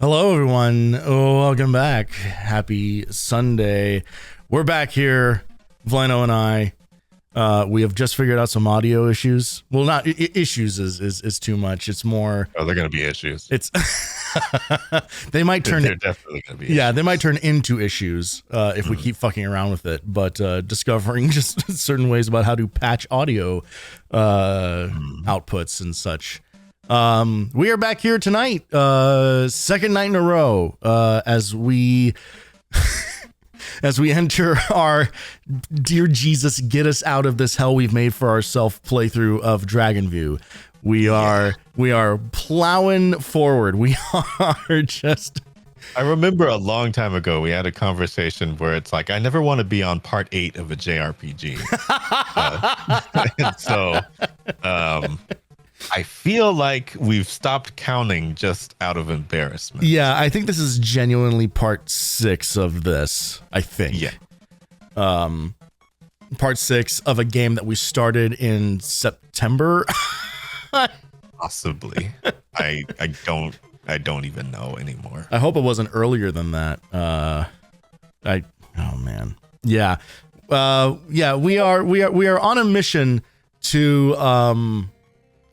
Hello, everyone. Welcome back. Happy Sunday. We're back here, Voleno and I. We have just figured out some audio issues. Well, not issues is too much. It's more. Oh, they're going to be issues. It's they might turn. They're definitely going to be. Yeah, issues. they might turn into issues if we keep fucking around with it. But discovering just certain ways about how to patch audio outputs and such. We are back here tonight, second night in a row, as we enter our dear Jesus, get us out of this hell we've made for ourselves playthrough of Dragonview. We are plowing forward. We are just. I remember a long time ago we had a conversation where it's like, I never want to be on part 8 of a JRPG. And so, I feel like we've stopped counting just out of embarrassment. Yeah, I think this is genuinely part 6 of this, I think. Yeah. Part 6 of a game that we started in September. Possibly. I don't even know anymore. I hope it wasn't earlier than that. Oh man. Yeah. We are on a mission to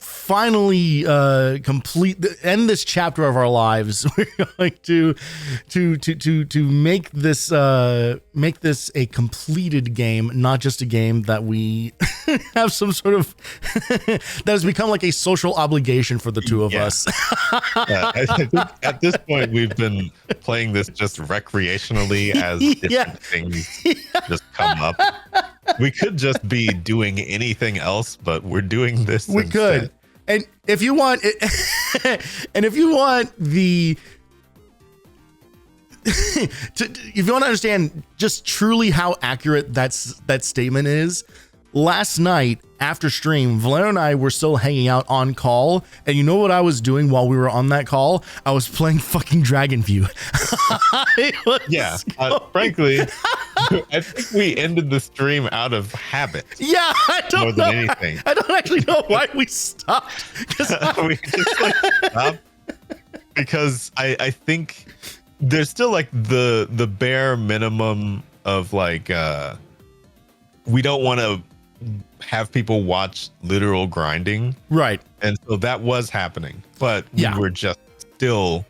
finally end this chapter of our lives. We're going to make this a completed game, not just a game that we have some sort of that has become like a social obligation for the two of us. I think at this point we've been playing this just recreationally as different things just come up. We could just be doing anything else, but we're doing this. We instead. could. And if you want the if you want to understand just truly how accurate that statement is, last night after stream, Voleno and I were still hanging out on call, and you know what I was doing while we were on that call? I was playing fucking Dragonview. Frankly, I think we ended the stream out of habit. Yeah, I don't more know. Than anything. I don't actually know why we stopped. We just stopped because I think there's still like the bare minimum of like we don't want to have people watch literal grinding, right? And so that was happening, but we were just still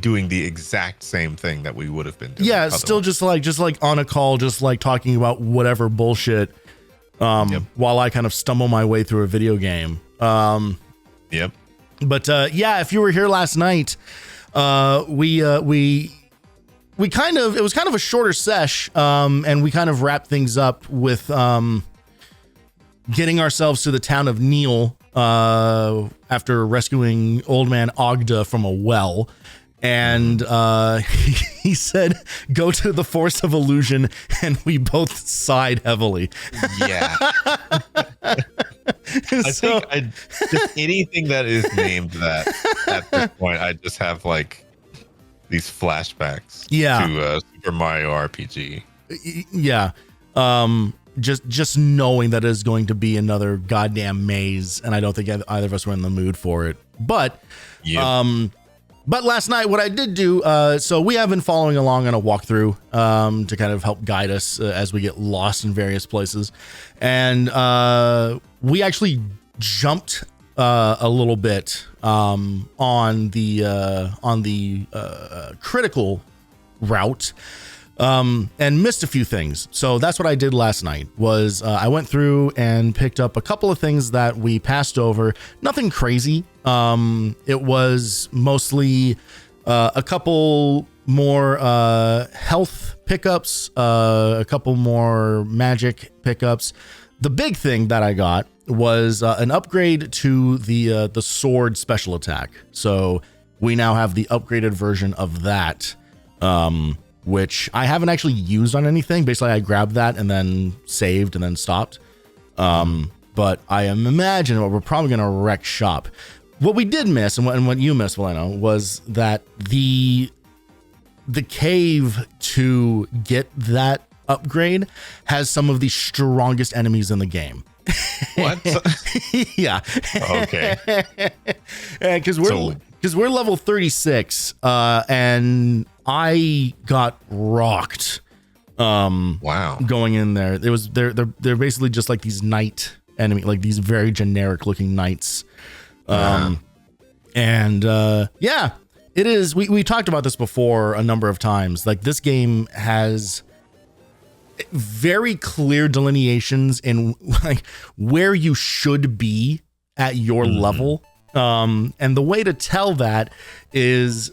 doing the exact same thing that we would have been doing. Yeah, still just like on a call, just like talking about whatever bullshit while I kind of stumble my way through a video game. But if you were here last night, it was kind of a shorter sesh, and we kind of wrapped things up with getting ourselves to the town of Neil after rescuing old man Ogda from a well. And he said, go to the Forest of Illusion, and we both sighed heavily. Yeah. I think just anything that is named that at this point, I just have like these flashbacks to Super Mario RPG. Yeah. Just knowing that it is going to be another goddamn maze, and I don't think either of us were in the mood for it. But But last night, what I did do, so we have been following along on a walkthrough to kind of help guide us as we get lost in various places. And we actually jumped a little bit on the critical route and missed a few things. So that's what I did last night was I went through and picked up a couple of things that we passed over. Nothing crazy. It was mostly a couple more health pickups, a couple more magic pickups. The big thing that I got was an upgrade to the sword special attack. So we now have the upgraded version of that, which I haven't actually used on anything. Basically, I grabbed that and then saved and then stopped. But I am imagining we're probably going to wreck shop. What we did miss, and what you missed, Voleno, was that the cave to get that upgrade has some of the strongest enemies in the game. What? Yeah. Okay. Because because we're level 36, and I got rocked. Wow. Going in there, they're basically just like these knight enemy, like these very generic looking knights. Yeah, it is. We talked about this before a number of times. Like, this game has very clear delineations in like where you should be at your level. And the way to tell that is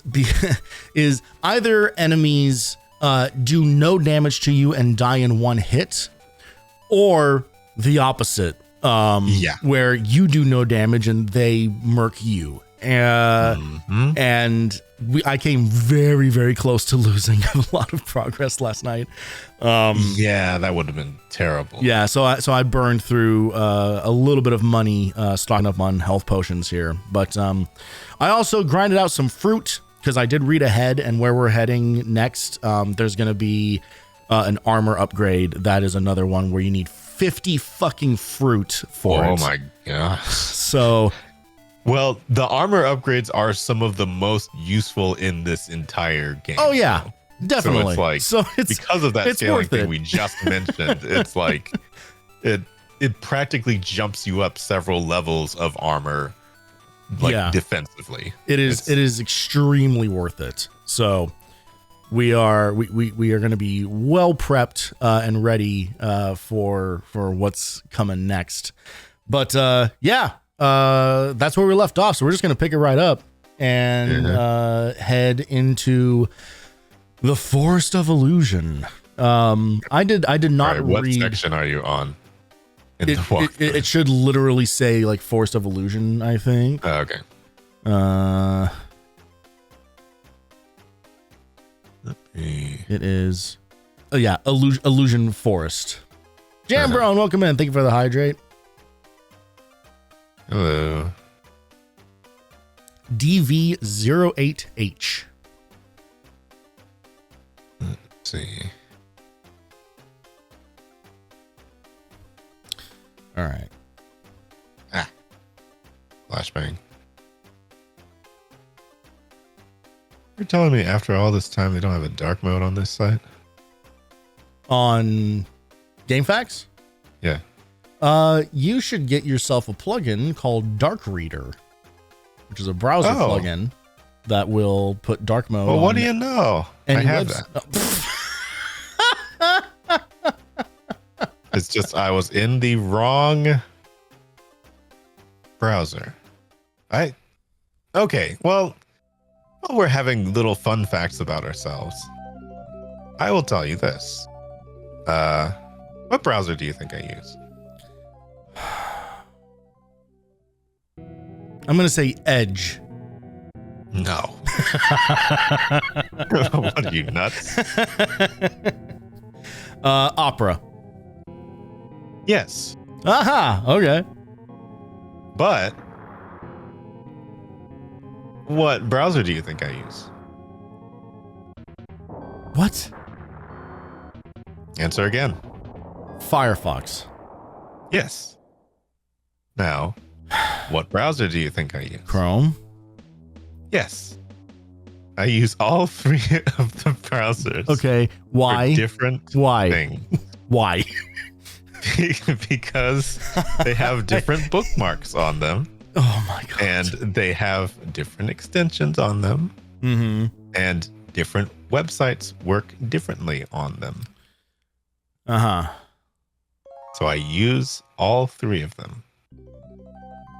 either enemies do no damage to you and die in one hit, or the opposite, where you do no damage and they murk you. And I came very, very close to losing a lot of progress last night. Yeah, that would have been terrible. Yeah, so I burned through a little bit of money stocking up on health potions here. But I also grinded out some fruit because I did read ahead, and where we're heading next, there's going to be an armor upgrade. That is another one where you need 50 fucking fruit for it. Oh my gosh. So... Well, the armor upgrades are some of the most useful in this entire game. Oh yeah, definitely. So it's because of that scaling thing we just mentioned, it's like it practically jumps you up several levels of armor, defensively. It is extremely worth it. So we are going to be well prepped and ready for what's coming next. But that's where we left off. So we're just going to pick it right up and head into the Forest of Illusion. I did not read. What section are you on? It should literally say like Forest of Illusion, I think. Oh, okay. It is. Oh yeah, Illusion Forest. Jam Brown, welcome in. Thank you for the hydrate. Hello. DV08H. Let's see. All right. Flashbang. You're telling me after all this time they don't have a dark mode on this site? On GameFAQs? Yeah. You should get yourself a plugin called Dark Reader, which is a browser plugin that will put dark mode. Well, what do you know? I have that. It's just I was in the wrong browser. Okay. Well, while we're having little fun facts about ourselves, I will tell you this. What browser do you think I use? I'm going to say Edge. No. What are you, nuts? Opera. Yes. Aha. Okay. But what browser do you think I use? What? Answer again. Firefox. Yes. Now, what browser do you think I use? Chrome. Yes. I use all three of the browsers. Okay. Why? For different things. Why? Because they have different bookmarks on them. Oh my god. And they have different extensions on them. Mm-hmm. And different websites work differently on them. Uh-huh. So I use all three of them.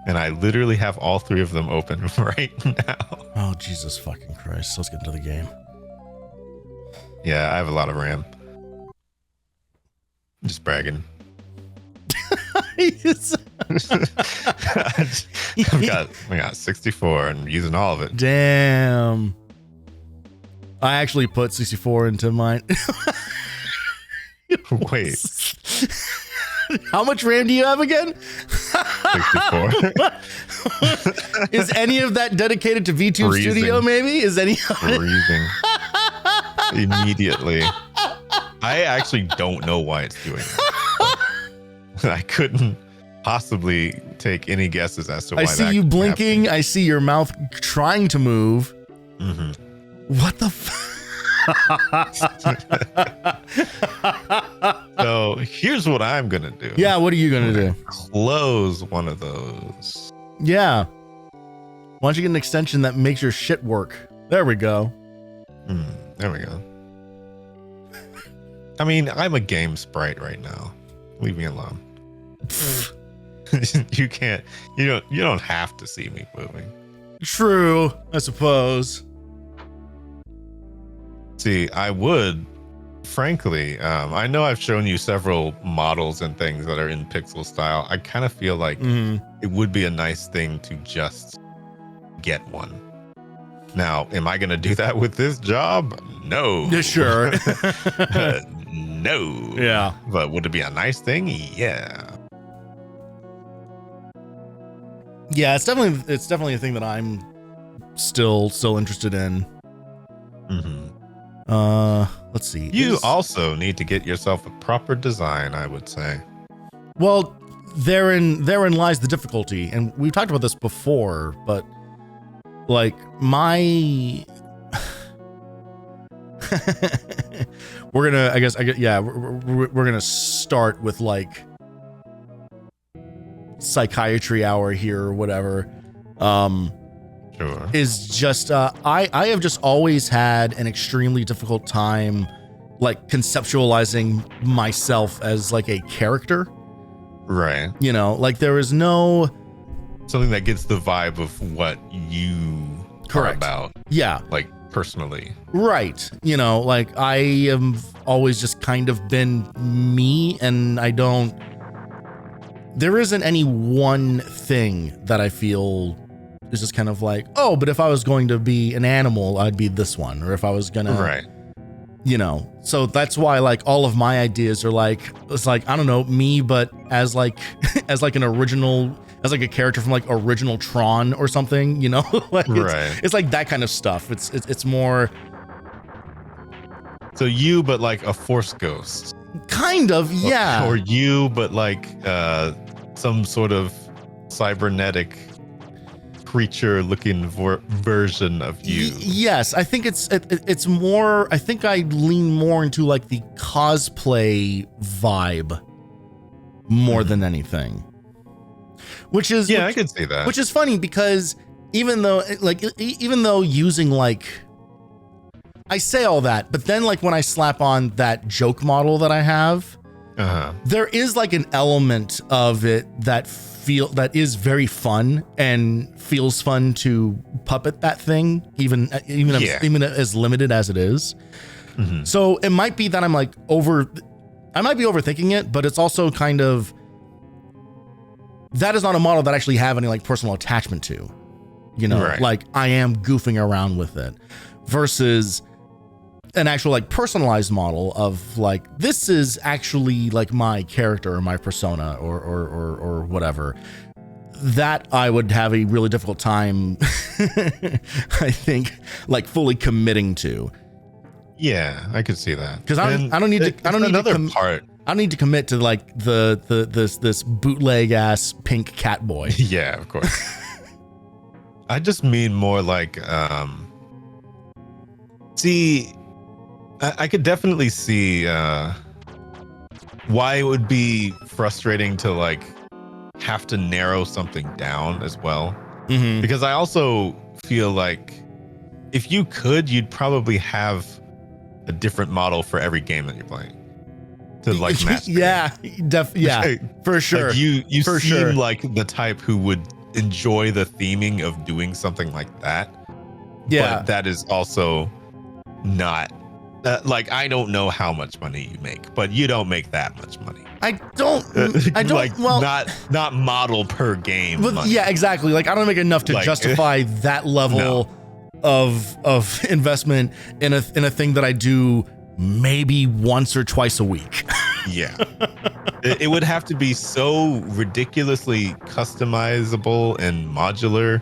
And I literally have all three of them open right now. Oh, Jesus fucking Christ. Let's get into the game. Yeah, I have a lot of RAM. I'm just bragging. I got 64 and I'm using all of it. Damn. I actually put 64 into mine. Wait. How much RAM do you have again? 64. Is any of that dedicated to VTube Freezing. Studio, maybe? Is any of it? Freezing. Immediately. I actually don't know why it's doing that. I couldn't possibly take any guesses as to why. I see you blinking. I see your mouth trying to move. What the So here's what I'm gonna do. Yeah, what are you gonna do? Close one of those. Yeah. Why don't you get an extension that makes your shit work? There we go. There we go. I mean, I'm a game sprite right now. Leave me alone. You don't have to see me moving. True, I suppose. See, I would, frankly, I know I've shown you several models and things that are in pixel style. I kind of feel like it would be a nice thing to just get one. Now, am I going to do that with this job? No. Yeah, sure. No. Yeah. But would it be a nice thing? Yeah. Yeah, it's definitely a thing that I'm still interested in. Let's see. You also need to get yourself a proper design, I would say. Well, therein lies the difficulty, and we've talked about this before, but like we're gonna start with like psychiatry hour here or whatever. Sure. Is just I have just always had an extremely difficult time like conceptualizing myself as like a character. Right. You know, like there is no something that gets the vibe of what you are about. Yeah. Like personally. Right. You know, like I have always just kind of been me, and there isn't any one thing that I feel is just kind of like, oh, but if I was going to be an animal, I'd be this one. Or if I was gonna, right. You know, so that's why like all of my ideas are like, it's like, I don't know, me, but as like, as like an original, as like a character from like original Tron or something, you know, like it's like that kind of stuff. It's more. So you, but like a force ghost. Kind of, yeah. Or you, but like some sort of cybernetic creature looking version of you. Yes, I think it's more, I think I lean more into like the cosplay vibe more than anything. Which is I could see that. Which is funny because even though using like, I say all that, but then like when I slap on that joke model that I have, there is like an element of it that is very fun and feels fun to puppet that thing, even as limited as it is. So it might be that I might be overthinking it, but it's also kind of, that is not a model that I actually have any like personal attachment to, you know, right. Like I am goofing around with it versus an actual like personalized model of like, this is actually like my character or my persona or whatever, that I would have a really difficult time, I think, like fully committing to. Yeah, I could see that. Because I don't need to commit to like this bootleg ass pink cat boy. Yeah, of course. I just mean more like, see, I could definitely see why it would be frustrating to like have to narrow something down as well. Because I also feel like if you could, you'd probably have a different model for every game that you're playing to like match. For sure. Like you seem like the type who would enjoy the theming of doing something like that. Yeah. But that is also not like, I don't know how much money you make, but you don't make that much money. I don't like, well, not model per game. But yeah, exactly. Like I don't make enough to like, justify that level of investment in a thing that I do maybe once or twice a week. Yeah. It would have to be so ridiculously customizable and modular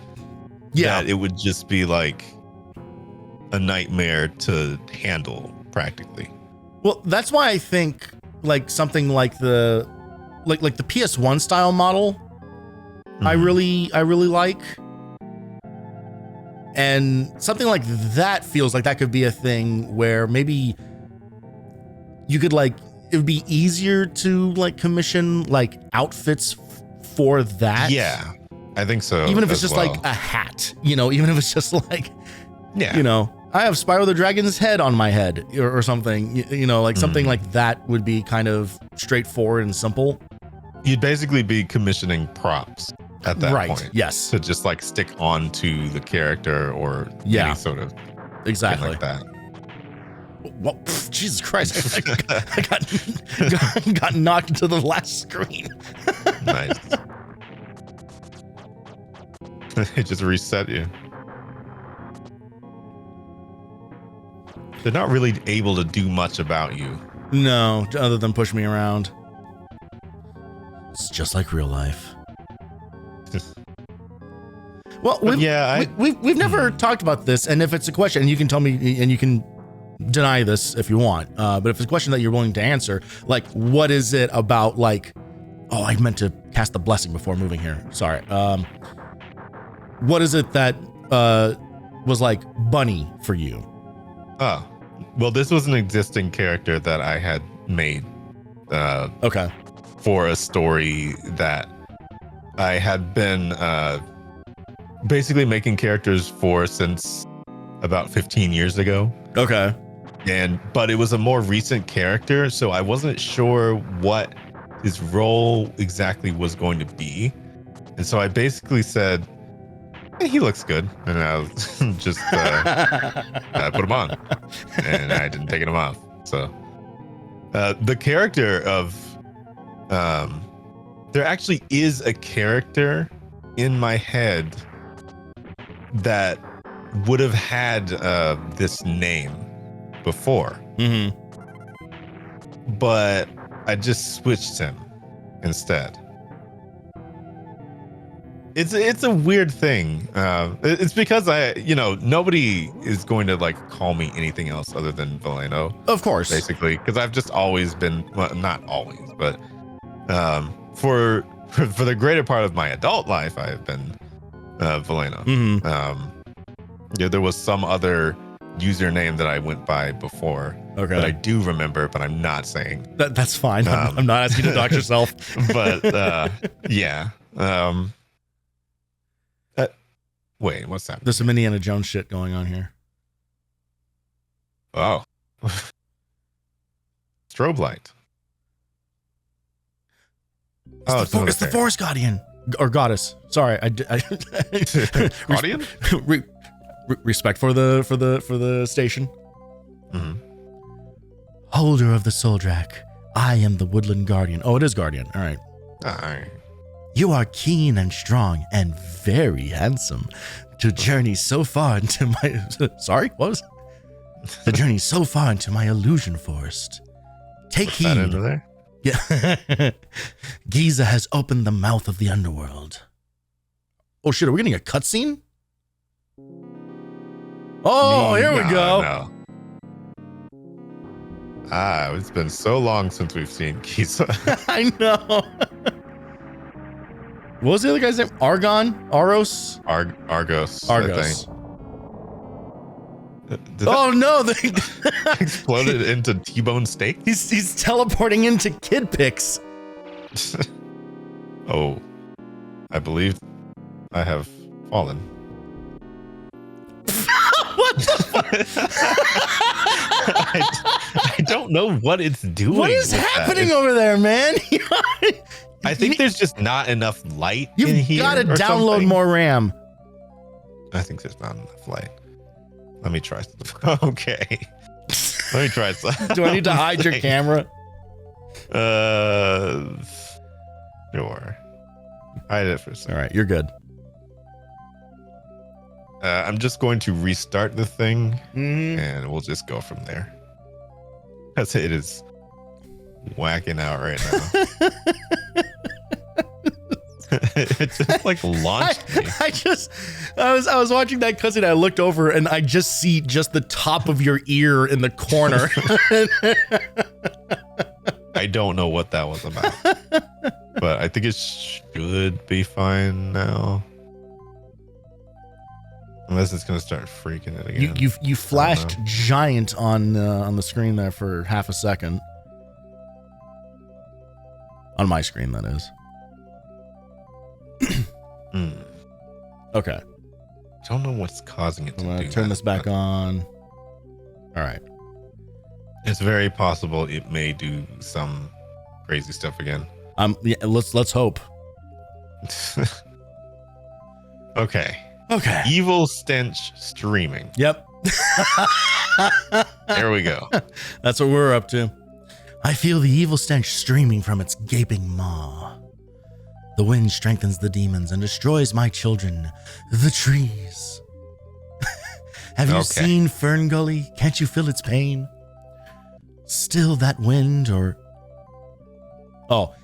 that it would just be like a nightmare to handle practically. Well, that's why I think like something like the like the PS1 style model. I really like. And something like that feels like that could be a thing where maybe you could like, it would be easier to like commission like outfits for that. Yeah, I think so. Even if it's just like a hat, even if it's just like, I have Spyro the Dragon's head on my head or something, like something like that would be kind of straightforward and simple. You'd basically be commissioning props at that point. Yes. To just like stick on to the character or any sort of exactly like that. Well, Jesus Christ. I got knocked into the last screen. Nice. It just reset you. They're not really able to do much about you. No, other than push me around. It's just like real life. Well, we've never talked about this, and if it's a question, and you can tell me, and you can deny this if you want, but if it's a question that you're willing to answer, like, what is it about, like, oh, I meant to cast the blessing before moving here. Sorry. What is it that was like Bunny for you? Oh, well, this was an existing character that I had made. Okay. For a story that I had been basically making characters for since about 15 years ago. Okay. But it was a more recent character, so I wasn't sure what his role exactly was going to be. And so I basically said, hey, he looks good. And I was just I put him on. And I didn't take him off. So the character of there actually is a character in my head that would have had this name before. Mm-hmm. But I just switched him instead. It's a weird thing. It's because nobody is going to like call me anything else other than Voleno. Of course. Basically, because I've just always been, well, not always, but for the greater part of my adult life, I have been Voleno. Mm-hmm. There was some other username that I went by before that I do remember, but I'm not saying. That's fine. I'm not asking you to dox yourself. But yeah. Wait, what's that? There's some Indiana Jones shit going on here. Oh. Strobe light. It's the Forest Guardian. Or Goddess. Sorry. Guardian? Respect for the station. Mm-hmm. Holder of the Soldrak. I am the Woodland Guardian. Oh, it is Guardian. All right. All right. You are keen and strong and very handsome to journey so far into my... Sorry, what was... To journey so far into my illusion forest. Take heed. That under there? Yeah. Giza has opened the mouth of the underworld. Oh shit, are we getting a cutscene? Oh, here we go. No. It's been so long since we've seen Giza. I know. What was the other guy's name? Argon? Aros? Argos. Argos. Oh no! Exploded into T-bone steak? He's teleporting into kid pics. Oh, I believe I have fallen. What the fuck? I don't know what it's doing. What is happening over there, man? I think there's just not enough light in here. You've got to download something. more RAM. I think there's not enough light. Let me try. Okay. Let me try. Do I need to hide your camera? Sure. Hide it for a second. All right, you're good. I'm just going to restart the thing, Mm-hmm. and we'll just go from there. Because it is whacking out right now. It just like launched me. I was watching that cutscene. I looked over and I just see just the top of your ear in the corner. I don't know what that was about. But I think it should be fine now. Unless it's gonna start freaking it again. You flashed giant on the screen there for half a second. On my screen, that is. Okay. I don't know what's causing it to I'm do gonna turn this back on. All right. It's very possible it may do some crazy stuff again. Yeah, let's hope. Okay. Evil stench streaming. Yep. There we go. That's what we're up to. I feel the evil stench streaming from its gaping maw. The wind strengthens the demons and destroys my children, the trees. Have you seen Fern Gully? Can't you feel its pain? Still that wind, or all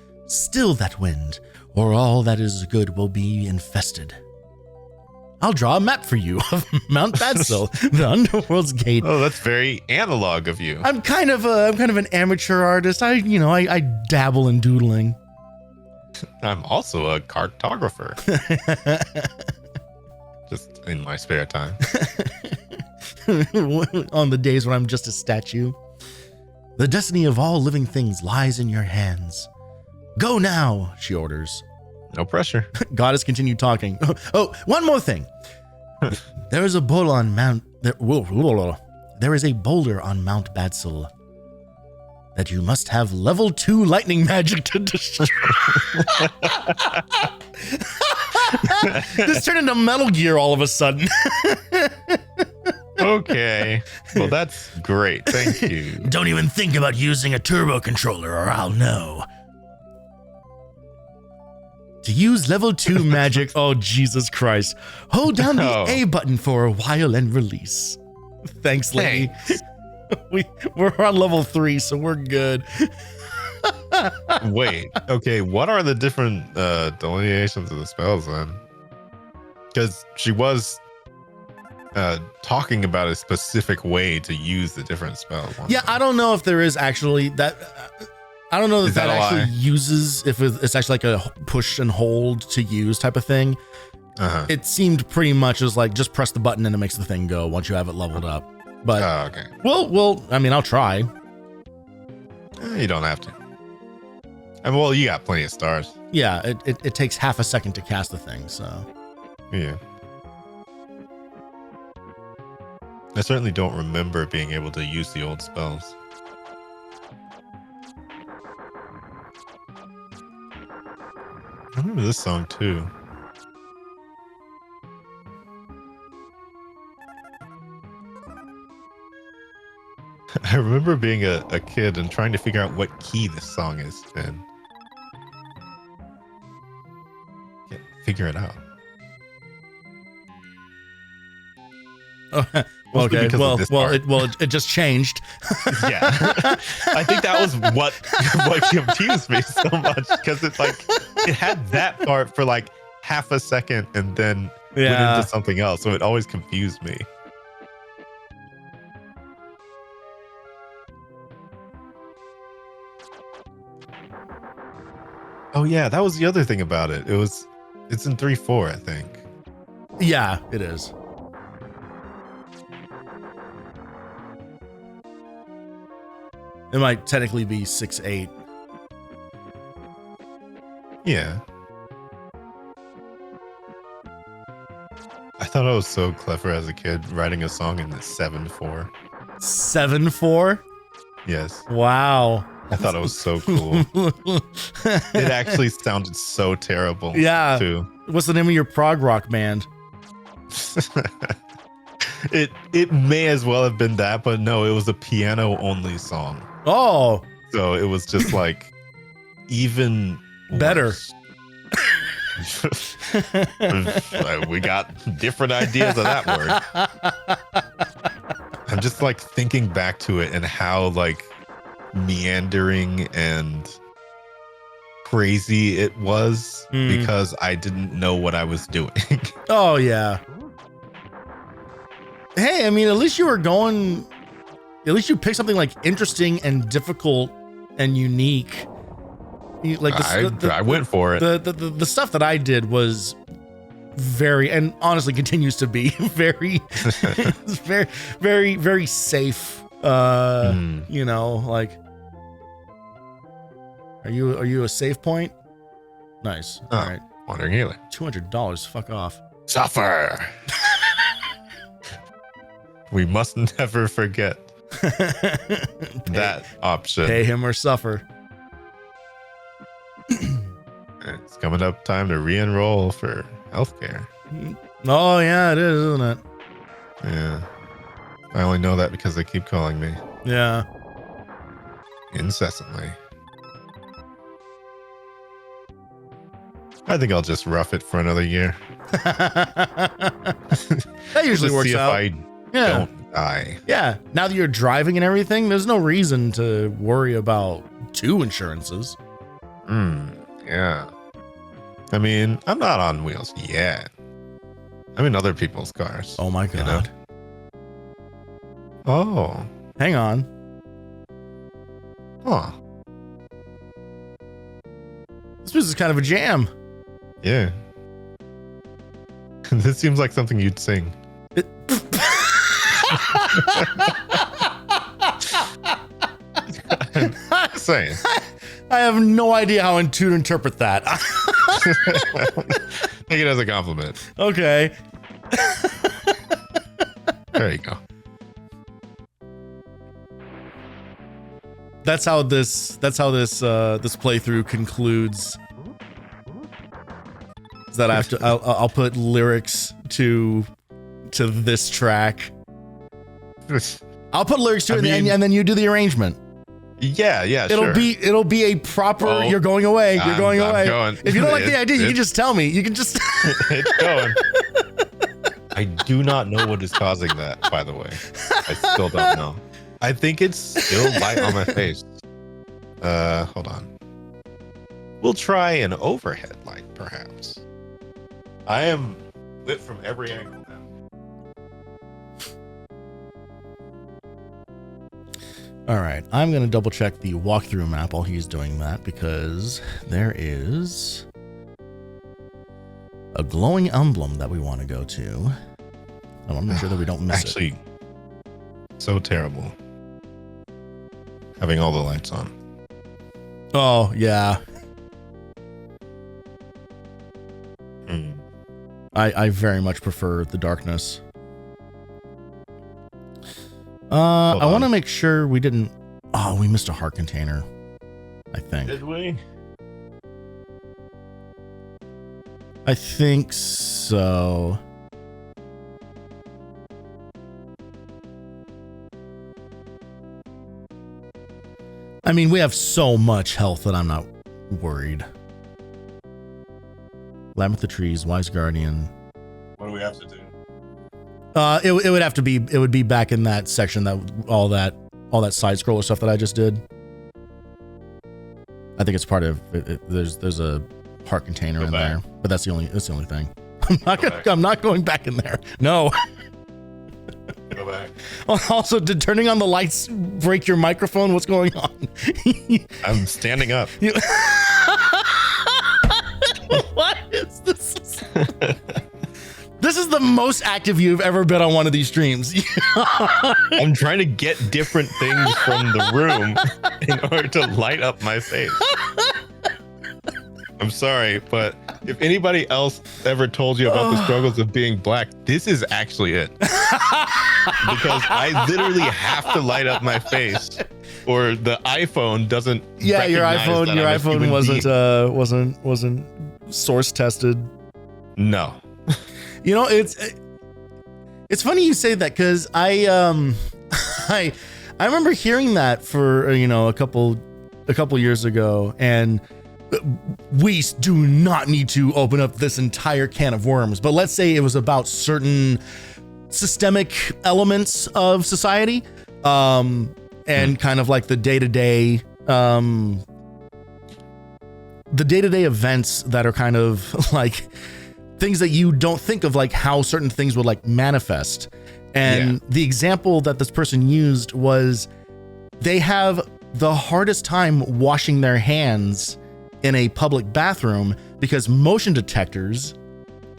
that is good will be infested. I'll draw a map for you of Mount Badsill, the underworld's gate. Oh, that's very analog of you. I'm kind of an amateur artist. I dabble in doodling. I'm also a cartographer. Just in my spare time. On the days when I'm just a statue. The destiny of all living things lies in your hands. Go now, she orders. No pressure. Goddess continued talking. Oh, one more thing. There is a boulder on Mount Badsill that you must have level 2 lightning magic to destroy. This turned into Metal Gear all of a sudden. Okay. Well, that's great. Thank you. Don't even think about using a turbo controller or I'll know. To use level 2 magic, oh Jesus Christ. Hold down the A button for a while and release. Thanks, lady. We're on level 3, so we're good. Wait, okay, what are the different delineations of the spells then? Because she was talking about a specific way to use the different spells. Yeah, I don't know if there is actually that. I don't know if that actually uses, if it's actually like a push and hold to use type of thing. It seemed pretty much as like just press the button and it makes the thing go once you have it leveled up. But okay. Well, I mean, I'll try. You don't have to. I mean, well, you got plenty of stars. Yeah, it takes half a second to cast the thing, so. Yeah. I certainly don't remember being able to use the old spells. I remember this song too. I remember being a kid and trying to figure out what key this song is in. Can't figure it out. Okay. It just changed. Yeah, I think that was what confused me so much because it's like it had that part for like half a second and then went into something else, so it always confused me. Oh yeah, that was the other thing about it. It's in 3/4, I think. Yeah, it is. It might technically be 6/8. Yeah. I thought I was so clever as a kid writing a song in the 7/4. 7/4? Yes. Wow. I thought it was so cool. It actually sounded so terrible. Yeah. Too. What's the name of your prog rock band? It may as well have been that, but no, it was a piano only song. Oh. So it was just like even better. We got different ideas of that word. I'm just like thinking back to it and how like meandering and crazy it was because I didn't know what I was doing. Oh yeah. Hey, I mean, at least you picked something like interesting and difficult and unique. Like I went for it. The stuff that I did was very, and honestly continues to be very, very, very, very safe. You know, like, are you a save point? Nice. All right. Wandering healer. $200. Fuck off. Suffer. We must never forget that option. Pay him or suffer. It's coming up time to re-enroll for healthcare. Oh yeah, it is, isn't it? Yeah. I only know that because they keep calling me. Yeah. Incessantly. I think I'll just rough it for another year. That usually works out. If I don't die. Yeah. Now that you're driving and everything, there's no reason to worry about 2 insurances. Yeah. I mean, I'm not on wheels yet. I'm in other people's cars. Oh my God. You know? Oh. Hang on. Huh. This is kind of a jam. Yeah. This seems like something you'd sing. I'm saying. I have no idea how to interpret that. Take it as a compliment. Okay. There you go. That's how this playthrough concludes. Is that I'll put lyrics to this track. I'll put lyrics to it, and then you do the arrangement. Yeah, It'll be a proper. You're going away. You're going away. Going. If you don't like the idea, you can just tell me. You can just. It's going. I do not know what is causing that. By the way, I still don't know. I think it's still light on my face. Hold on. We'll try an overhead light, perhaps. I am lit from every angle now. All right, I'm going to double check the walkthrough map while he's doing that, because there is a glowing emblem that we want to go to. I want to make sure that we don't miss it. Actually, so terrible having all the lights on. Oh, yeah. I very much prefer the darkness. I want to make sure we didn't... Oh, we missed a heart container, I think. Did we? I think so. I mean, we have so much health that I'm not worried. Lamb with the Trees, Wise Guardian. What do we have to do? It would have to be. It would be back in that section that all that side scroller stuff that I just did. I think it's part of it. There's a heart container in there, but that's the only thing. I'm not going back in there. No. Go back. Also, did turning on the lights break your microphone? What's going on? I'm standing up. What is this? This is the most active you've ever been on one of these streams. I'm trying to get different things from the room in order to light up my face. I'm sorry, but if anybody else ever told you about the struggles of being black, this is actually it. Because I literally have to light up my face, or the iPhone doesn't. Yeah, your iPhone wasn't source tested. No. You know, it's funny you say that, because I remember hearing that for a couple years ago, and we do not need to open up this entire can of worms, but let's say it was about certain systemic elements of society, and kind of like the day-to-day events that are kind of like things that you don't think of, like how certain things would like manifest. And the example that this person used was they have the hardest time washing their hands in a public bathroom because motion detectors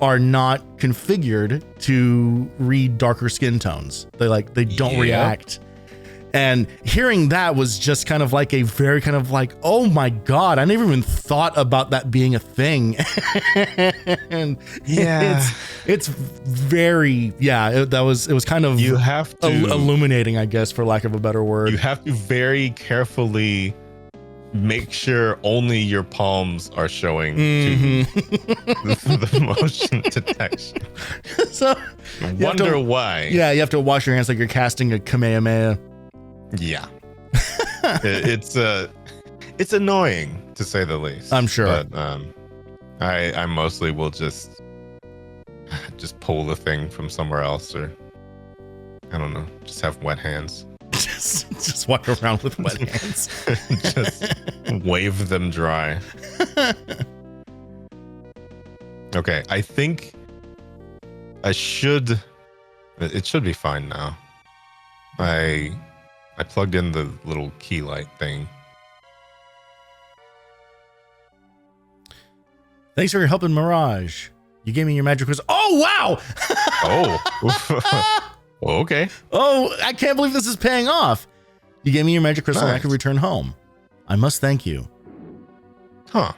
are not configured to read darker skin tones. They don't react. And hearing that was just kind of like a very kind of like, oh my God, I never even thought about that being a thing. And it's very, it was kind of, you have to illuminating, I guess, for lack of a better word. You have to very carefully make sure only your palms are showing to the motion detection. So wonder why. Yeah, you have to wash your hands like you're casting a Kamehameha. Yeah. It's annoying to say the least. I'm sure. But I mostly will just pull the thing from somewhere else, or I don't know, just have wet hands. just walk around with wet hands. Just wave them dry. Okay, I think it should be fine now. I plugged in the little key light thing. Thanks for your help in Mirage. You gave me your magic crystal. Oh, wow. Oh, okay. Oh, I can't believe this is paying off. You gave me your magic crystal and I Nice. can return home. I must thank you. Huh.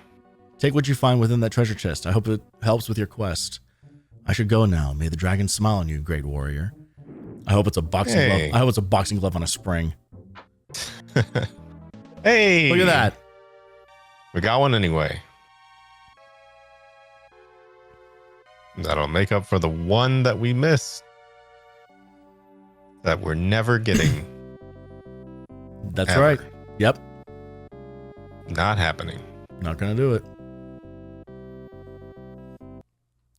Take what you find within that treasure chest. I hope it helps with your quest. I should go now. May the dragon smile on you, great warrior. I hope it's a boxing glove. I hope it's a boxing glove on a spring. Hey, Look at that. We got one anyway. That'll make up for the one that we missed. That we're never getting. That's Ever. right. Yep. Not happening. Not gonna do it.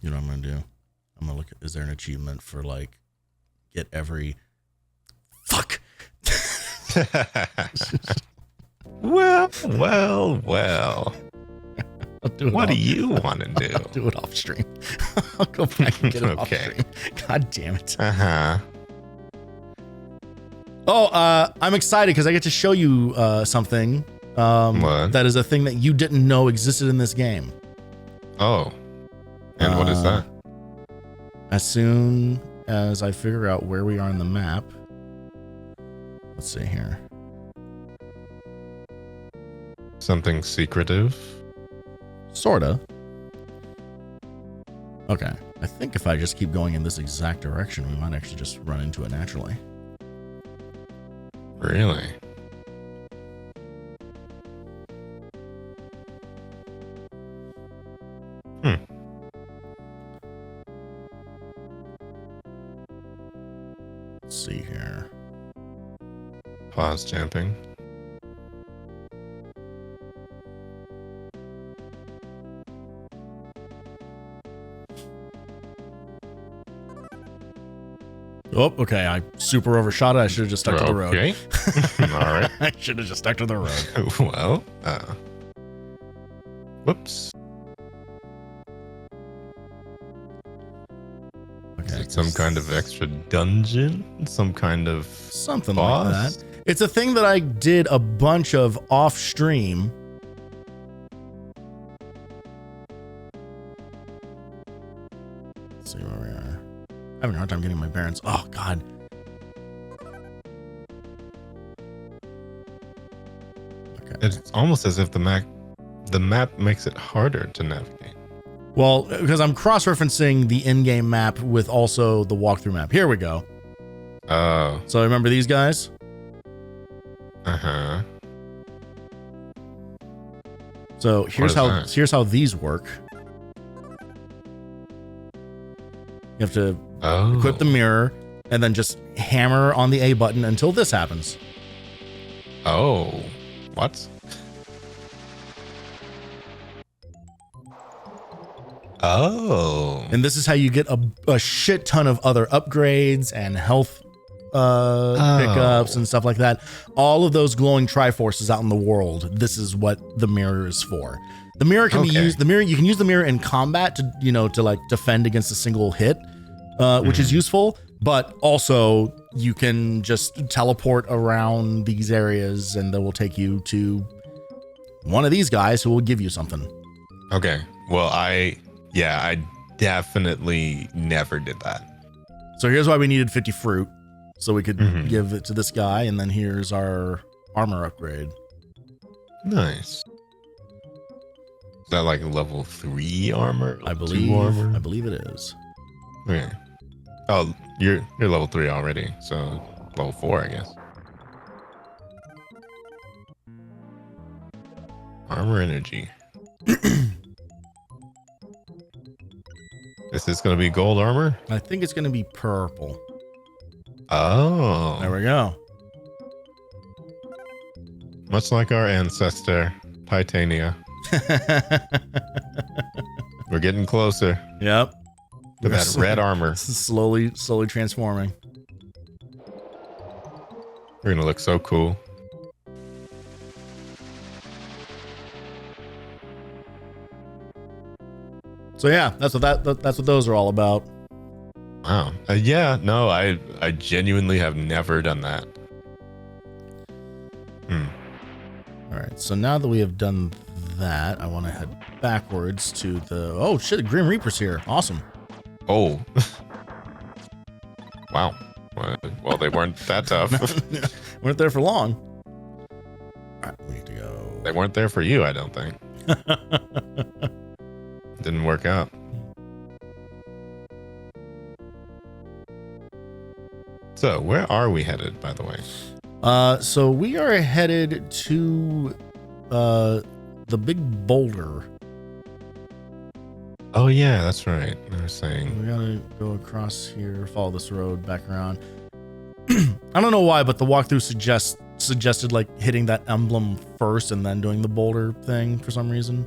You know what I'm gonna do? I'm gonna look at, is there an achievement for like get every fuck? Well. I'll do it What do off- you want to do? I'll do it off stream. I'll go back and get it off Okay. stream. God damn it. Uh-huh. Oh, I'm excited because I get to show you something What? that is a thing that you didn't know existed in this game. Oh. And what is that? As soon as I figure out where we are in the map. Let's see here. Something secretive? Sorta. Okay. I think if I just keep going in this exact direction, we might actually just run into it naturally. Really? Let's see here. Pause jumping. Oh, okay. I super overshot it. I should have just stuck to the road. Okay. All right. I should have just stuck to the road. Well, whoops. Okay. Is it some kind of extra dungeon? Some kind of Something boss? like that. It's a thing that I did a bunch of off stream. Let's see where we are. I'm having a hard time getting my bearings. Oh, God. Okay. It's almost as if the map makes it harder to navigate. Well, because I'm cross-referencing the in-game map with also the walkthrough map. Here we go. Oh. So remember these guys? Uh-huh. So here's that? here's how these work. You have to equip the mirror and then just hammer on the A button until this happens. Oh. What? Oh. And this is how you get a shit ton of other upgrades and health pickups and stuff like that. All of those glowing Triforces out in the world. This is what the mirror is for. The mirror can be used. The mirror, you can use the mirror in combat to like defend against a single hit, which is useful. But also you can just teleport around these areas and they will take you to one of these guys who will give you something. Okay. Well, I definitely never did that. So here's why we needed 50 fruit. So we could give it to this guy. And then here's our armor upgrade. Nice. Is that like level 3 armor? I believe 2 armor? I believe it is. Okay. Oh, you're level 3 already. So level 4, I guess. Armor energy. Is this going to be gold armor? I think it's going to be purple. Oh. There we go. Much like our ancestor, Titania. We're getting closer. Yep. To that red armor. Slowly transforming. We're going to look so cool. So yeah, that's what those are all about. Wow. Yeah, no, I genuinely have never done that. All right. So now that we have done that, I want to head backwards to the. Oh shit! Grim Reaper's here. Awesome. Oh. Wow. Well, they weren't that tough. Weren't there for long. All right, we need to go. They weren't there for you, I don't think. Didn't work out. So, where are we headed, by the way? So we are headed to the big boulder. Oh yeah, that's right. I was saying. We gotta go across here, follow this road back around. I don't know why, but the walkthrough suggested like hitting that emblem first and then doing the boulder thing for some reason.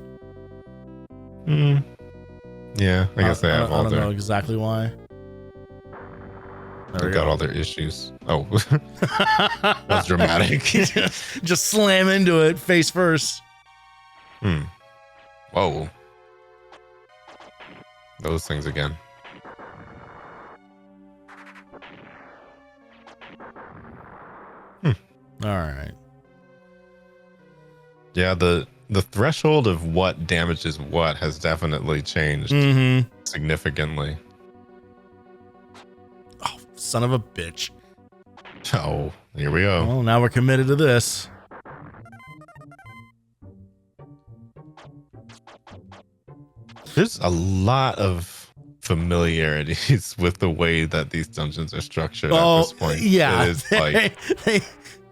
Yeah, I guess they have all I don't know exactly why. They've got all their issues. Oh, that's dramatic. Just slam into it face first. Whoa. Those things again. All right. Yeah, the threshold of what damages what has definitely changed significantly. Oh, son of a bitch. Oh, here we go. Well, now we're committed to this. There's a lot of familiarities with the way that these dungeons are structured at this point. Yeah. It is like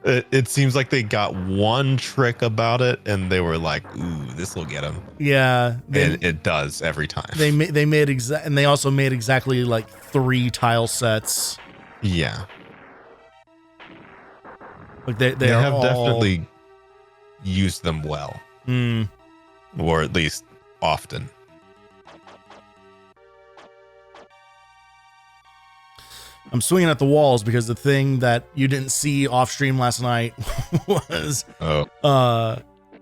it seems like they got one trick about it and they were like, ooh, this will get them. Yeah. It does every time. They made and they also made exactly like 3 tile sets. Yeah. Like they have all definitely used them well. Or at least often. I'm swinging at the walls because the thing that you didn't see off stream last night was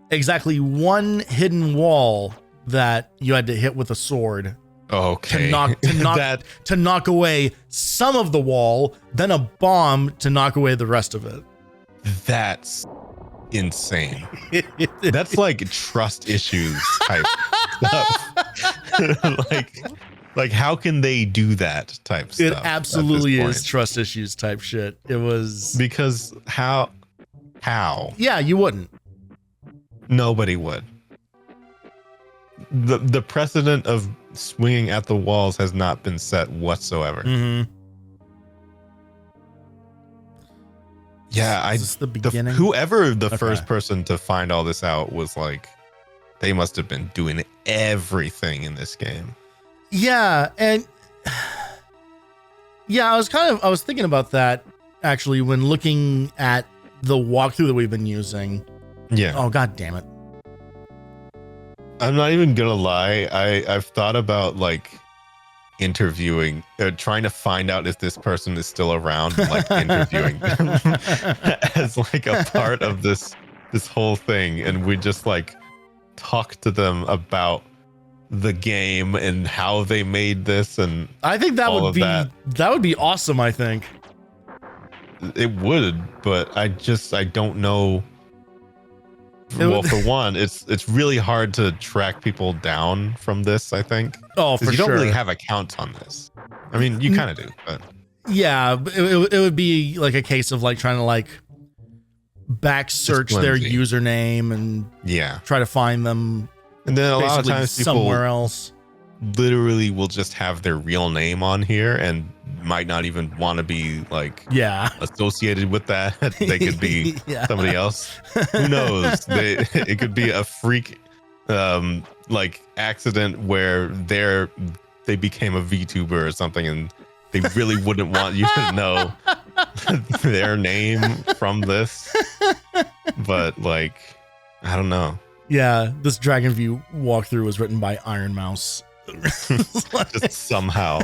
exactly one hidden wall that you had to hit with a sword. Okay. To knock away some of the wall, then a bomb to knock away the rest of it. That's insane. That's like trust issues type stuff. Like how can they do that type stuff? It absolutely is trust issues type shit. It was because how? Yeah, you wouldn't. Nobody would. The precedent of swinging at the walls has not been set whatsoever. Yeah, is this the beginning? Whoever the first person to find all this out was like, they must have been doing everything in this game. Yeah, and yeah, I was thinking about that actually when looking at the walkthrough that we've been using. Yeah. Oh, god damn it. I'm not even gonna lie. I've thought about like interviewing, trying to find out if this person is still around, and, like interviewing them as like a part of this whole thing, and we just like talk to them about the game and how they made this, and I think that would be awesome. I think it would, but I don't know. Well, for one, it's really hard to track people down from this, I think. Oh, for sure. You don't really have accounts on this. I mean, you kind of do, but yeah, it would be like a case of like trying to like back search their username and try to find them. And then a lot of times people somewhere else literally will just have their real name on here and might not even want to be like associated with that. They could be somebody else. Who knows? It could be a freak like accident where they became a VTuber or something, and they really wouldn't want you to know their name from this. But like, I don't know. Yeah, this Dragon View walkthrough was written by Iron Mouse. Just somehow.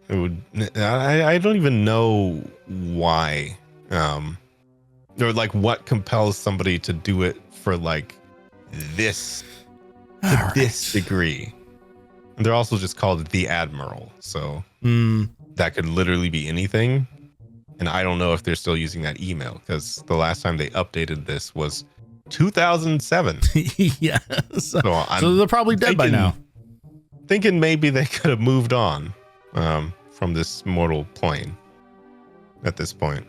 It would. I don't even know why. Or like what compels somebody to do it for like this to this degree. And they're also just called the Admiral, so that could literally be anything. And I don't know if they're still using that email, because the last time they updated this was 2007. Yeah. So they're probably dead by now. Thinking maybe they could have moved on from this mortal plane at this point.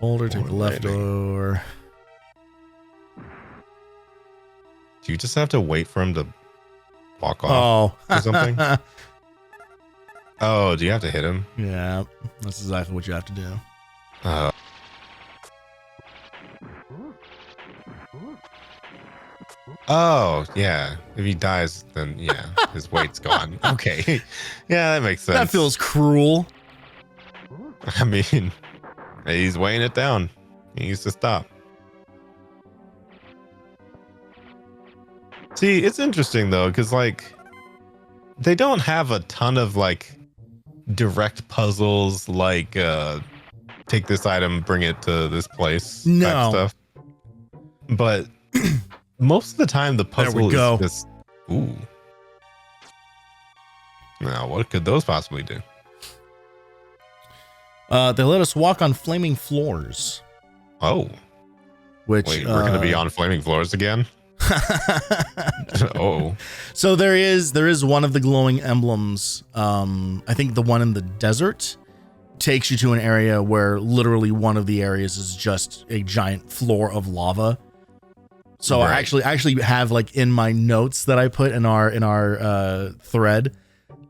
Boulder, take the left door. Do you just have to wait for him to walk off or something? Oh, do you have to hit him? Yeah, that's exactly what you have to do. Oh, yeah. If he dies, then yeah, his weight's gone. Okay. Yeah, that makes sense. That feels cruel. I mean, he's weighing it down. He needs to stop. See, it's interesting though, because like they don't have a ton of like direct puzzles like take this item, bring it to this place type stuff. But most of the time the puzzle is just ooh. Now, what could those possibly do? They let us walk on flaming floors. Oh. Which wait, we're gonna be on flaming floors again? Oh. So there is one of the glowing emblems. I think the one in the desert takes you to an area where literally one of the areas is just a giant floor of lava. So I actually have like in my notes that I put in our thread,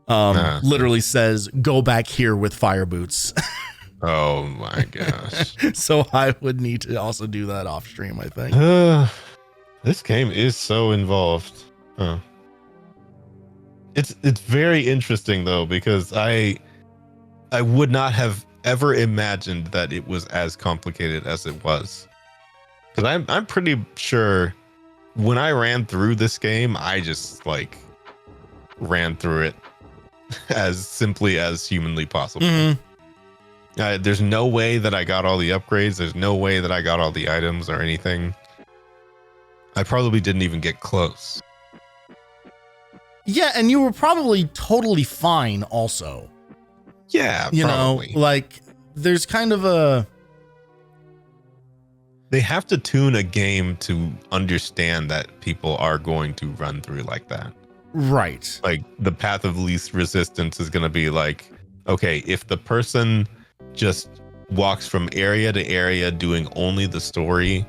literally says go back here with fire boots. Oh my gosh. So I would need to also do that off stream, I think. This game is so involved. It's very interesting though, because I would not have ever imagined that it was as complicated as it was. Because I'm pretty sure when I ran through this game, I just like ran through it as simply as humanly possible. Mm-hmm. There's no way that I got all the upgrades. There's no way that I got all the items or anything. I probably didn't even get close. Yeah, and you were probably totally fine also. Yeah, you probably. Know, like there's kind of a... They have to tune a game to understand that people are going to run through like that. Right. Like the path of least resistance is going to be like, okay, if the person just walks from area to area doing only the story,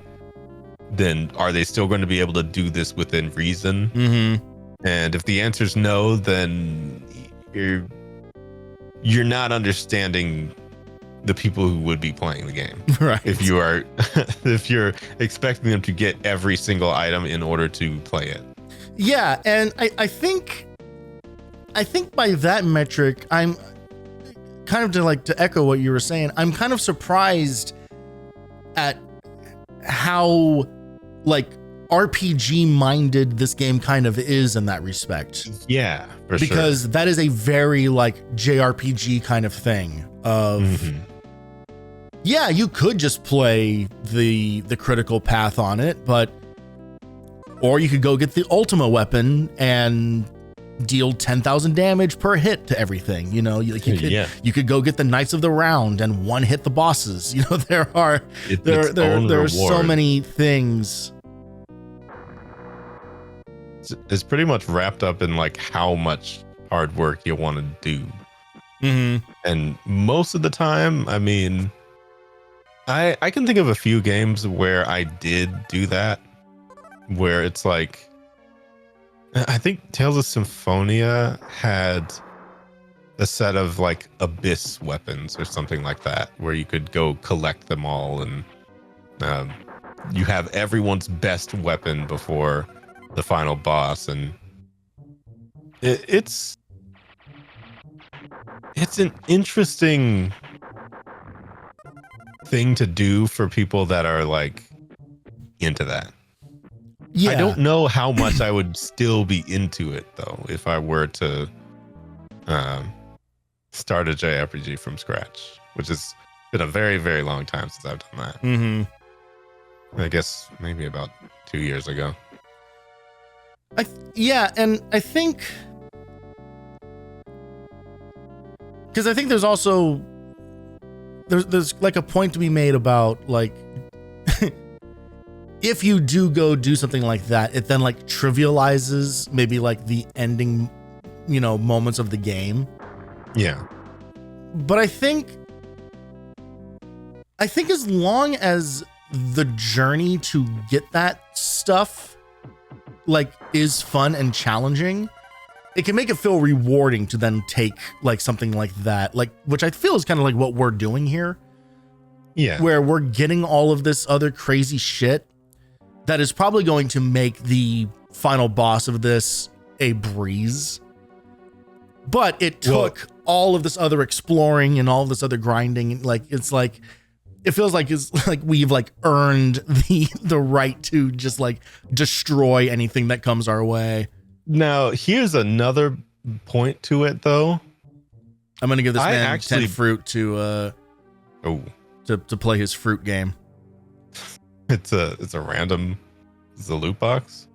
then are they still going to be able to do this within reason? Mm-hmm. And if the answer is no, then you're not understanding the people who would be playing the game. Right. If you're expecting them to get every single item in order to play it. Yeah, and I think by that metric, I'm kind of to echo what you were saying. I'm kind of surprised at how like RPG minded this game kind of is in that respect. Yeah, for sure. Because that is a very like JRPG kind of thing of yeah, you could just play the critical path on it, but Or you could go get the Ultima weapon and deal 10,000 damage per hit to everything. You know, you could go get the Knights of the Round and one hit the bosses. You know, there are so many things. It's pretty much wrapped up in like how much hard work you want to do. Mm-hmm. And most of the time, I mean, I can think of a few games where I did do that, where it's like, I think Tales of Symphonia had a set of like abyss weapons or something like that, where you could go collect them all, and you have everyone's best weapon before the final boss, and it's an interesting thing to do for people that are like into that. Yeah. I don't know how much I would still be into it though if I were to start a JRPG from scratch, which has been a very, very long time since I've done that. Mm-hmm. I guess maybe about 2 years ago. And I think, because I think there's also there's like a point to be made about like if you do go do something like that, it then like trivializes maybe like the ending, you know, moments of the game. Yeah. But I think as long as the journey to get that stuff like is fun and challenging, it can make it feel rewarding to then take like something like that, like, which I feel is kind of like what we're doing here. Yeah. Where we're getting all of this other crazy shit that is probably going to make the final boss of this a breeze. But it took all of this other exploring and all of this other grinding. Like, it's like, it feels like it's like we've like earned the right to just like destroy anything that comes our way. Now, here's another point to it though. I'm going to give this man 10 fruit to play his fruit game. It's a random, it's a loot box.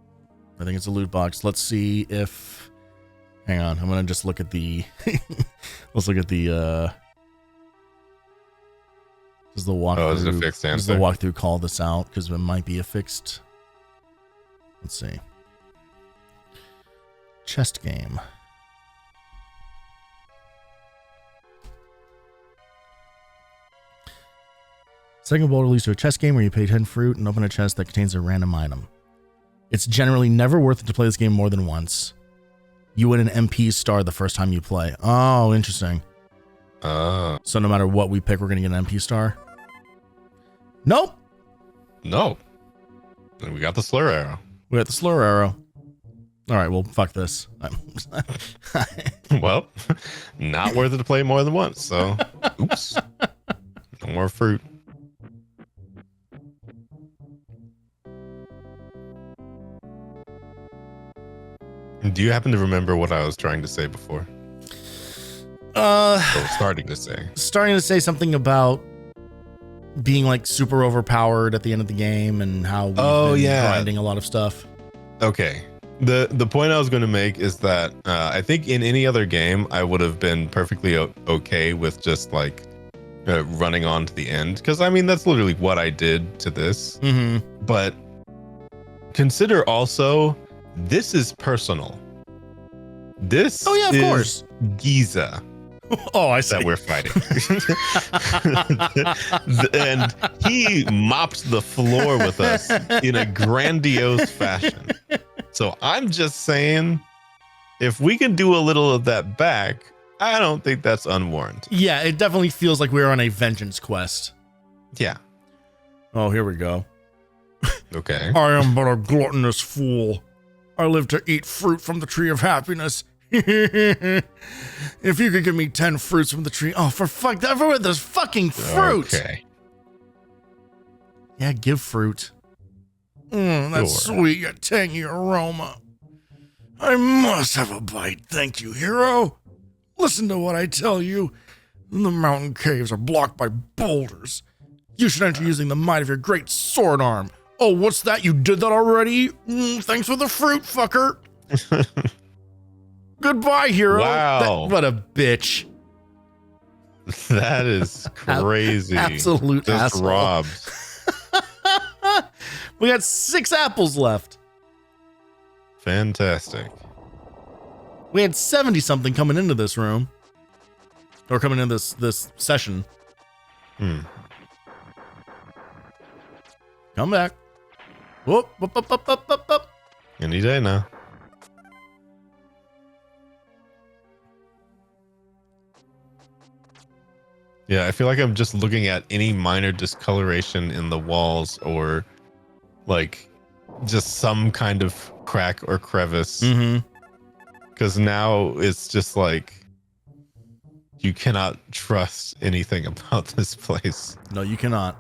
I think it's a loot box. Let's see if, hang on. I'm going to just look at the, let's look at the, does the walkthrough, is it a fixed answer? Does the walkthrough call this out? Because it might be a fixed, let's see. Chest game. Second bowl leads to a chest game where you pay 10 fruit and open a chest that contains a random item. It's generally never worth it to play this game more than once. You win an MP star the first time you play. Oh, interesting. So no matter what we pick, we're going to get an MP star? Nope. No. We got the slur arrow. We got the slur arrow. All right, well, fuck this. Well, not worth it to play more than once, so oops. No more fruit. Do you happen to remember what I was trying to say before? Starting to say something about being like super overpowered at the end of the game and how we've been grinding a lot of stuff. Okay. The point I was going to make is that I think in any other game I would have been perfectly okay with just like running on to the end, because I mean that's literally what I did to this. Mm-hmm. But consider also, this is personal. This of course, Giza. Oh, I see. That we're fighting. And he mopped the floor with us in a grandiose fashion. So I'm just saying, if we can do a little of that back, I don't think that's unwarranted. Yeah, it definitely feels like we're on a vengeance quest. Yeah. Oh, here we go. Okay. I am but a gluttonous fool. I live to eat fruit from the tree of happiness. If you could give me 10 fruits from the tree. Oh, for fuck, everywhere there's fucking fruit. Okay. Yeah, give fruit. That's sweet, yet tangy aroma. I must have a bite, thank you, hero. Listen to what I tell you. The mountain caves are blocked by boulders. You should enter using the might of your great sword arm. Oh, what's that? You did that already? Thanks for the fruit, fucker. Goodbye, hero. Wow. What a bitch. That is crazy. Absolute Just asshole. robbed. We got 6 apples left. Fantastic. We had 70 something coming into this room. Or coming into this session. Come back. Whoop, whoop, whoop, whoop, whoop, whoop, whoop. Any day now. Yeah, I feel like I'm just looking at any minor discoloration in the walls or like just some kind of crack or crevice. Because now it's just like you cannot trust anything about this place. No, you cannot.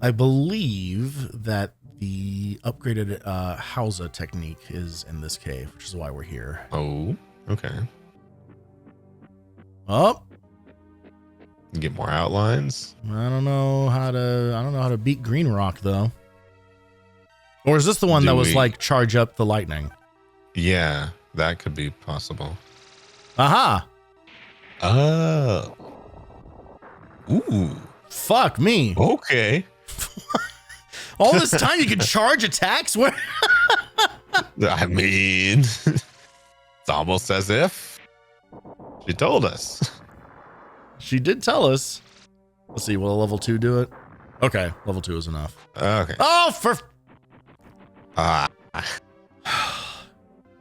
I believe that the upgraded Hausa technique is in this cave, which is why we're here. Oh, okay. Oh, Get more outlines. I don't know how to beat Green Rock though. Or is this the one that was like charge up the lightning? Yeah, that could be possible. Aha! Oh. Ooh. Fuck me. Okay. All this time you can charge attacks? Where? I mean, it's almost as if she told us. She did tell us. Let's see, will a level 2 do it? Okay, level 2 is enough. Okay. Oh, for...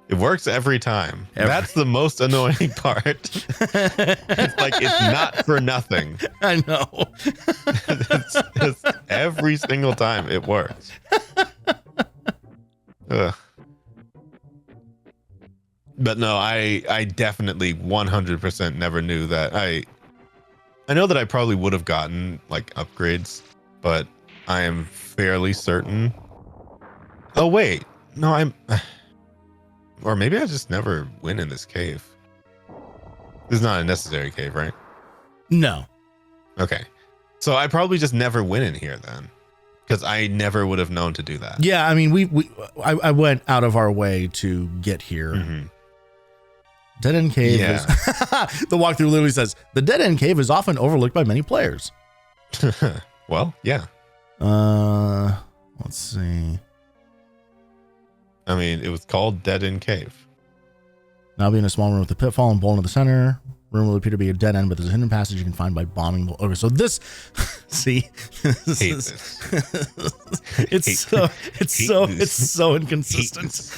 It works every time. That's the most annoying part. It's like it's not for nothing. I know. It's every single time it works. Ugh. But no, I definitely 100% never knew that. I know that I probably would have gotten like upgrades, but I am fairly certain. Oh wait, no, or maybe I just never went in this cave. This is not a necessary cave, right? No. Okay. So I probably just never went in here then, because I never would have known to do that. Yeah, I mean, I went out of our way to get here. Mm-hmm. Dead End Cave is... The walkthrough literally says, the Dead End Cave is often overlooked by many players. Well, yeah. Let's see. I mean, it was called Dead End Cave. Now being a small room with a pitfall and bowl in the center. Room will appear to be a dead end, but there's a hidden passage you can find by bombing. Okay, so this, see, it's so inconsistent.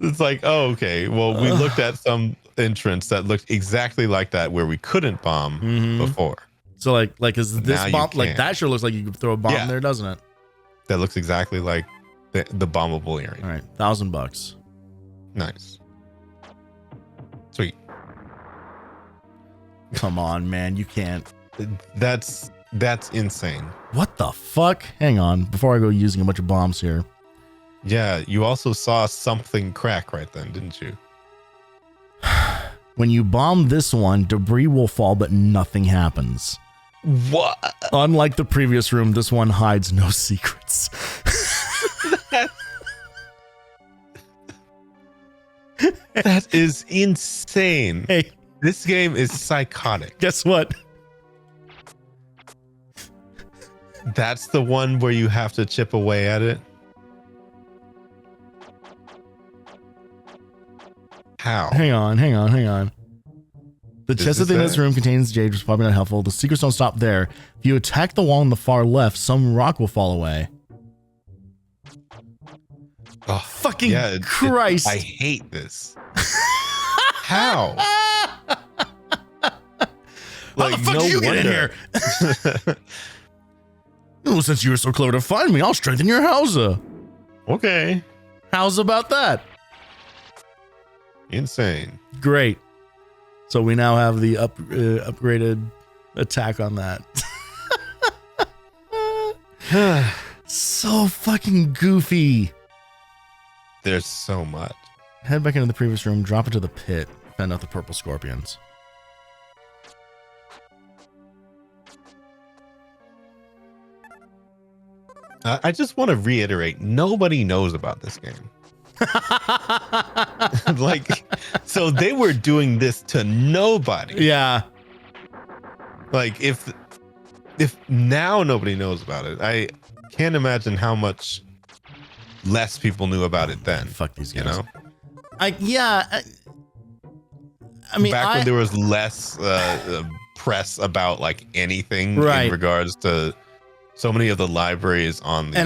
It's like, oh, okay. Well, we looked at some entrance that looked exactly like that where we couldn't bomb before. So like is this bomb like that? Sure looks like you could throw a bomb there, doesn't it? That looks exactly like the bombable area. All right, $1,000. Nice. Sweet. Come on, man, you can't. That's insane. What the fuck? Hang on, before I go using a bunch of bombs here. Yeah, you also saw something crack right then, didn't you? When you bomb this one, debris will fall, but nothing happens. What? Unlike the previous room, this one hides no secrets. That is insane. Hey, this game is psychotic. Guess what? That's the one where you have to chip away at it. How? Hang on. The chest within this room contains jade, which is probably not helpful. The secrets don't stop there. If you attack the wall on the far left, some rock will fall away. Oh, fucking Christ. I hate this. How? How the fuck did you get in here? Well, since you were so clever to find me, I'll strengthen your Hausa. Okay. How's about that? Insane. Great. So we now have the upgraded attack on that. So fucking goofy. There's so much. Head back into the previous room, drop into the pit, fend out the purple scorpions. I just want to reiterate, nobody knows about this game. Like, so they were doing this to nobody. Yeah. Like, if now nobody knows about it, I can't imagine how much less people knew about it then. Fuck these guys. You know? I mean, back when there was less press about like anything in regards to so many of the libraries on the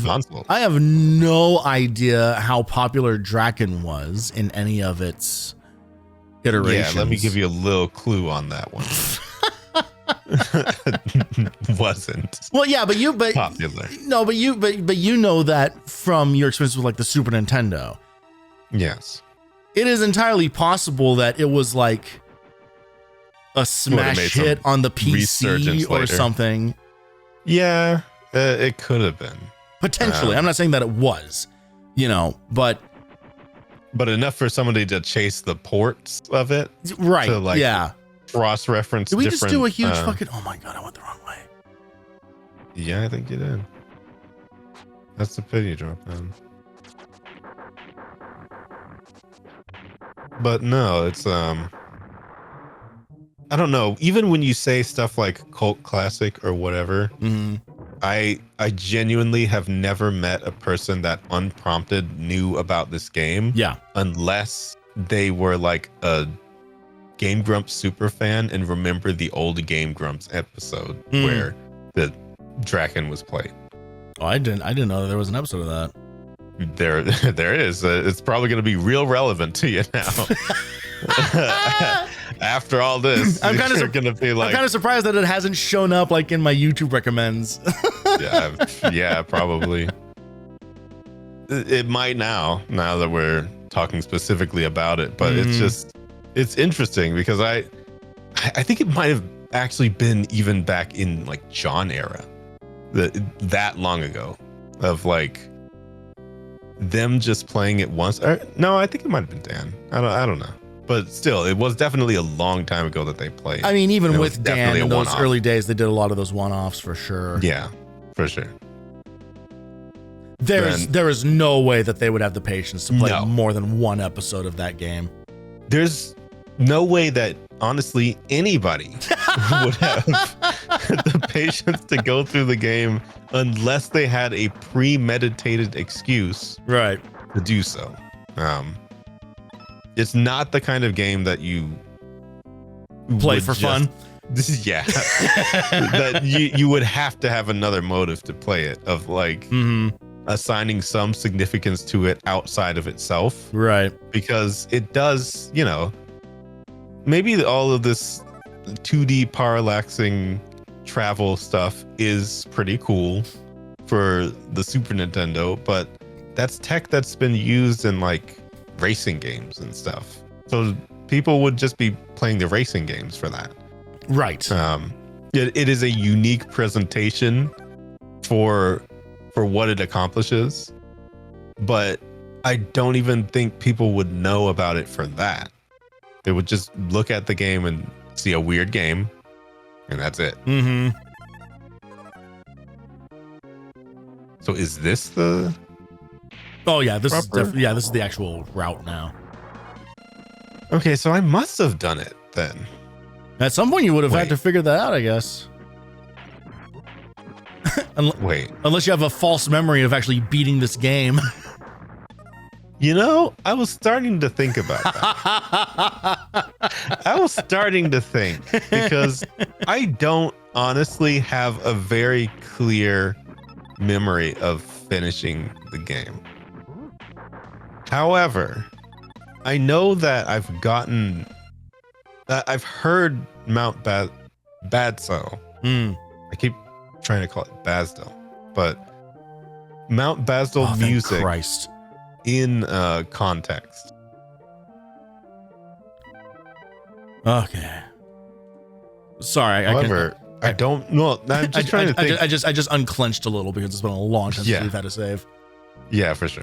consoles. I have no idea how popular Draken was in any of its iterations. Yeah, let me give you a little clue on that one. Wasn't. Well, yeah, but popular. No, but you know that from your experience with like the Super Nintendo. Yes. It is entirely possible that it was like a smash hit on the PC or something. Yeah, it could have been. Potentially. I'm not saying that it was, but enough for somebody to chase the ports of it. Right. To like yeah. Cross-reference. Did we just do a huge fucking... Oh my God, I went the wrong way. Yeah, I think you did. That's the pity drop then. But no, it's I don't know. Even when you say stuff like cult classic or whatever, I genuinely have never met a person that unprompted knew about this game. Yeah. Unless they were like a Game Grumps super fan and remember the old Game Grumps episode where the Draken was played. Oh, I didn't know that there was an episode of that. There is. It's probably going to be real relevant to you now. After all this, I'm kind of surprised that it hasn't shown up like in my YouTube recommends. yeah, probably. It might now that we're talking specifically about it, but it's interesting because I think it might have actually been even back in like John era, that long ago, of like them just playing it once. No, I think it might have been Dan. I don't know. But still, it was definitely a long time ago that they played. I mean, even with Dan in those early days, they did a lot of those one-offs for sure. Yeah, for sure. There is no way that they would have the patience to play more than one episode of that game. There's no way that, honestly, anybody would have the patience to go through the game unless they had a premeditated excuse to do so. It's not the kind of game that you play for fun. Yeah. That you would have to have another motive to play it, of like assigning some significance to it outside of itself. Right. Because it does, maybe all of this 2D parallaxing travel stuff is pretty cool for the Super Nintendo, but that's tech that's been used in like racing games and stuff. So people would just be playing the racing games for that. Right. It is a unique presentation for what it accomplishes, but I don't even think people would know about it for that. They would just look at the game and see a weird game, and that's it. So is this the... Oh yeah, this is the actual route now. Okay, so I must have done it then. At some point, you would have had to figure that out, I guess. Unless you have a false memory of actually beating this game. I was starting to think about that. I was starting to think, because I don't honestly have a very clear memory of finishing the game. However, I know that I've heard Mount Badsel. I keep trying to call it Basdel, but Mount Basdel music in context. Okay. Sorry. However, I don't know. I'm just trying to think. I just unclenched a little because it's been a long time since we've had a save. Yeah, for sure.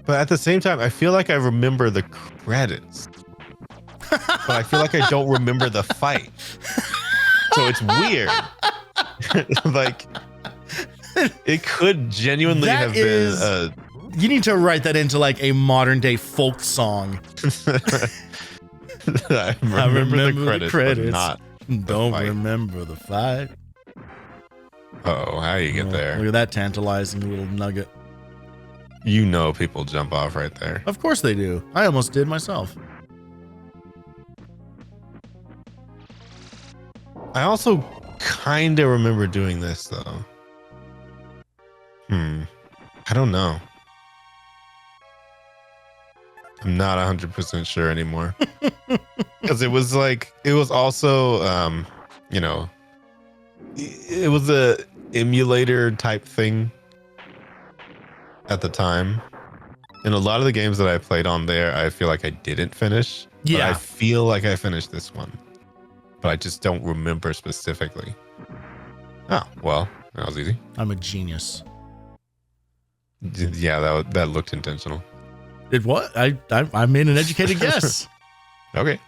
But at the same time, I feel like I remember the credits, but I feel like I don't remember the fight. So it's weird. Like, it could genuinely have been you need to write that into like a modern day folk song. I remember the credits, but not don't fight. remember the fight. Oh, how you get there? Look at that tantalizing little nugget. You know people jump off right there. Of course they do. I almost did myself. I also kind of remember doing this though. I don't know. I'm not 100% sure anymore. Because it was also, you know, it was a emulator type thing at the time. And a lot of the games that I played on there, I feel like I didn't finish. Yeah. But I feel like I finished this one. But I just don't remember specifically. Oh, well, that was easy. I'm a genius. Yeah, that looked intentional. It what? I made an educated guess. Okay.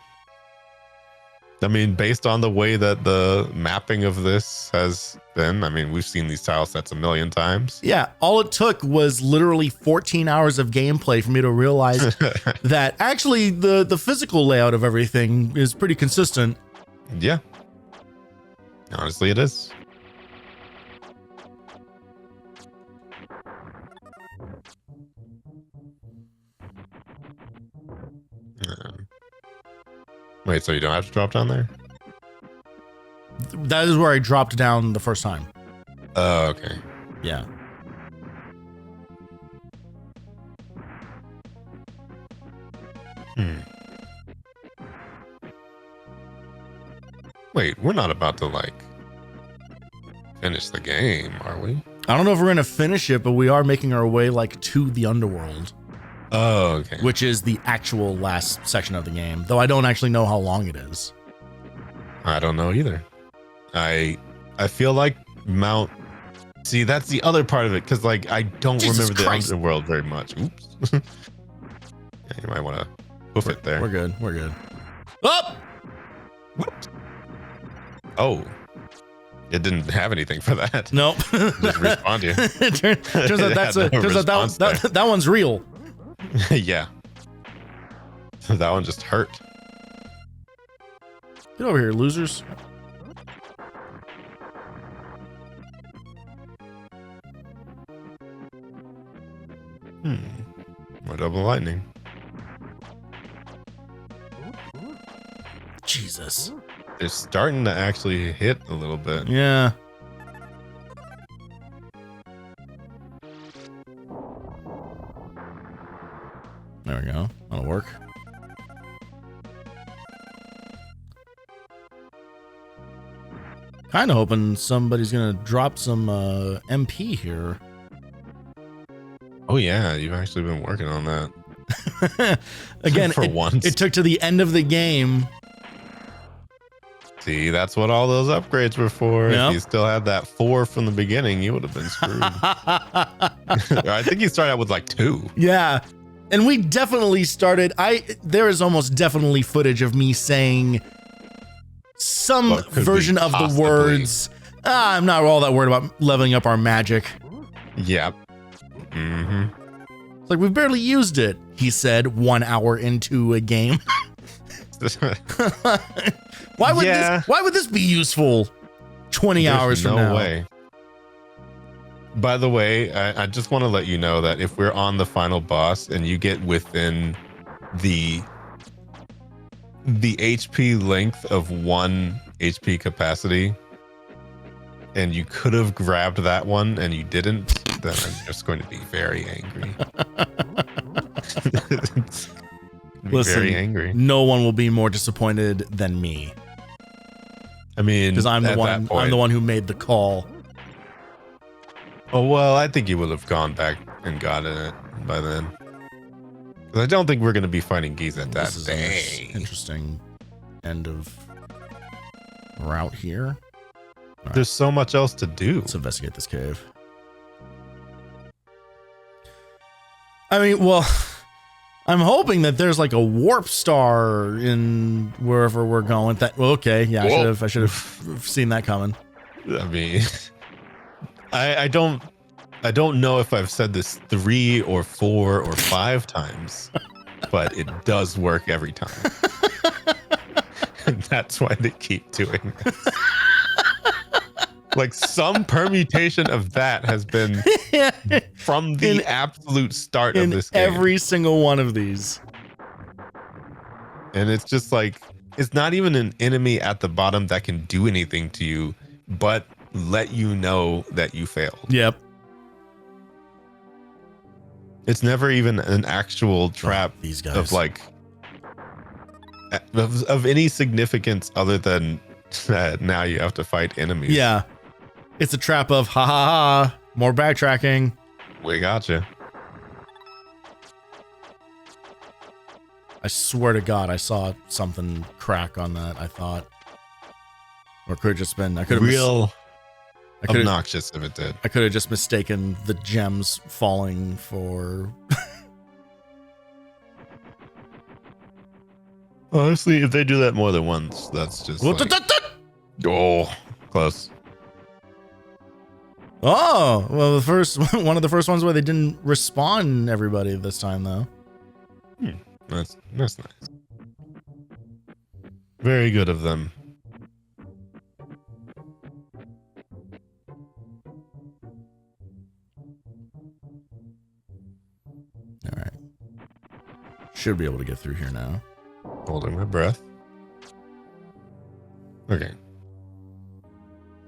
I mean, based on the way that the mapping of this has been, I mean, we've seen these tile sets a million times. Yeah, all it took was literally 14 hours of gameplay for me to realize that actually the physical layout of everything is pretty consistent. Yeah. Honestly, it is. Wait, so you don't have to drop down there? That is where I dropped down the first time. Oh, okay. Yeah. Wait, we're not about to like finish the game, are we? I don't know if we're gonna finish it, but we are making our way like to the underworld. Oh, okay. Which is the actual last section of the game, though I don't actually know how long it is. I don't know either. I feel like See, that's the other part of it, because like I don't remember the underworld very much. Oops. Yeah, you might want to hoof it there. We're good. We're good. Up. Whoops. Oh, it didn't have anything for that. Nope. Just respond to you. Turns out that one's real. Yeah. That one just hurt. Get over here, losers. More double lightning. Jesus. They're starting to actually hit a little bit. Yeah. There we go. That'll work. Kind of hoping somebody's gonna drop some MP here. Oh yeah, you've actually been working on that. Again, for once. It took to the end of the game. See, that's what all those upgrades were for. Yep. If you still had that 4 from the beginning, you would have been screwed. I think you started out with like 2. Yeah. And we definitely started. There is almost definitely footage of me saying some version of the words. I'm not all that worried about leveling up our magic. Yep. Mm-hmm. It's like, we've barely used it, he said 1 hour into a game. Why would this be useful 20 hours from now? No way. By the way, I just want to let you know that if we're on the final boss and you get within the HP length of 1 HP capacity, and you could have grabbed that one and you didn't, then I'm just going to be very angry. Listen, very angry. No one will be more disappointed than me. I mean, because I'm the one who made the call. Oh well, I think you would have gone back and gotten it by then. I don't think we're going to be fighting Giza that day. Interesting end of route here. Right. There's so much else to do. Let's investigate this cave. I mean, well, I'm hoping that there's like a warp star in wherever we're going. Okay, yeah, I should have seen that coming. I mean, I don't know if I've said this 3 or 4 or 5 times, but it does work every time. And that's why they keep doing this. Like some permutation of that has been from the absolute start of this game. Every single one of these. And it's just like, it's not even an enemy at the bottom that can do anything to you, but let you know that you failed. Yep. It's never even an actual trap these guys. of like, of any significance other than that now you have to fight enemies. Yeah. It's a trap of ha ha ha, more backtracking. We gotcha. I swear to God, I saw something crack on that. I thought, or could have just been. I could have real obnoxious if it did. I could have just mistaken the gems falling for. Honestly, if they do that more than once, that's just like, oh, close. Oh, well, one of the first ones where they didn't respawn everybody this time, though. That's nice. Very good of them. All right. Should be able to get through here now. Holding my breath. Okay.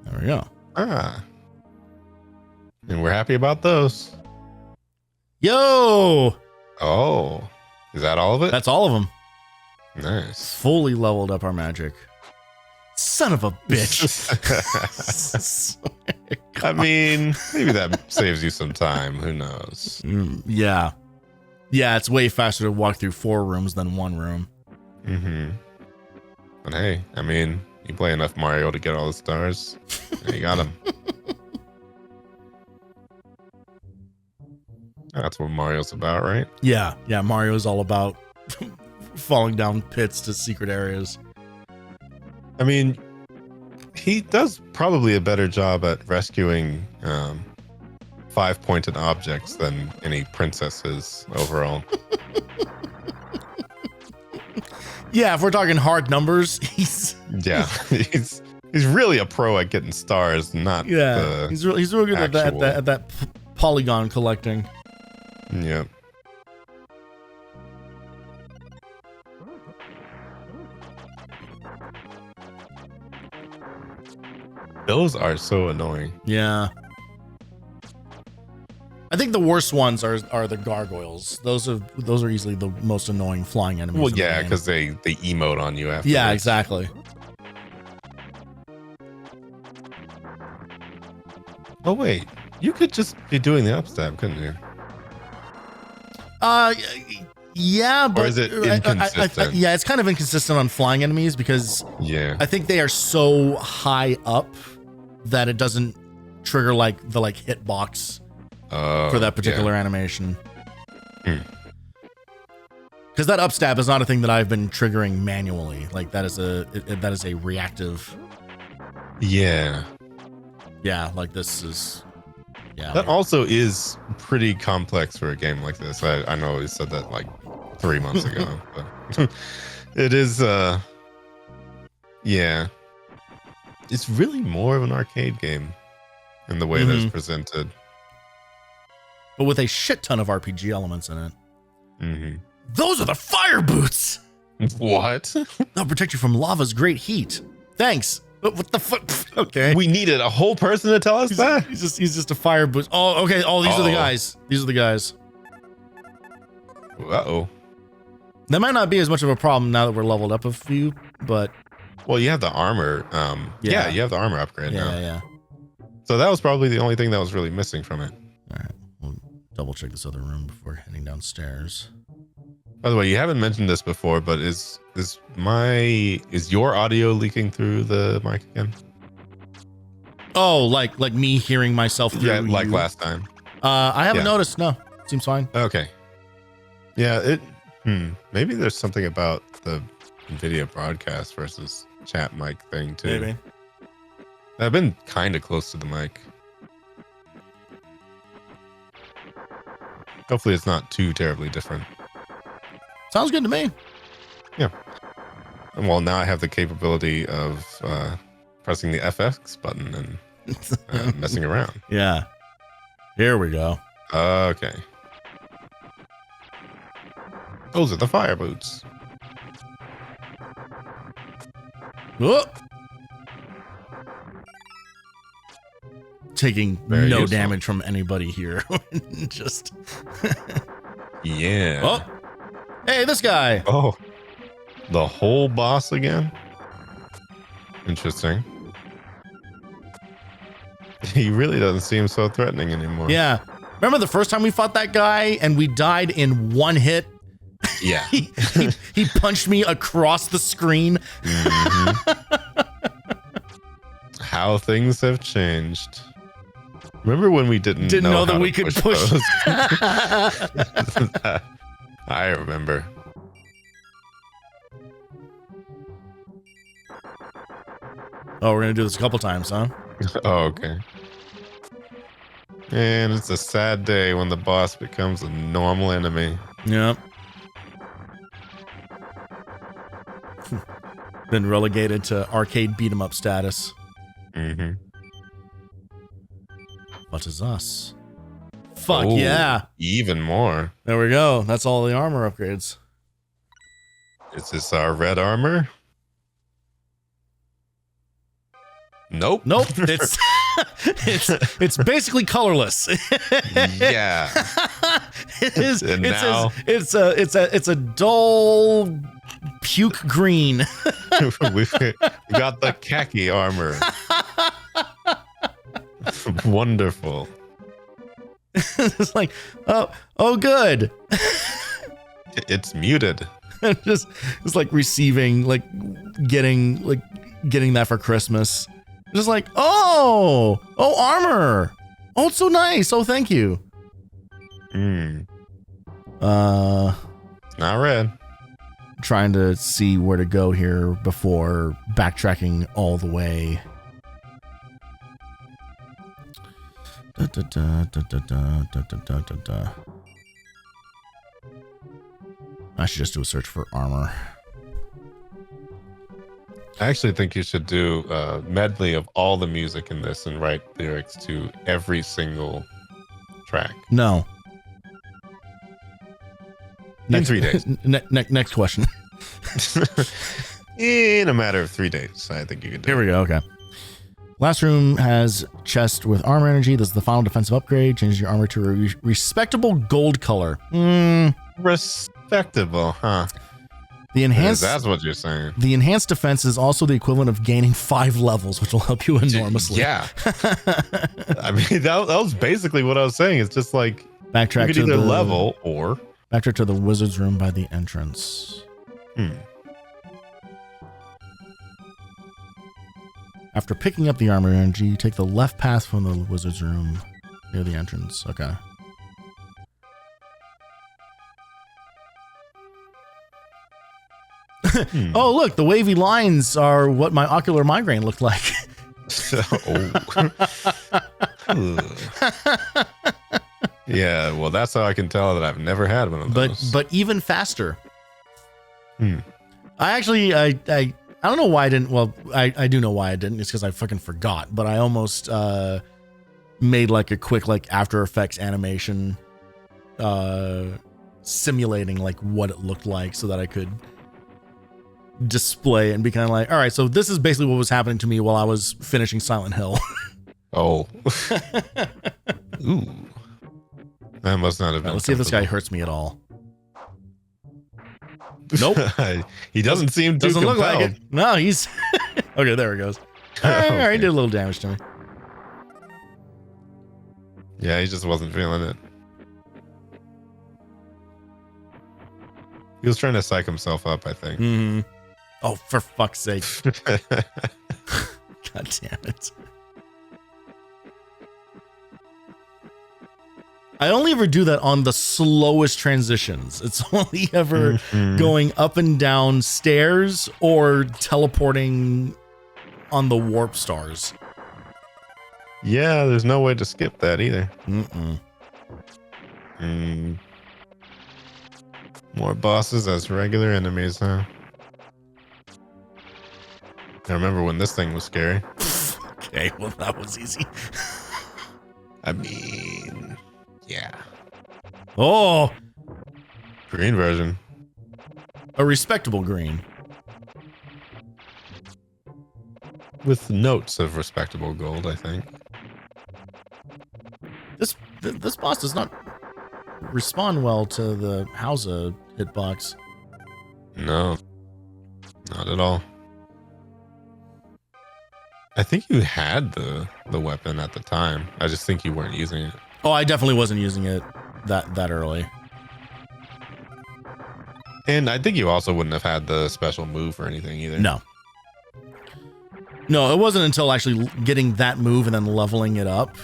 There we go. And we're happy about those. Yo! Oh. Is that all of it? That's all of them. Nice. Fully leveled up our magic. Son of a bitch. I mean, maybe that saves you some time. Who knows? Yeah. Yeah, it's way faster to walk through 4 rooms than 1 room. Mm-hmm. But hey, I mean, you play enough Mario to get all the stars. You got them. That's what Mario's about, right? Yeah. Yeah, Mario's all about falling down pits to secret areas. I mean, he does probably a better job at rescuing 5-pointed objects than any princesses overall. Yeah, if we're talking hard numbers, he's really a pro at getting stars, not he's real good at that polygon collecting. Yeah. Those are so annoying. Yeah. I think the worst ones are the gargoyles. Those are easily the most annoying flying enemies. Well, yeah, because they emote on you after. Yeah, exactly. Oh wait, you could just be doing the upstab, couldn't you? Yeah, but or is it inconsistent? Yeah, it's kind of inconsistent on flying enemies because I think they are so high up that it doesn't trigger like the hitbox for that particular animation. Because that upstab is not a thing that I've been triggering manually. Like that is a reactive. Yeah. Yeah, like this is. Yeah. That also is pretty complex for a game like this. I know we said that like 3 months ago, but it is. Yeah. It's really more of an arcade game in the way that it's presented. But with a shit ton of RPG elements in it. Mm-hmm. Those are the fire boots. What? They'll protect you from lava's great heat. Thanks. What the fuck? Okay. We needed a whole person to tell us that? He's just a fire boost. Oh, okay. Oh, these are the guys. These are the guys. Uh-oh. That might not be as much of a problem now that we're leveled up a few, but... Well, you have the armor. Yeah, you have the armor upgrade now. Yeah. So that was probably the only thing that was really missing from it. All right. We'll double check this other room before heading downstairs. By the way, you haven't mentioned this before, but is your audio leaking through the mic again? Oh, like me hearing myself through like last time. I haven't noticed. No, seems fine. Okay. Yeah, Maybe there's something about the video broadcast versus chat mic thing too. Maybe. I've been kind of close to the mic. Hopefully it's not too terribly different. Sounds good to me. Yeah. Well, now I have the capability of pressing the FX button and messing around. Yeah. Here we go. Okay. Those are the fire boots. Oh! Taking Very no useful. damage from anybody here. Just. Yeah. Oh! Hey, this guy! Oh. The whole boss again? Interesting. He really doesn't seem so threatening anymore. Yeah. Remember the first time we fought that guy and we died in one hit? Yeah. he punched me across the screen. How things have changed. Remember when we didn't know that how we to could push? those? I remember. Oh, we're gonna do this a couple times, huh? Oh, okay. And it's a sad day when the boss becomes a normal enemy. Yep. Been relegated to arcade beat 'em up status. Mm-hmm. What is us? Fuck Oh, yeah. Even more. There we go. That's all the armor upgrades. Is this our red armor? Nope. Nope. It's basically colorless. Yeah. It is. And now- It's a dull puke green. We've got the khaki armor. Wonderful. It's like, oh, good. It's muted. It's like receiving, getting that for Christmas. Just like, oh, armor. Oh, it's so nice. Oh, thank you. Not red. Trying to see where to go here before backtracking all the way. I should just do a search for armor. I actually think you should do a medley of all the music in this and write lyrics to every single track. No. In 3 days. Next question. In a matter of 3 days, I think you can do Here we go. Okay. Last room has chest with armor energy. This is the final defensive upgrade. Changes your armor to a respectable gold color. Respectable, huh? The enhanced That's what you're saying. The enhanced defense is also the equivalent of gaining 5 levels, which will help you enormously. Yeah. I mean, that was basically what I was saying. It's just like Backtrack you to could either the level or backtrack to the wizard's room by the entrance. After picking up the armor energy, you take the left path from the wizard's room near the entrance. Okay. Oh, look, the wavy lines are what my ocular migraine looked like. Yeah, well, that's how I can tell that I've never had one of those. But even faster. I actually, I don't know why I didn't. Well, I do know why I didn't. It's because I fucking forgot. But I almost made like a quick After Effects animation simulating like what it looked like so that I could display and be kind of like, all right, so this is basically what was happening to me while I was finishing Silent Hill. Oh. Ooh. That must not have been. Let's see if this guy hurts me at all. Nope. He doesn't seem too Doesn't compelled. look like it. No, he's okay. There it goes. All right, he did a little damage to me. Yeah, he just wasn't feeling it. He was trying to psych himself up, I think. Mm-hmm. Oh, for fuck's sake! God damn it! I only ever do that on the slowest transitions. It's only ever going up and down stairs or teleporting on the warp stars. Yeah, there's no way to skip that either. More bosses as regular enemies, huh? I remember when this thing was scary. Okay, well, that was easy. I mean, yeah. Oh, Green version. a respectable green. With notes of respectable gold, I think. This boss does not respond well to the Hausa hitbox. No, not at all. I think you had the weapon at the time. I just think you weren't using it. Oh, I definitely wasn't using it that early. And I think you also wouldn't have had the special move or anything either. No, it wasn't until actually getting that move and then leveling it up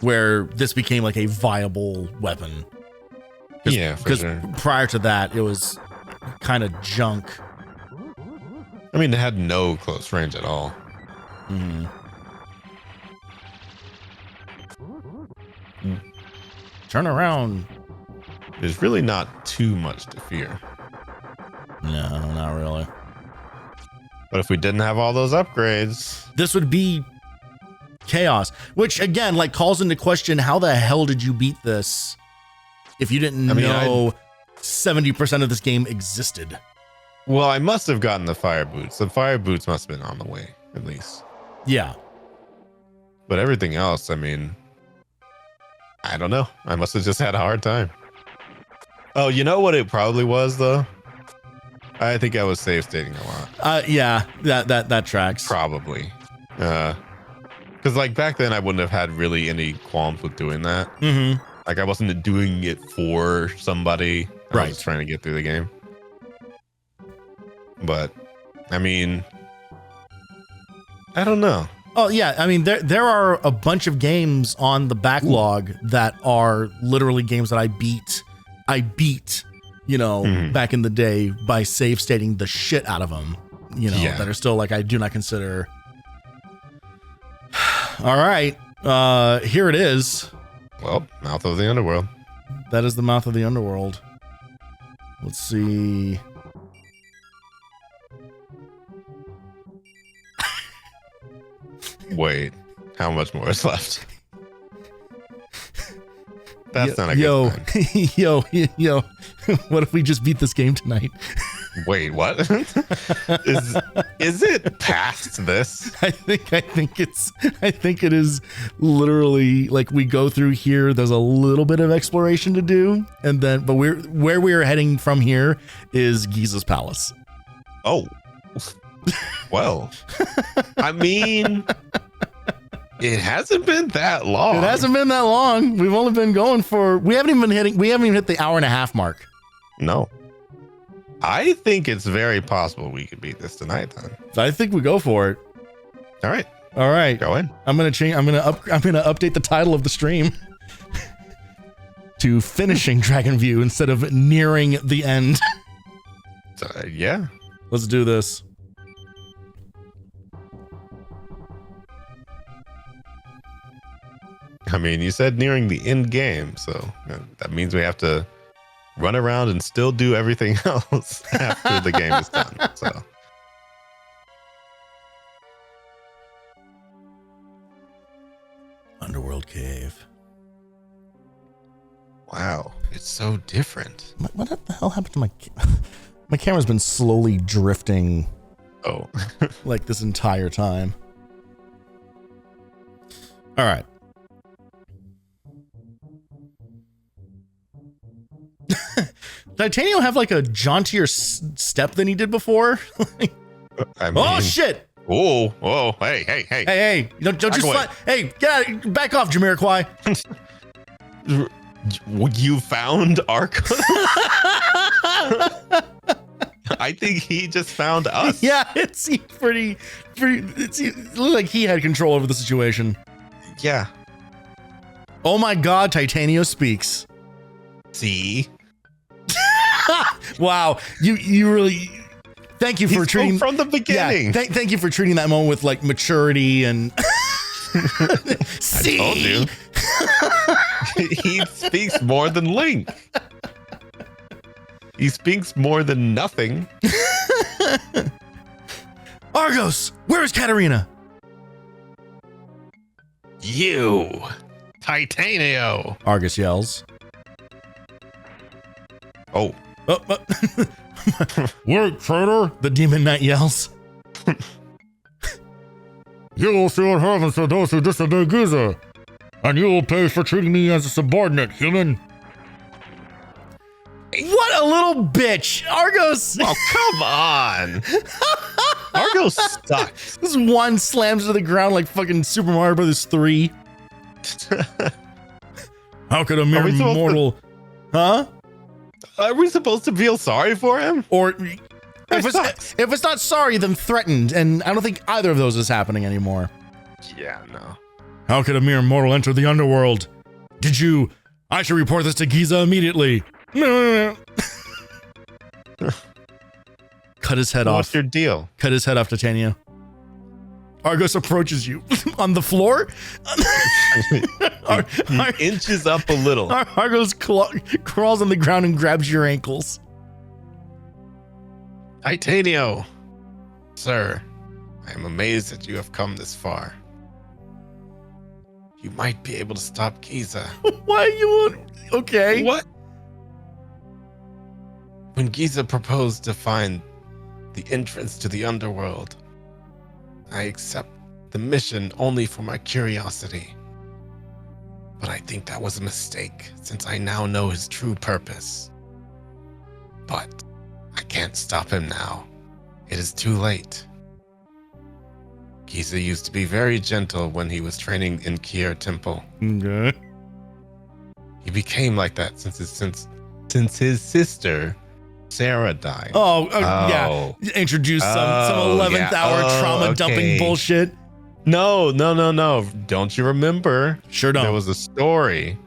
where this became like a viable weapon. Yeah, for because sure. prior to that, it was kind of junk. I mean, it had no close range at all. Turn around. There's really not too much to fear. No, not really. But if we didn't have all those upgrades, This would be chaos, which again, like, calls into question, how the hell did you beat this if you didn't know 70% of this game existed? well, I must have gotten the fire boots. The fire boots must have been on the way, at least. Yeah. But everything else, I mean, I don't know. I must have just had a hard time. Oh, you know what it probably was, though? I think I was save stating a lot. Yeah, that tracks. Probably. Because like back then I wouldn't have had really any qualms with doing that. Like I wasn't doing it for somebody. I was just trying to get through the game. But I mean, I don't know. Oh yeah, I mean there are a bunch of games on the backlog that are literally games that I beat, you know, back in the day by save stating the shit out of them, you know, that are still like I do not consider. All right, here it is. Well, Mouth of the Underworld. That is the Mouth of the Underworld. Let's see. Wait, how much more is left? That's not a good sign. Yo, what if we just beat this game tonight? Wait, what? Is it past this? I think it is literally like we go through here. There's a little bit of exploration to do, and then but where we are heading from here is Giza's palace. Oh, well, I mean, it hasn't been that long. It hasn't been that long. We've only been going for we haven't even hit the hour and a half mark. No. I think it's very possible we could beat this tonight then. I think we go for it. All right. Go in. I'm gonna update the title of the stream to finishing Dragon View instead of nearing the end. Yeah. Let's do this. I mean, you said nearing the end game, so that means we have to run around and still do everything else after the game is done. So, Underworld Cave. wow, it's so different. What the hell happened to my camera's been slowly drifting. Oh, like this entire time. All right. Titanio have like a jauntier step than he did before? I mean, oh shit! Oh, hey! Don't you slide? Hey, get out! Back off, Jamiroquai. You found Arkham? I think he just found us. Yeah, it seemed pretty. It looked like he had control over the situation. Yeah. Oh my God, Titanio speaks. See? Wow, you really. Thank you for treating from the beginning. Yeah, thank you for treating that moment with like maturity and. I told you. He speaks more than Link. He speaks more than nothing. Argos, where is Katarina? You, Titanio. Argus yells. Oh. Wait, traitor! The Demon Knight yells. You will see what happens to those who disobey Giza, and you will pay for treating me as a subordinate, human. What a little bitch, Argos! Oh, come on. Argos sucks. This one slams to the ground like fucking Super Mario Brothers 3. How could a mere mortal... Huh? Are we supposed to feel sorry for him? Or if it's not sorry, then threatened, and I don't think either of those is happening anymore. Yeah, no. How could a mere mortal enter the underworld? Did you... I should report this to Giza immediately. No. Cut his head off. What's your deal? Cut his head off, Titanio. Argos approaches you. On the floor? He inches up a little. Argos crawls on the ground and grabs your ankles. Titanio, sir, I am amazed that you have come this far. You might be able to stop Giza. Why are you... Okay. What? When Giza proposed to find the entrance to the underworld, I accept the mission only for my curiosity. But I think that was a mistake, since I now know his true purpose. But I can't stop him now. It is too late. Giza used to be very gentle when he was training in Kier Temple. Okay. He became like that since his sister Sarah died. Yeah. Introduce some 11th hour trauma dumping bullshit. No. Don't you remember? Sure don't. There was a story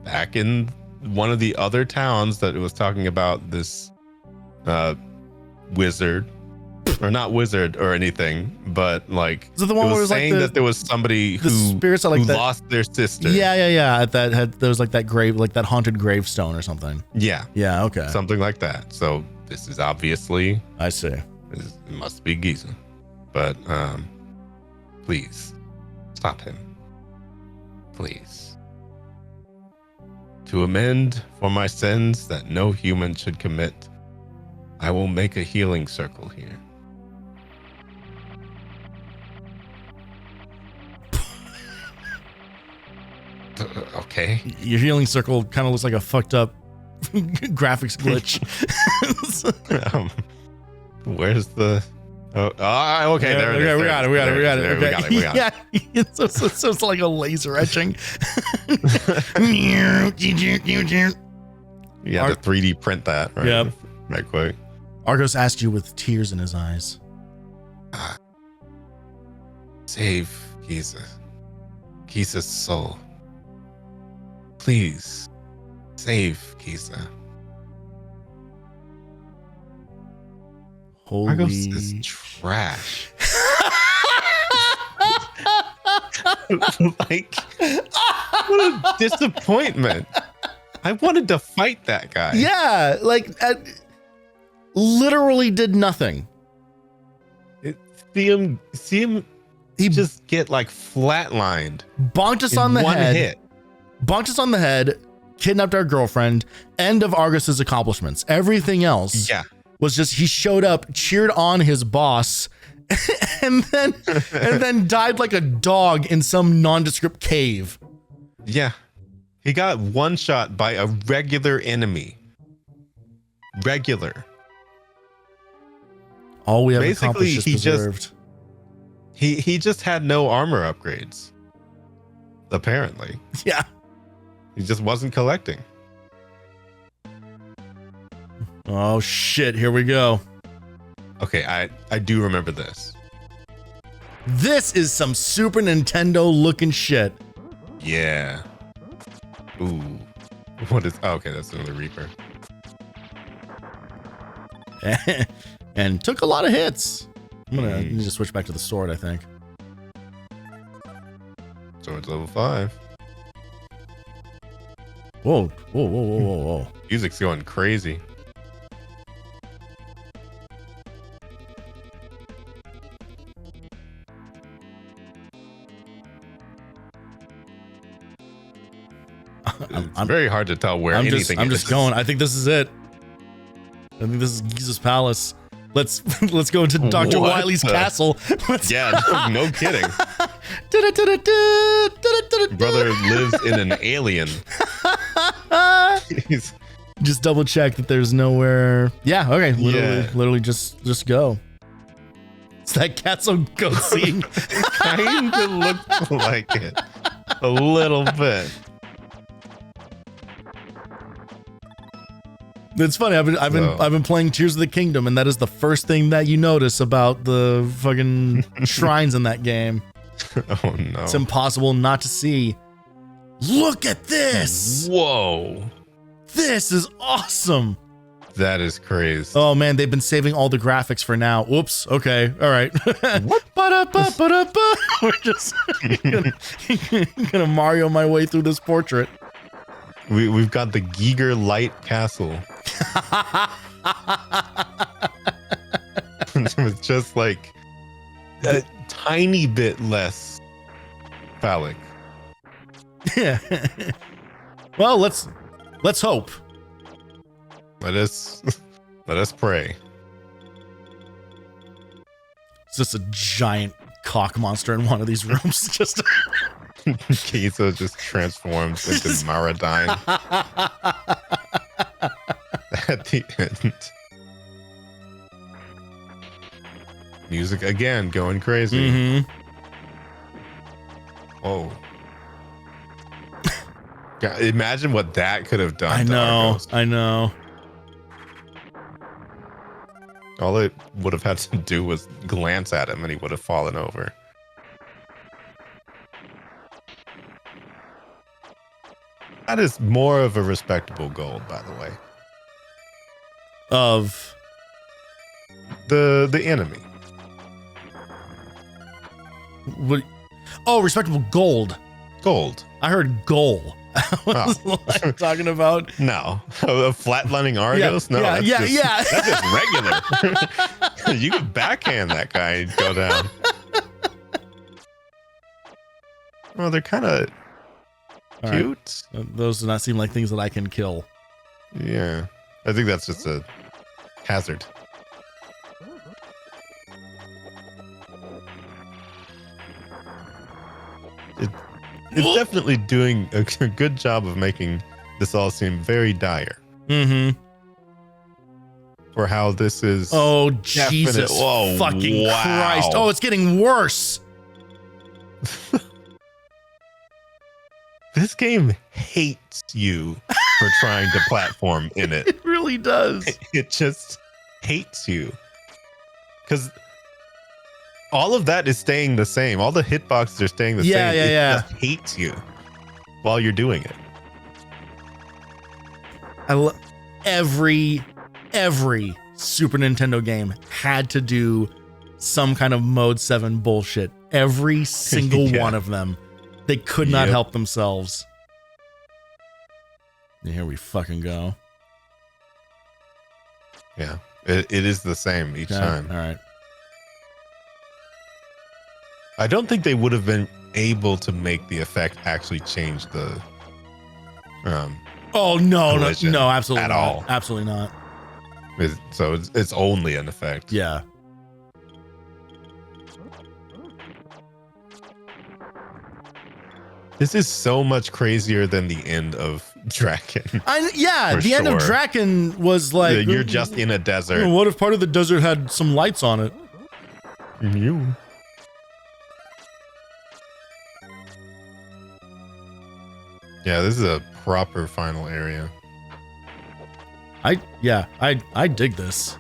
back in one of the other towns that it was talking about this wizard, or not wizard or anything, but like is it the one where it was saying like that there was somebody who lost their sister. Yeah. There was like that grave, like that haunted gravestone or something. Yeah. Okay. Something like that. So this is obviously, I see. It must be Giza, but please stop him. Please. To amend for my sins that no human should commit, I will make a healing circle here. Okay. Your healing circle kind of looks like a fucked up graphics glitch. Where's the... okay. There it is. We got it. Okay. We got it. So it's like a laser etching. You have to 3D print that, right? Yep. Right quick. Argos asked you with tears in his eyes. Save Giza's soul. Please, save Giza. Holy... Argos is trash. Like, what a disappointment. I wanted to fight that guy. Yeah, like, literally did nothing. See him he just get like flatlined. Bonked us on the head. Hit. Bonked us on the head, kidnapped our girlfriend, end of Argus's accomplishments. Everything else was just, he showed up, cheered on his boss, and then died like a dog in some nondescript cave. Yeah. He got one shot by a regular enemy. Regular. All we have accomplished is preserved. He just had no armor upgrades. Apparently. Yeah. He just wasn't collecting. Oh shit, here we go. Okay, I do remember this. This is some Super Nintendo looking shit. Yeah. What is? Oh, okay, that's another Reaper. And took a lot of hits. I'm gonna need to switch back to the sword, I think. Sword's level 5. Whoa, whoa, whoa, whoa, whoa, whoa. Music's going crazy. It's very hard to tell where anything is. I'm just going. I think this is it. I think this is Giza's palace. Let's go into Dr. Wily's castle. Yeah, no kidding. Brother lives in an alien. Just double check that there's nowhere. Yeah, okay. Literally just go. It's that castle goat scene. Kind of looks like it. A little bit. It's funny. I've been playing Tears of the Kingdom, and that is the first thing that you notice about the fucking shrines in that game. Oh no! It's impossible not to see. Look at this! Whoa! This is awesome. That is crazy. Oh man, they've been saving all the graphics for now. Whoops. Okay. All right. What? We're just gonna Mario my way through this portrait. We've got the Giger Light Castle. It's just like a tiny bit less phallic. Yeah. Well, let's hope. Let us pray. It's just a giant cock monster in one of these rooms. Just Giza just transforms into Maradine at the end. Music again going crazy. Mm-hmm. Oh. God, imagine what that could have done. I know. All it would have had to do was glance at him and he would have fallen over. That is more of a respectable gold, by the way. Of the enemy. What? Oh, respectable gold. Gold. I heard goal. What I'm talking about? No. A flatlining Argos? Yeah, No. yeah. That's just regular. You could backhand that guy and go down. Well, they're kind of cute. Right. Those do not seem like things that I can kill. Yeah. I think that's just a hazard. It's definitely doing a good job of making this all seem very dire. Mm-hmm. For how this is. Oh, Jesus. Whoa, fucking Christ. Oh, it's getting worse. This game hates you for trying to platform in it. It really does. It just hates you. Because all of that is staying the same. All the hitboxes are staying the same. It just hates you while you're doing it. Every Super Nintendo game had to do some kind of Mode 7 bullshit. Every single one of them. They could not help themselves. And here we fucking go. Yeah, it is the same each time. All right. I don't think they would have been able to make the effect actually change the oh no, absolutely at not. all. Absolutely not. So it's only an effect. Yeah. This is so much crazier than the end of Draken. The end of Draken was like you're just in a desert. What if part of the desert had some lights on it? You. Yeah, this is a proper final area. I dig this.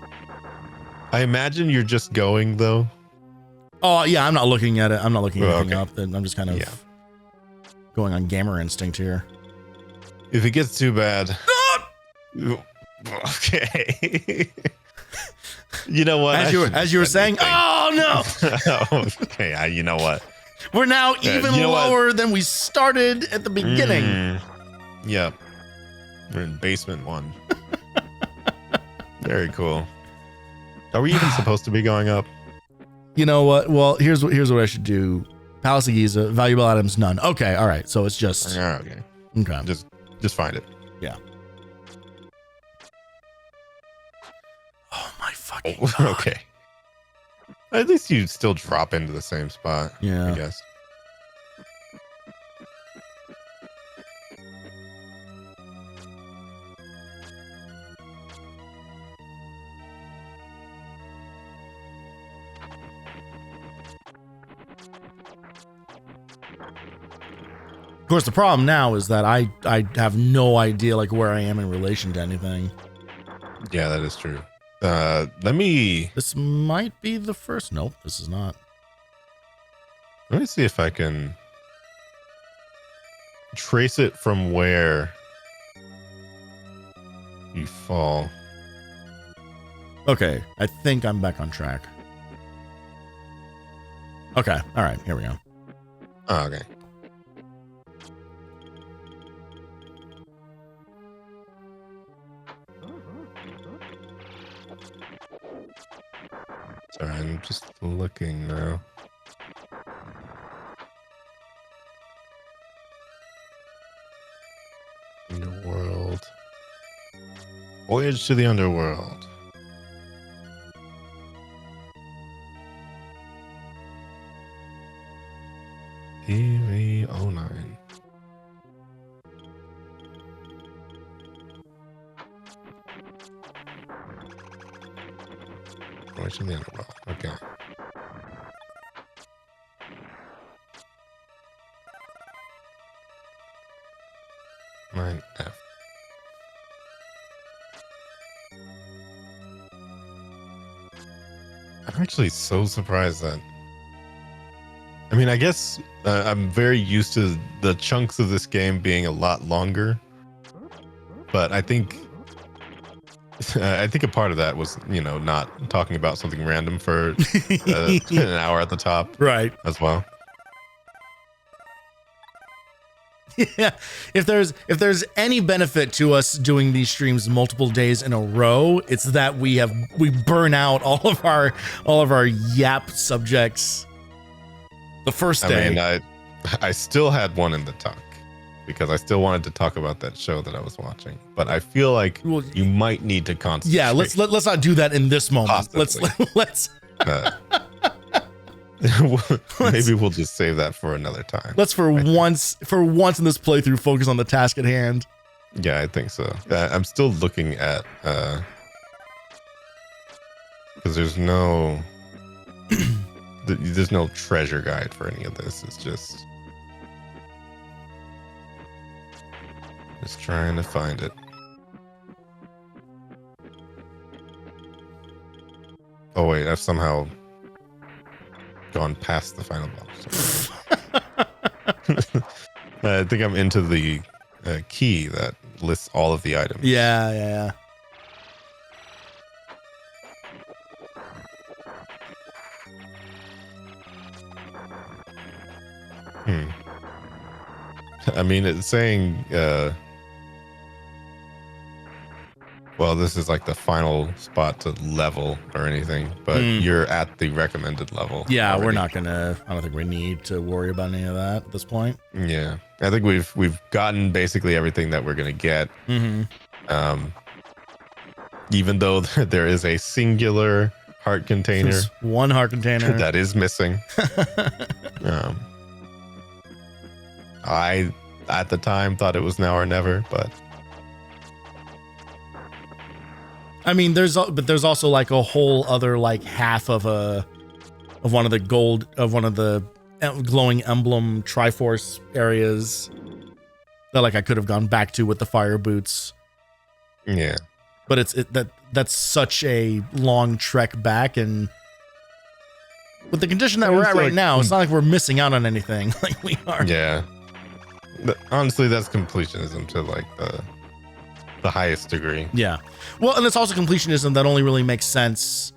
I imagine you're just going though. Oh yeah, I'm not looking at it. I'm not looking anything up. I'm just kind of Yeah. going on gamer instinct here. If it gets too bad. Okay. You know what? As you were saying, oh no. Okay, you know what? We're now even lower than we started at the beginning. Yep. We're in basement 1. Very cool. Are we even supposed to be going up? You know what? Well, here's what I should do. Palace of Giza, valuable items, none. Okay, all right. So it's just okay. Just find it. Yeah. Oh my fucking God. Okay. At least you still drop into the same spot. Yeah. I guess. Of course, the problem now is that I have no idea like where I am in relation to anything. Yeah, that is true. Let me. This might be the first. Nope, this is not. Let me see if I can trace it from where you fall. Okay, I think I'm back on track. Okay, all right, here we go. Oh, okay. Sorry, I'm just looking now. Underworld. Voyage to the Underworld. TV09. Voyage to the Underworld. Okay. Mine F. I'm actually so surprised that. I mean, I guess I'm very used to the chunks of this game being a lot longer, but I think a part of that was, not talking about something random for an hour at the top, right? As well. Yeah, if there's any benefit to us doing these streams multiple days in a row, it's that we burn out all of our yap subjects the first day. I mean, I still had one in the tuck because I still wanted to talk about that show that I was watching, but I feel like you might need to concentrate. Yeah, let's not do that in this moment. Possibly. Let's maybe we'll just save that for another time. Let's for once in this playthrough focus on the task at hand. Yeah, I think so. I'm still looking at because there's no treasure guide for any of this. It's just trying to find it. Oh wait, I've somehow gone past the final boss. I think I'm into the key that lists all of the items. Yeah. I mean, it's saying, well, this is like the final spot to level or anything, but you're at the recommended level. Yeah, already. I don't think we need to worry about any of that at this point. Yeah. I think we've gotten basically everything that we're going to get. Mm-hmm. Even though there is a singular heart container. There's one heart container. That is missing. I, at the time, thought it was now or never, but I mean, there's also like a whole other like half of one of the glowing emblem Triforce areas that like I could have gone back to with the fire boots. Yeah, but that's such a long trek back, and with the condition that we're at right now, it's not like we're missing out on anything. Like we are. Yeah. honestly, that's completionism to like the highest degree. Yeah. Well, and it's also completionism that only really makes sense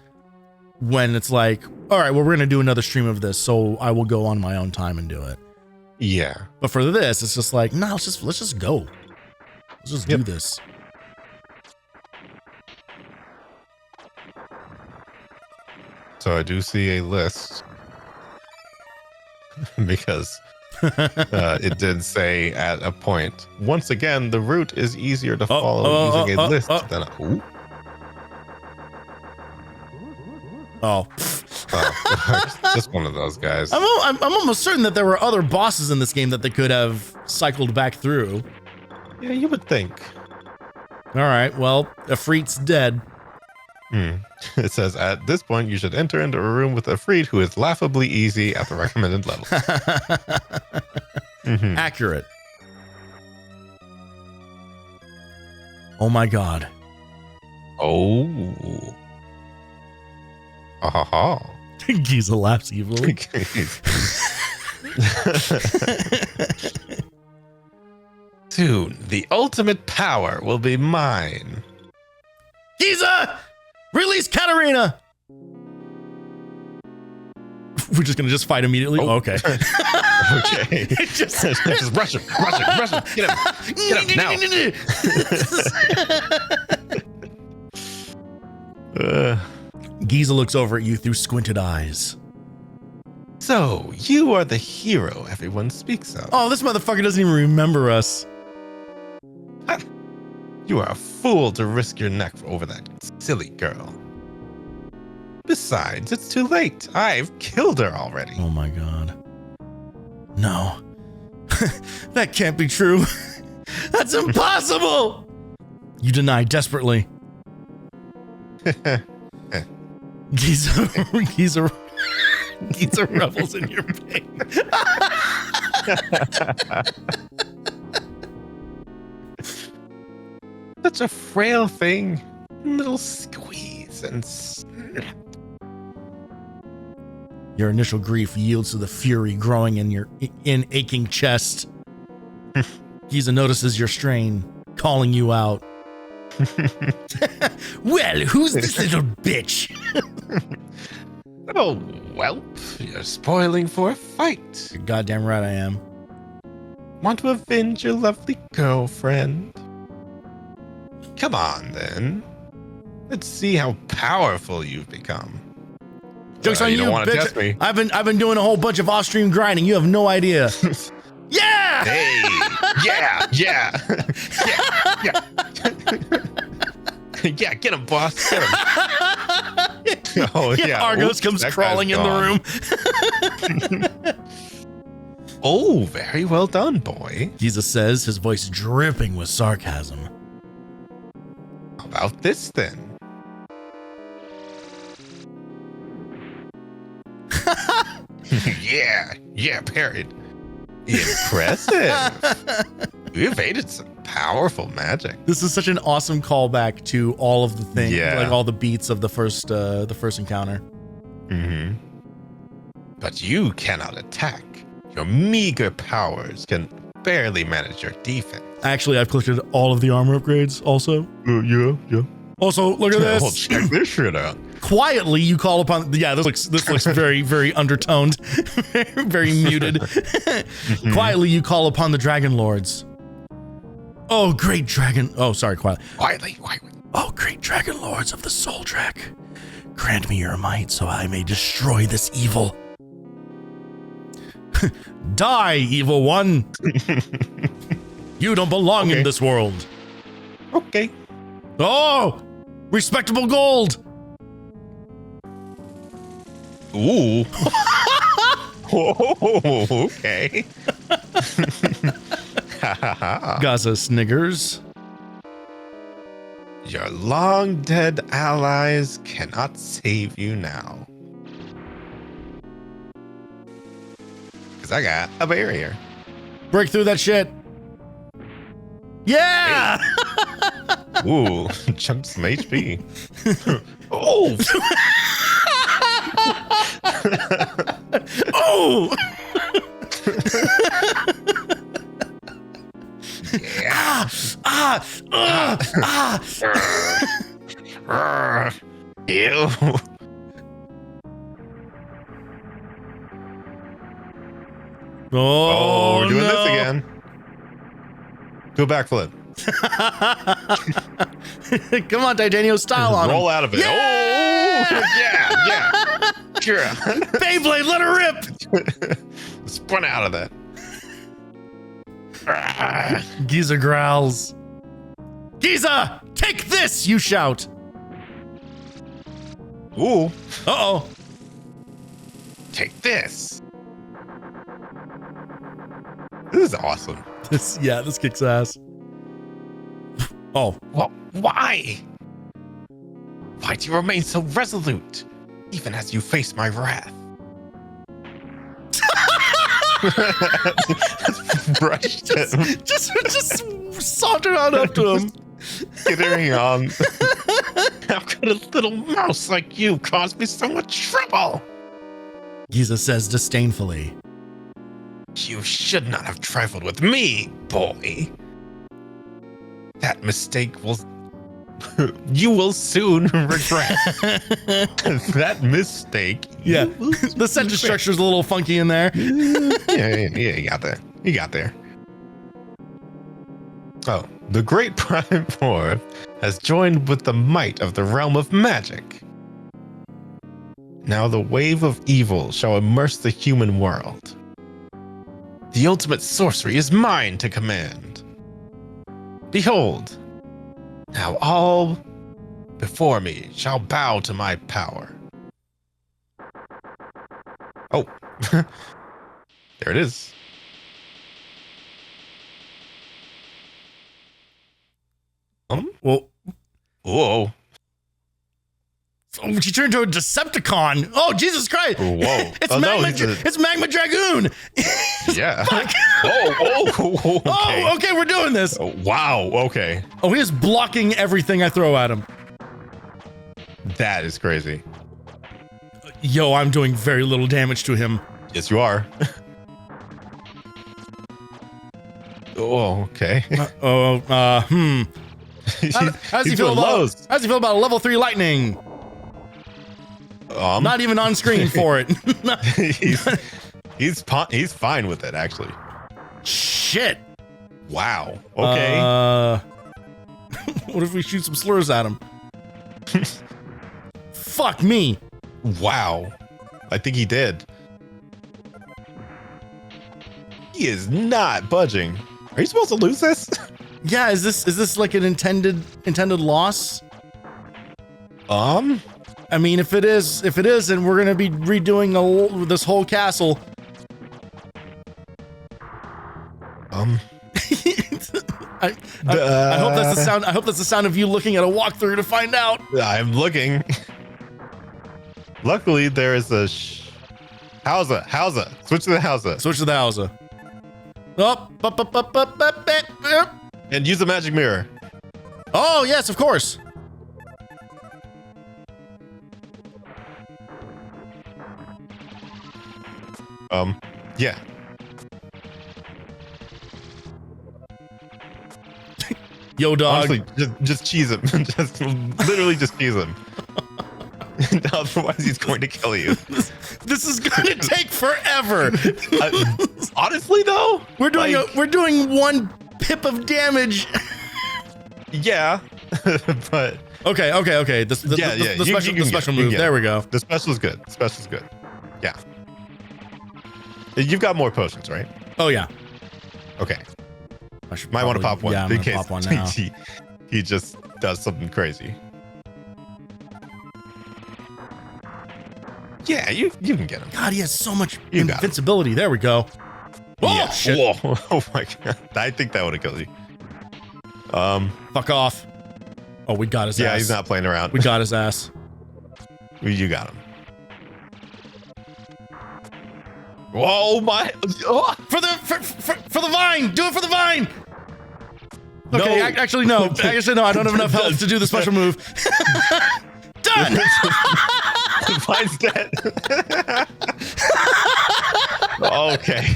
when it's like, all right, well, we're going to do another stream of this, so I will go on my own time and do it. Yeah. But for this, it's just like, no, let's just go. Let's just do this. So I do see a list because it did say at a point, once again, the route is easier to follow using a list than a... Ooh. Oh. Just one of those guys. I'm almost certain that there were other bosses in this game that they could have cycled back through. Yeah, you would think. All right, well, Ifrit's dead. It says, at this point, you should enter into a room with Ifrit who is laughably easy at the recommended level. Accurate. Oh my god. Oh. Ha. Giza laughs evilly. Soon, the ultimate power will be mine. Giza! Release Katarina! We're just gonna fight immediately? Oh. Okay. Okay. just rush him. Get him now. Giza looks over at you through squinted eyes. So, you are the hero everyone speaks of. Oh, this motherfucker doesn't even remember us. You are a fool to risk your neck over that silly girl. Besides, it's too late. I've killed her already. Oh my god. No. That can't be true. That's impossible! You deny desperately. Giza revels in your pain. Such a frail thing. Little squeeze and snap. Your initial grief yields to the fury growing in your aching chest. Giza notices your strain, calling you out. Well, who's this little bitch? Oh, whelp, you're spoiling for a fight. You're goddamn right I am. Want to avenge your lovely girlfriend? Come on, then. Let's see how powerful you've become. Joke's on you, bitch. I've been doing a whole bunch of off-stream grinding. You have no idea. Yeah! Hey! Yeah! Yeah, get him, boss. Get him. Oh, yeah. Argos comes crawling in the room. Oh, very well done, boy. Giza says, his voice dripping with sarcasm. How about this, then? Yeah, parried. Impressive. You evaded some powerful magic. This is such an awesome callback to all of the things, like all the beats of the first encounter. Mm-hmm. But you cannot attack. Your meager powers can barely manage your defense. Actually, I've collected all of the armor upgrades also. Yeah. Also, look at this. Well, check this shit out. Quietly, you call upon... Yeah, this looks very, very undertoned. Very muted. Mm-hmm. Quietly, you call upon the Dragon Lords. Oh, great dragon... Oh, sorry, Quietly. Oh, great Dragon Lords of the Soul Trek. Grant me your might so I may destroy this evil. Die, evil one. You don't belong in this world. Okay. Oh, respectable gold. Ooh. Whoa, okay. Gaza sniggers. Your long dead allies cannot save you now. Because I got a barrier. Break through that shit. Yeah! Hey. Ooh, jumped some HP. Oh! Oh! Ew. Oh, we're doing no. this again. Do a backflip. Come on, Titanio, style on Roll him. out of it. Yeah! Oh, yeah. Sure. Beyblade, let her rip. Spun out of that. Giza growls. Giza, take this, you shout. Ooh. Uh-oh. Take this. This is awesome. This kicks ass. Oh. Well, why? Why do you remain so resolute, even as you face my wrath? Brushed him. Just saunter on up to him. Skittering on. How could a little mouse like you cause me so much trouble? Giza says disdainfully. You should not have trifled with me, boy. That mistake will... you will soon regret. That mistake... Yeah, the sentence structure is a little funky in there. yeah, you got there. You got there. Oh, the great Prime 4 has joined with the might of the realm of magic. Now the wave of evil shall immerse the human world. The ultimate sorcery is mine to command. Behold, now all before me shall bow to my power. Oh, there it is. Well, Whoa. oh, she turned into a Decepticon. Oh, Jesus Christ. Whoa. It's Magma Dragoon. Yeah. Oh, okay. Oh, okay, we're doing this. Oh, wow. Okay. Oh, he is blocking everything I throw at him. That is crazy. Yo, I'm doing very little damage to him. Yes, you are. Oh, okay. How's he feel about a level 3 lightning? Not even on screen for it. he's fine with it, actually. Shit. Wow. Okay. What if we shoot some slurs at him? Fuck me. Wow. I think he did. He is not budging. Are you supposed to lose this? Yeah, is this like an intended loss? I mean, if it is, then we're gonna be redoing this whole castle. I hope that's the sound. I hope that's the sound of you looking at a walkthrough to find out. I'm looking. Luckily, there is a Hausa. Switch to the Hausa. Switch to the Hausa. Up. And use the magic mirror. Oh yes, of course. Yeah. Yo, dog. Honestly, just cheese him. Just literally just cheese him. Otherwise, he's going to kill you. This is going to take forever. Honestly, though, we're doing one pip of damage. Yeah, but okay. The special move. There we go. The special is good. Special's good. Yeah. You've got more potions, right? Oh yeah. Okay. I should might want to pop one. Yeah, I'm in gonna case pop one now. he just does something crazy. Yeah, you can get him. God, he has so much invincibility. There we go. Oh, yeah. shit. Whoa. Oh my god. I think that would have killed you. Fuck off. Oh, we got his ass. Yeah, he's not playing around. We got his ass. You got him. Whoa, my! Oh. For the vine! Do it for the vine! Okay, No. actually no. Actually no. I don't have enough health to do the special move. Done. The vine's dead. Okay.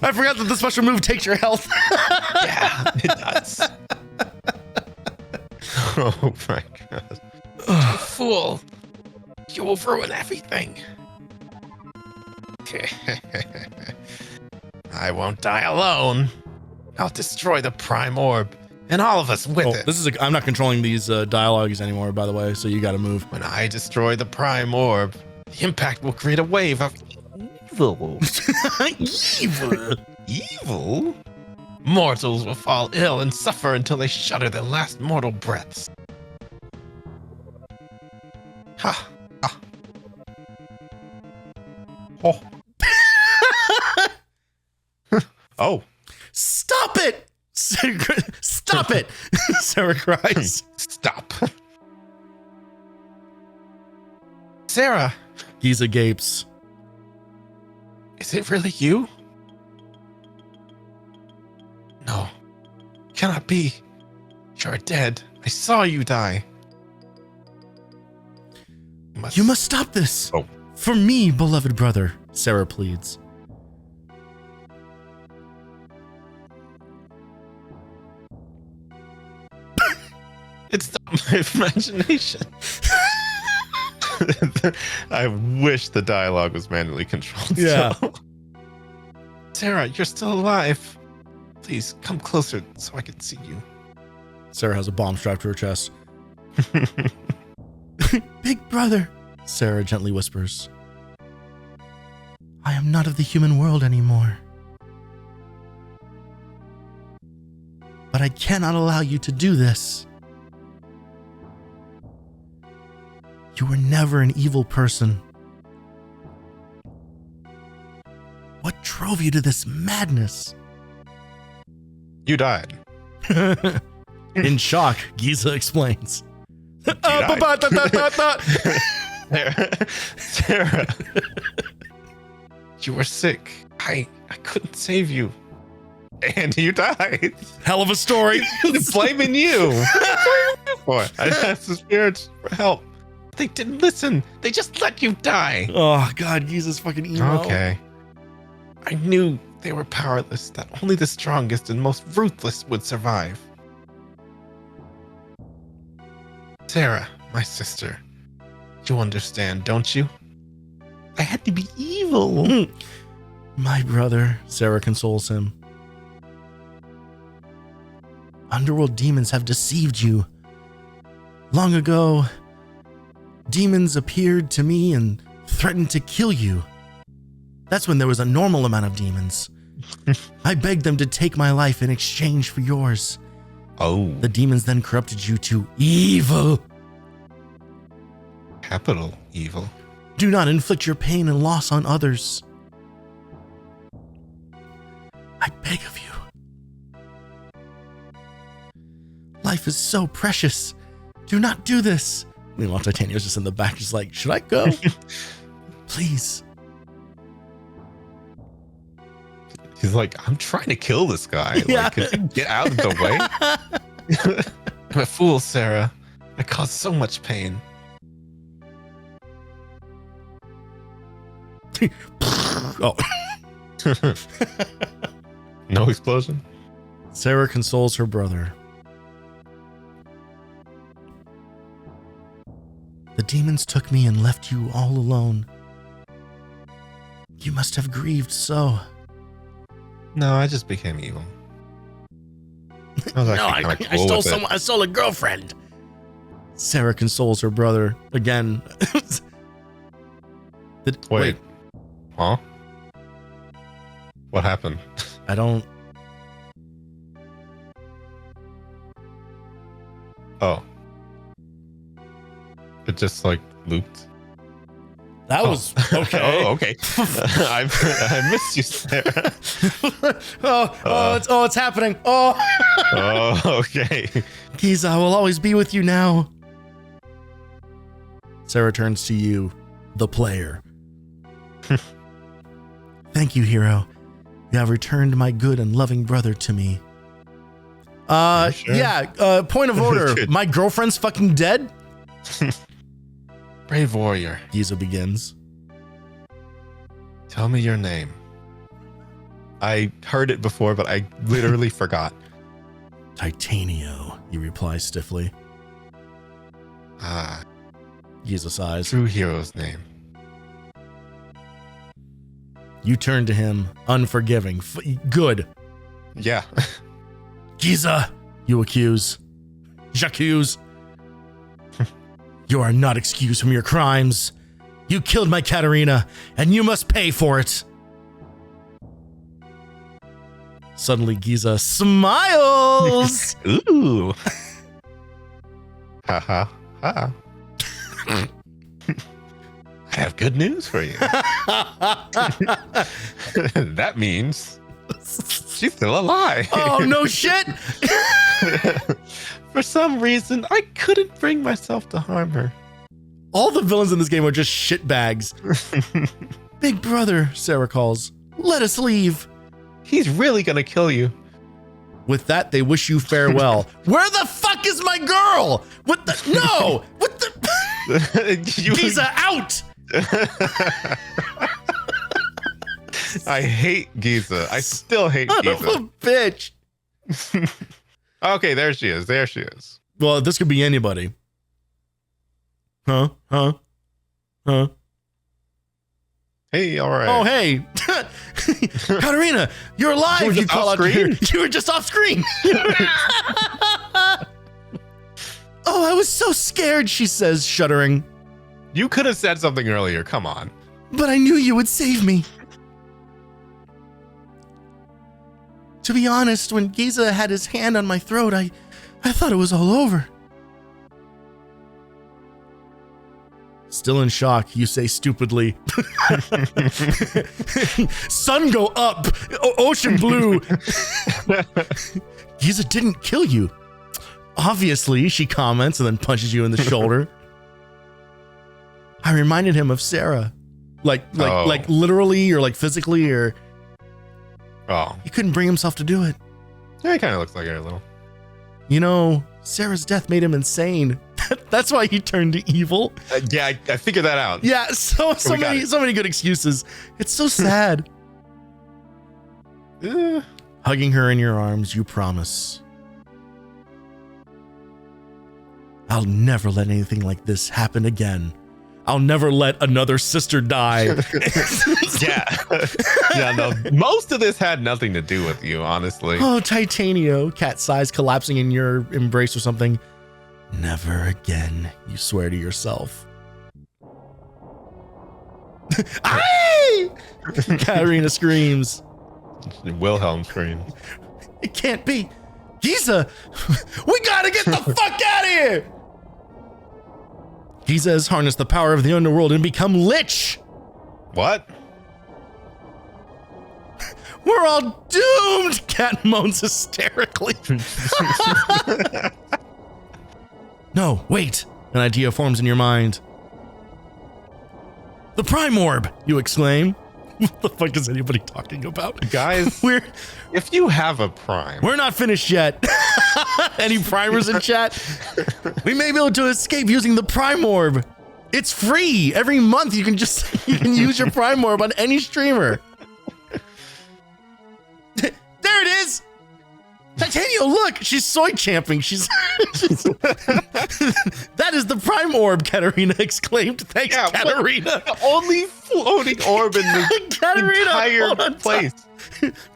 I forgot that the special move takes your health. Yeah, it does. Oh my god. You fool. You will ruin everything. I won't die alone. I'll destroy the Prime Orb, and all of us with it. I'm not controlling these dialogues anymore, by the way, so you gotta move. When I destroy the Prime Orb, the impact will create a wave of evil. Evil? Mortals will fall ill and suffer until they shudder their last mortal breaths. Ha! Ha! Oh. Oh. Stop it! Stop it! Sarah cries. Stop. Sarah. Giza gapes. Is it really you? No. Cannot be. You're dead. I saw you die. You must stop this. Oh. For me, beloved brother, Sarah pleads. It's not my imagination. I wish the dialogue was manually controlled. Yeah. So. Sarah, you're still alive. Please come closer so I can see you. Sarah has a bomb strapped to her chest. Big brother, Sarah gently whispers. I am not of the human world anymore. But I cannot allow you to do this. You were never an evil person. What drove you to this madness? You died. In shock, Giza explains. Sarah, you were sick. I couldn't save you. And you died. Hell of a story. It's blaming you. I asked the spirits for help. They didn't listen. They just let you die. Oh, God, Giza's fucking emo. Okay. I knew they were powerless, that only the strongest and most ruthless would survive. Sarah, my sister, you understand, don't you? I had to be evil. My brother, Sarah consoles him. Underworld demons have deceived you. Long ago, demons appeared to me and threatened to kill you. That's when there was a normal amount of demons. I begged them to take my life in exchange for yours. Oh. The demons then corrupted you to evil. Capital evil. Do not inflict your pain and loss on others. I beg of you. Life is so precious. Do not do this. Meanwhile, Titanio's just in the back, just like, should I go? Please. He's like, I'm trying to kill this guy. Yeah. Like, could you get out of the way? I'm a fool, Sarah. I caused so much pain. Oh. No explosion? Sarah consoles her brother. The demons took me and left you all alone. You must have grieved so. No, I just became evil. I was actually kinda cool with it. I stole a girlfriend. Sarah consoles her brother again. Wait. Huh? What happened? I don't. Oh. It just like looped. That was okay. Oh, okay. I missed you, Sarah. It's happening. Oh, okay. Giza, I will always be with you now. Sarah turns to you, the player. Thank you, hero. You have returned my good and loving brother to me. Sure? Yeah, point of order. My girlfriend's fucking dead? Brave warrior. Giza begins. Tell me your name. I heard it before, but I literally forgot. Titanio, you reply stiffly. Ah, Giza sighs. true hero's name. You turn to him, unforgiving. Good. Yeah. Giza, you accuse. J'accuse. You are not excused from your crimes. You killed my Katarina, and you must pay for it. Suddenly, Giza smiles. Ooh. Ha ha ha. I have good news for you. That means she's still alive. Oh, no shit. For some reason, I couldn't bring myself to harm her. All the villains in this game are just shitbags. Big brother, Sarah calls. Let us leave. He's really gonna kill you. With that, they wish you farewell. Where the fuck is my girl? What the? No! What the? Giza, out! I hate Giza. I still hate Son Giza. of a bitch. Okay, there she is. There she is. Well, this could be anybody. Huh? Hey, all right. Oh, hey. Katarina, you're alive. You were just call off out to her. screen? You were just off screen. Oh, I was so scared, she says, shuddering. You could have said something earlier. Come on. But I knew you would save me. To be honest, when Giza had his hand on my throat, I thought it was all over. Still in shock, you say stupidly, sun go up, ocean blue. Giza didn't kill you. Obviously, she comments and then punches you in the shoulder. I reminded him of Sarah. Like literally or like physically, or he couldn't bring himself to do it. Yeah, he kind of looks like her a little. You know, Sarah's death made him insane. That's why he turned to evil. Yeah, I figured that out. Yeah, so many good excuses. It's so sad. Hugging her in your arms, you promise. I'll never let anything like this happen again. I'll never let another sister die. Yeah, no, most of this had nothing to do with you, honestly. Oh, Titanio, cat size collapsing in your embrace or something. Never again, you swear to yourself. Aye! Katarina screams. Wilhelm screams. It can't be. Giza, we gotta get the fuck out of here! Giza has harnessed the power of the underworld and become Lich. What? We're all doomed, Cat moans hysterically. No, wait. An idea forms in your mind. The Prime Orb, you exclaim. What the fuck is anybody talking about? Guys, if you have a Prime. We're not finished yet. Any primers in chat? We may be able to escape using the Prime Orb. It's free. Every month you can use your Prime Orb on any streamer. There it is. Titanio, look, she's soy champing. That is the Prime Orb, Katarina exclaimed. Thanks, Katarina. The only floating orb in the entire place.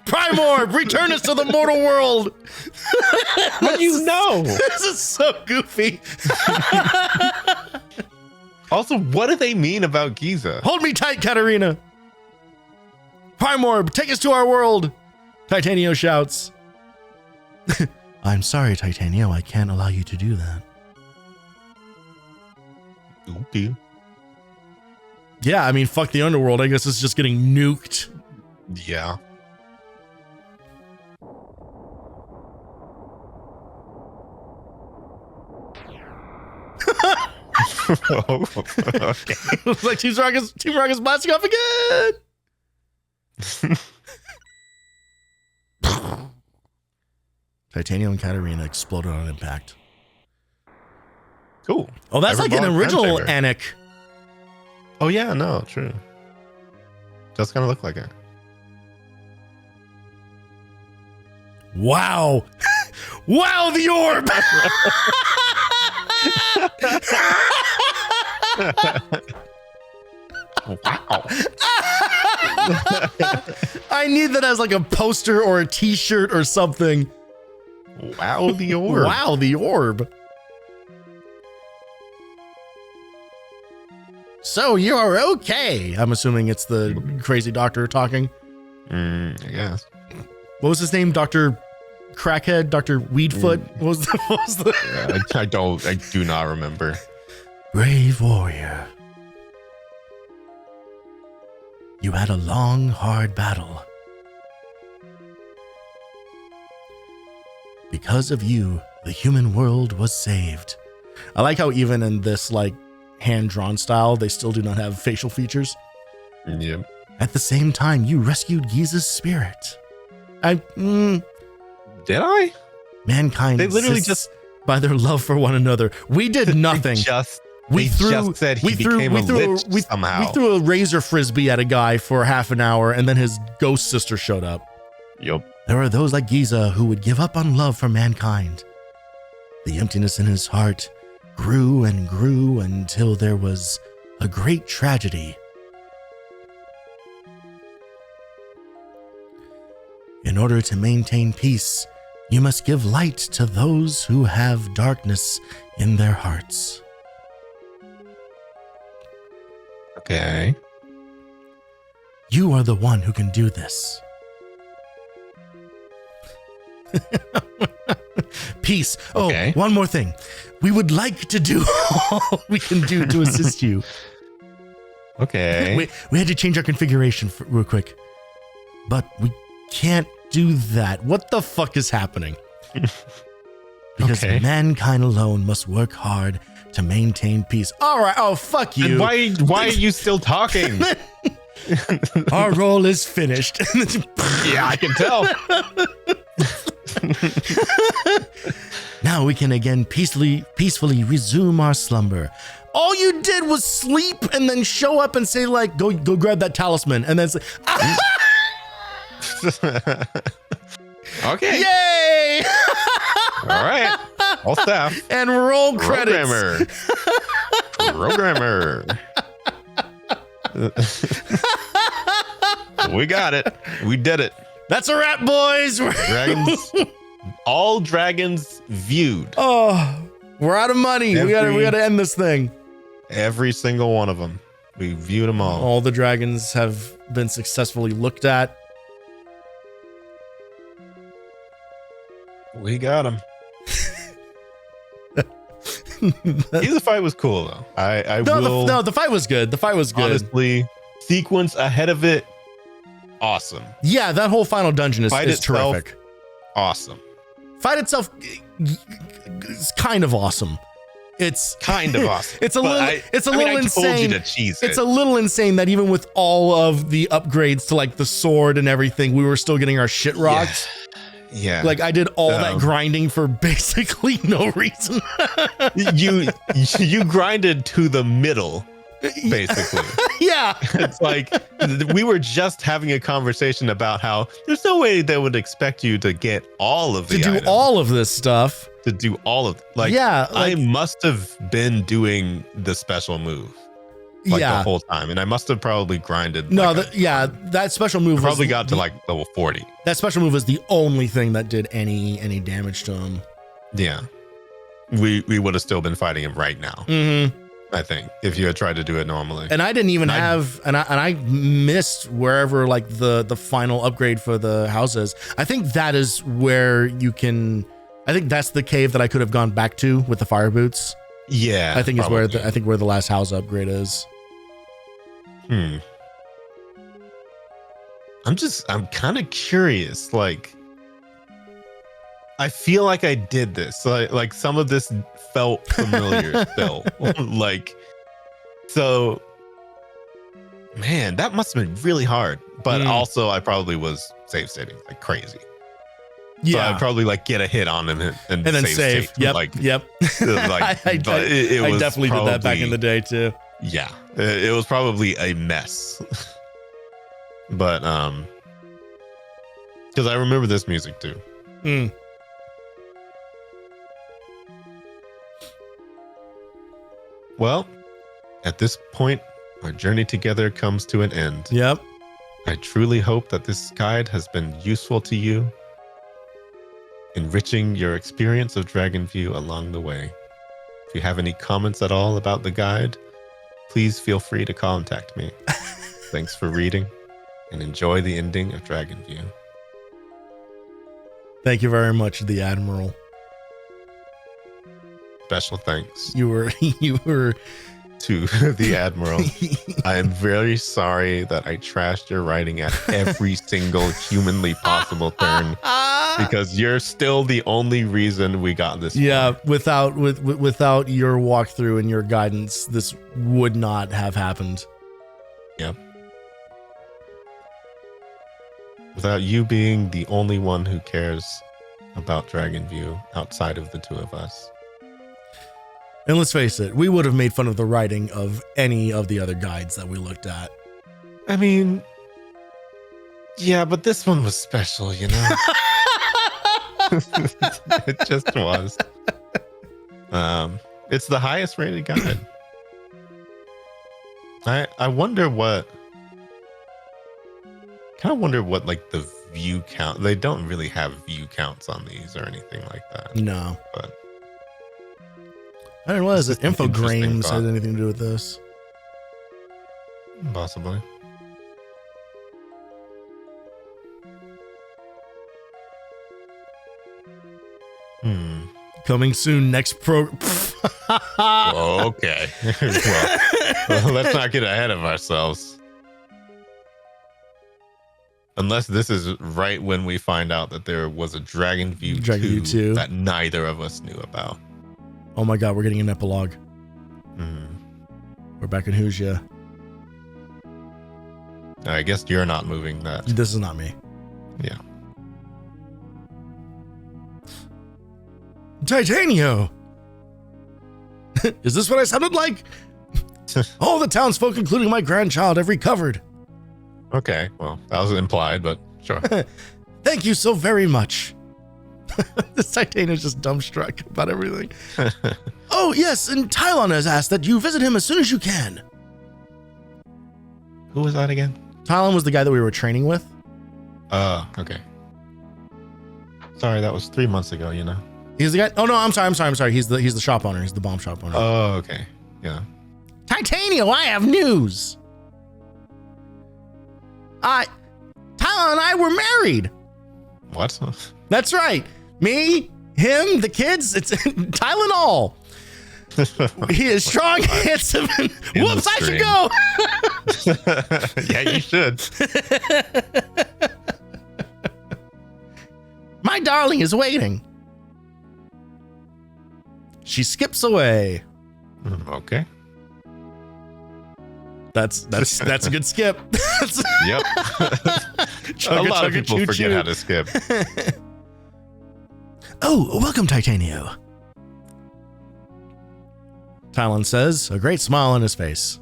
Prime Orb, return us to the mortal world. How do you know? This is so goofy. Also, what do they mean about Giza? Hold me tight, Katarina. Prime Orb, take us to our world. Titanio shouts. I'm sorry, Titanio. I can't allow you to do that. Okay. Yeah, I mean, fuck the underworld. I guess it's just getting nuked. Yeah. Okay. Looks like Team Rocket's blasting off again. Titanio and Katarina exploded on impact. Cool. Oh, that's like an original Anik. Oh yeah, no, true. Does kind of look like it. Wow. Wow, the orb. Wow. I need that as like a poster or a t-shirt or something. Wow, the orb. Wow, the orb. So you're okay. I'm assuming it's the crazy doctor talking. I guess. What was his name? Dr. Crackhead? Dr. Weedfoot? What was the I do not remember. Brave warrior. You had a long, hard battle. Because of you, the human world was saved. I like how even in this like hand-drawn style, they still do not have facial features. Yep. At the same time, you rescued Giza's spirit. Did I? Mankind They literally exists by their love for one another. We did nothing. We just said he became a lich somehow. We threw a razor frisbee at a guy for half an hour, and then his ghost sister showed up. Yep. There are those like Giza who would give up on love for mankind. The emptiness in his heart grew and grew until there was a great tragedy. In order to maintain peace, you must give light to those who have darkness in their hearts. Okay. You are the one who can do this. Peace. Okay. Oh, one more thing. We would like to do all we can do to assist you. Okay. We had to change our configuration real quick. But we can't do that. What the fuck is happening? Because mankind alone must work hard to maintain peace. All right. Oh, fuck you. And why are you still talking? Our role is finished. Yeah, I can tell. Now we can again peacefully resume our slumber. All you did was sleep and then show up and say like, go grab that talisman. And then it's like, Okay. Yay! All right. All staff. And roll credits. Programmer. We got it. We did it. That's a wrap, boys. Dragons. All dragons viewed. Oh, we're out of money. We gotta end this thing. Every single one of them. We viewed them all. All the dragons have been successfully looked at. We got him. The fight was cool though. The fight was good. The fight was good. Honestly, sequence ahead of it, awesome. Yeah, that whole final dungeon is terrific. Awesome. Fight itself is kind of awesome. It's kind of awesome. It's a little insane. Told you to cheese it. It's a little insane that even with all of the upgrades to like the sword and everything, we were still getting our shit rocked. Yeah. Like I did all that grinding for basically no reason. you grinded to the middle, basically. Yeah. It's like we were just having a conversation about how there's no way they would expect you to get all of the to do items, all of this stuff. To do all of I must have been doing the special move. The whole time, and I must have probably grinded. That special move probably got to like level 40. That special move was the only thing that did any damage to him. Yeah, we would have still been fighting him right now. Mm-hmm. I think if you had tried to do it normally. And I didn't even I missed wherever like the final upgrade for the houses. I think that is where you can. I think that's the cave that I could have gone back to with the fire boots. Yeah, I think probably. Is where the last house upgrade is. I'm kind of curious. Like, I feel like I did this. Like some of this felt familiar still. Like, so, man, that must have been really hard. But also, I probably was save stating like crazy. Yeah, so I'd probably like get a hit on him and then save. Yep. I it was definitely did that back in the day too. Yeah, it was probably a mess. But because I remember this music too. Well, at this point, our journey together comes to an end. Yep. I truly hope that this guide has been useful to you, enriching your experience of Dragonview along the way. If you have any comments at all about the guide, please feel free to contact me. Thanks for reading, and enjoy the ending of Dragonview. Thank you very much, the Admiral. Special thanks. You were to the Admiral. I am very sorry that I trashed your writing at every single humanly possible turn, because you're still the only reason we got this. Yeah, without your walkthrough and your guidance, this would not have happened. Yep. Without you being the only one who cares about Dragonview outside of the two of us. And let's face it, we would have made fun of the writing of any of the other guides that we looked at. I mean, yeah, but this one was special, you know? It just was. It's the highest rated guide. I wonder what... kind of wonder what, like, the view count... They don't really have view counts on these or anything like that. No. But... I didn't realize that infogrames had anything to do with this. Possibly. Coming soon, next program. Okay. well, let's not get ahead of ourselves. Unless this is right when we find out that there was a Dragonview 2 that neither of us knew about. Oh my god, we're getting an epilogue. We're back in Huja. I guess you're not moving that. This is not me. Yeah. Titanio! Is this what I sounded like? All the townsfolk, including my grandchild, have recovered. Okay, well, that was implied, but sure. Thank you so very much. This Titanio is just dumbstruck about everything. Oh, yes, and Tylon has asked that you visit him as soon as you can. Who was that again? Tylon was the guy that we were training with. Okay. Sorry, that was 3 months ago, you know. He's the guy. Oh no, I'm sorry. He's the shop owner. He's the bomb shop owner. Oh, okay. Yeah. Titanio, I have news. Tylon and I were married. What? That's right. Me, him, the kids, it's Tylenol. He is strong, handsome, and whoops, I should go. Yeah, you should. My darling is waiting. She skips away. Okay. That's a good skip. Yep. A lot of people forget how to skip. Oh, welcome, Titanio. Tylon says, a great smile on his face.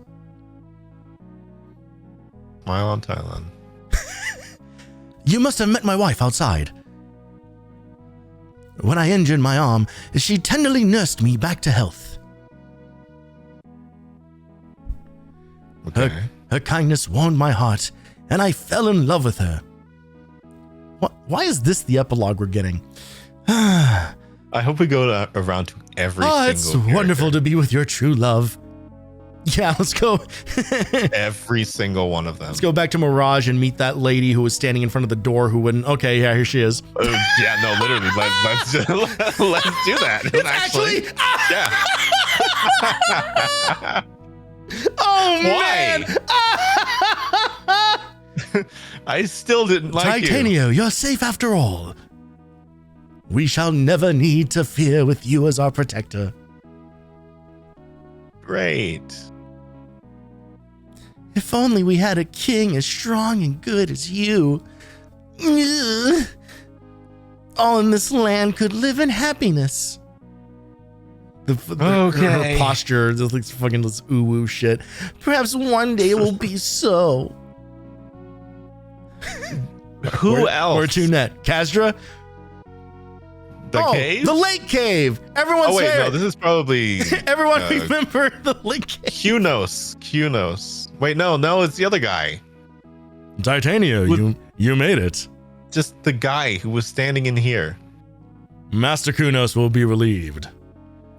Smile on Tylon. You must have met my wife outside. When I injured my arm, she tenderly nursed me back to health. Okay. Her kindness warmed my heart, and I fell in love with her. Why is this the epilogue we're getting? I hope we go around to every single it's character. Wonderful to be with your true love. Yeah, let's go. Every single one of them. Let's go back to Mirage and meet that lady who was standing in front of the door who wouldn't. Okay, yeah, here she is. Yeah, no, literally. Let's do that. It's actually. Yeah. Oh, why? Man. I still didn't like Titanio, you're safe after all. We shall never need to fear with you as our protector. Great. If only we had a king as strong and good as you. Ugh. All in this land could live in happiness. Her posture, this fucking this ooh-woo shit. Perhaps one day it will be so. Who else? Or Tunette. Kasdra? cave? The lake cave. Everyone's wait, here. no, this is probably Everyone remember the lake cave. Kunos. Wait, no, it's the other guy. Titanio, you made it. Just the guy who was standing in here. Master Kunos will be relieved.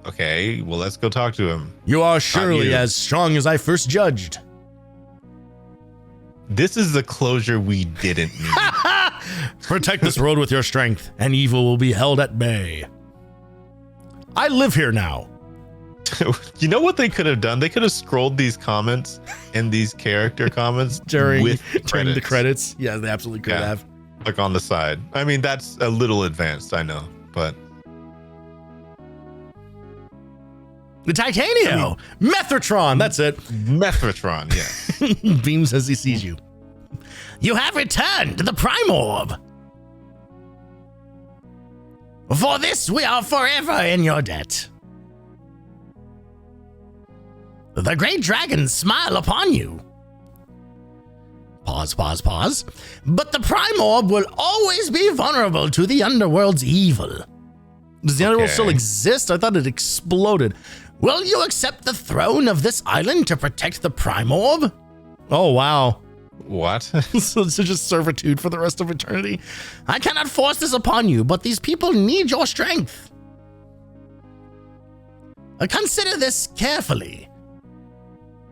Okay, well, let's go talk to him. You are surely as strong as I first judged. This is the closure we didn't need. Protect this road with your strength, and evil will be held at bay. I live here now. You know what they could have done? They could have scrolled these comments and these character comments during the credits. Yeah, they absolutely could have. Like on the side. I mean, that's a little advanced, I know, but... The Titanio! Methrotron, that's it. Methrotron, yes. Beams as he sees you. You have returned to the Prime Orb. For this, we are forever in your debt. The great dragons smile upon you. Pause. But the Prime Orb will always be vulnerable to the Underworld's evil. Does the Underworld still exist? I thought it exploded. Will you accept the throne of this island to protect the Prime Orb? Oh, wow. What? So it's just servitude for the rest of eternity. I cannot force this upon you, but these people need your strength. Consider this carefully.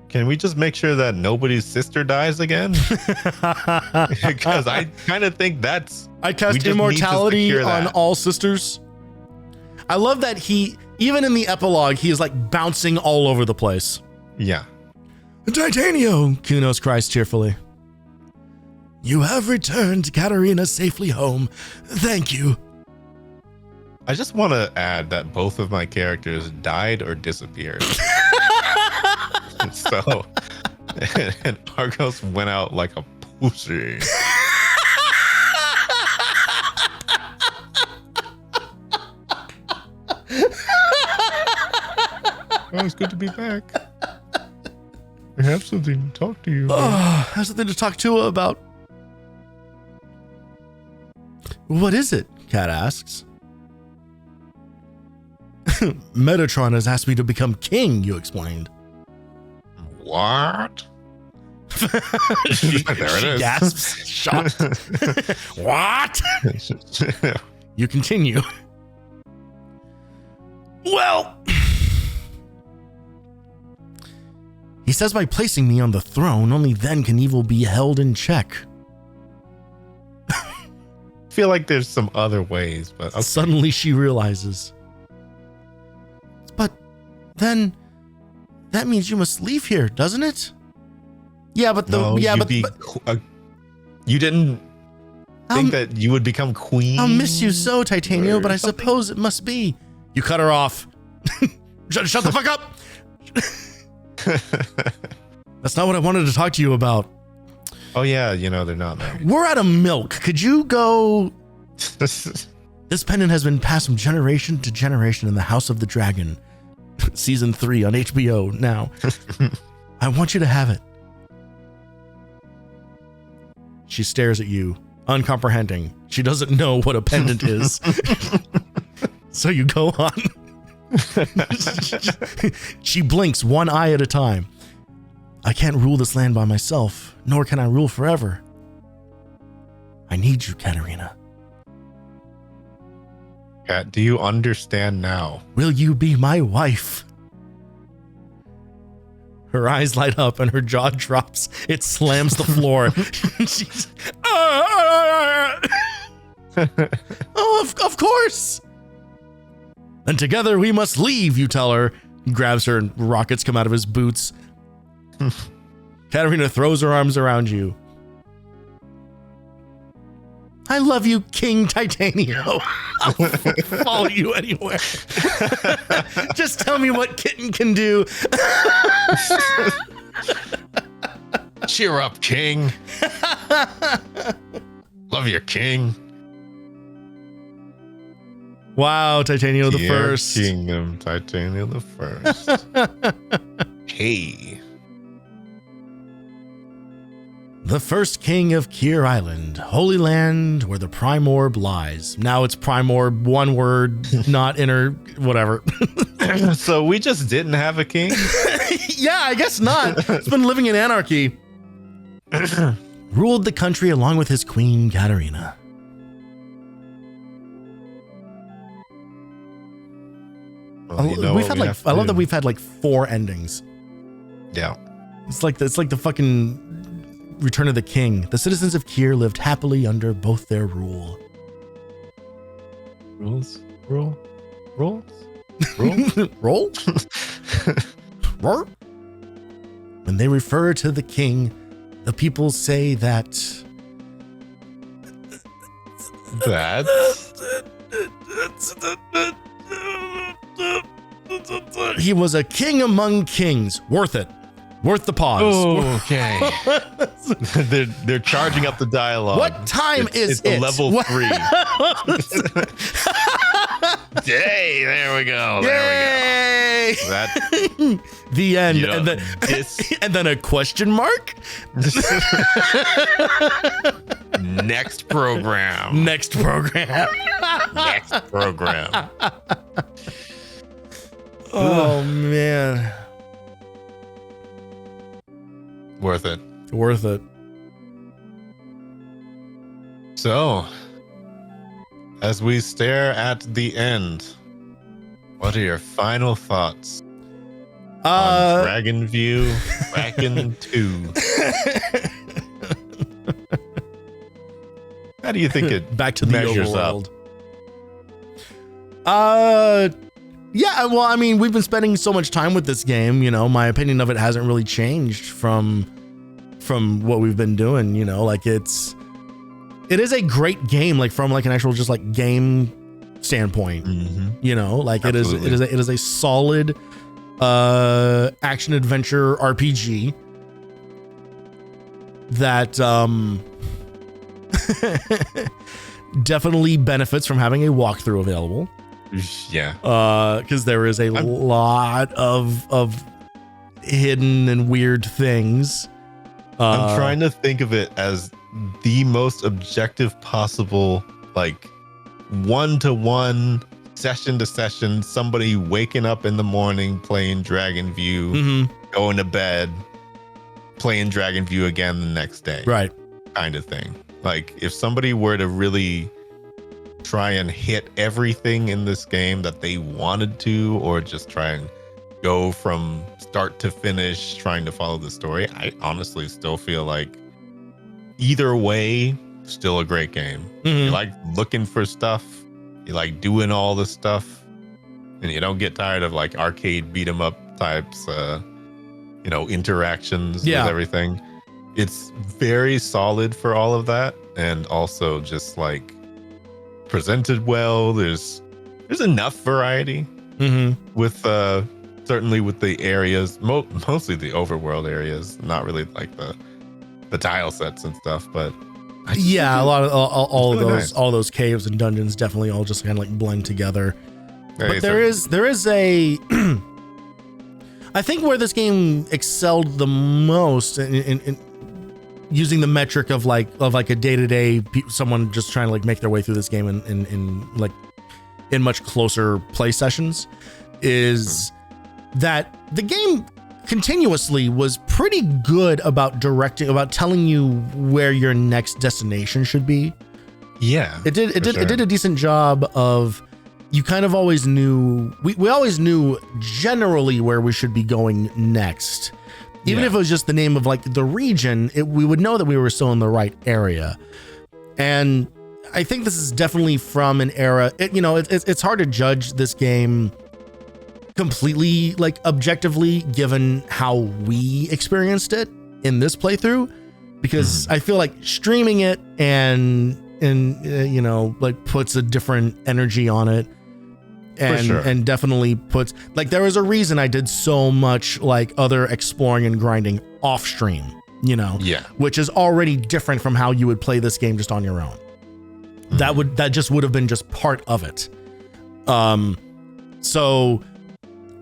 Can we just make sure that nobody's sister dies again? Because I kind of think that's... I cast immortality on all sisters. I love that even in the epilogue, he is like bouncing all over the place. Yeah. Titanio, Kunos cries cheerfully. You have returned Katarina safely home. Thank you. I just want to add that both of my characters died or disappeared. So, and Argos went out like a pussy. Oh, it's good to be back. I have something to talk to you about. I have something to talk to about. What is it? Kat asks. Metatron has asked me to become king, you explained. What? She gasps, shocked. What? You continue. Well, he says by placing me on the throne, only then can evil be held in check. I feel like there's some other ways, but okay. Suddenly she realizes. But then that means you must leave here, doesn't it? Yeah, but you didn't think that you would become queen? I'll miss you so, Titanio, but I suppose it must be. You cut her off. Shut the fuck up. That's not what I wanted to talk to you about. Oh yeah, they're not married. We're out of milk. Could you go? This pendant has been passed from generation to generation in the House of the Dragon. Season 3 on HBO now. I want you to have it. She stares at you, uncomprehending. She doesn't know what a pendant is. So you go on. She blinks one eye at a time. I can't rule this land by myself, nor can I rule forever. I need you, Katarina. Kat, do you understand now? Will you be my wife? Her eyes light up and her jaw drops. It slams the floor. She's, oh, of course. And together we must leave, you tell her. He grabs her and rockets come out of his boots. Katarina throws her arms around you. I love you, King Titanio. I'll follow you anywhere. Just tell me what Kitten can do. Cheer up, King. Love your king. Wow, Titanio the First. Kingdom, Titanio the First. Hey. The first king of Kier Island, holy land where the Primorb lies. Now it's Primorb, one word, not inner, whatever. So we just didn't have a king? Yeah, I guess not. It's been living in anarchy. Ruled the country along with his queen, Katarina. Well, you know I love that we've had like 4 endings. Yeah. It's like the fucking Return of the King. The citizens of Kier lived happily under both their rule. Rules? Roll? Roll? Roar? When they refer to the king, the people say that he was a king among kings. Worth it. Worth the pause. Oh, okay. they're charging up the dialogue. What time is it's it? Level 3. Hey, there we go. There we go. That, the end. You know, And then a question mark? Next program. Next program. Next program. Oh, man. Worth it. Worth it. So, as we stare at the end, what are your final thoughts on Dragon View Kraken 2? How do you think it back to the measures overworld? Up? Yeah, well, I mean, we've been spending so much time with this game, you know, my opinion of it hasn't really changed from what we've been doing, you know, like it is a great game, like from like an actual just like game standpoint, you know, like Absolutely. it is a solid action adventure RPG that definitely benefits from having a walkthrough available. Yeah. Because there is a lot of hidden and weird things. I'm trying to think of it as the most objective possible, like 1-to-1, session to session, somebody waking up in the morning playing Dragon View, going to bed, playing Dragon View again the next day. Right. Kind of thing. Like if somebody were to really try and hit everything in this game that they wanted to, or just try and go from start to finish trying to follow the story, I honestly still feel like either way, still a great game. You like looking for stuff, you like doing all the stuff, and you don't get tired of like arcade beat 'em up types, you know, interactions with everything. It's very solid for all of that, and also just like presented well. There's enough variety with certainly with the areas, mostly the overworld areas, not really like the tile sets and stuff, but a lot of all of those nice. All those caves and dungeons definitely all just kind of like blend together. But there is a I think where this game excelled the most in using the metric of like a day-to-day someone just trying to like make their way through this game in much closer play sessions is that the game continuously was pretty good about telling you where your next destination should be. Yeah. It did a decent job of, you kind of always knew, we always knew generally where we should be going next. Even if it was just the name of like the region, we would know that we were still in the right area. And I think this is definitely from an era, it's hard to judge this game completely like objectively given how we experienced it in this playthrough, because I feel like streaming it and like puts a different energy on it. And definitely puts, like, there was a reason I did so much like other exploring and grinding off stream, which is already different from how you would play this game just on your own. That just would have been just part of it. So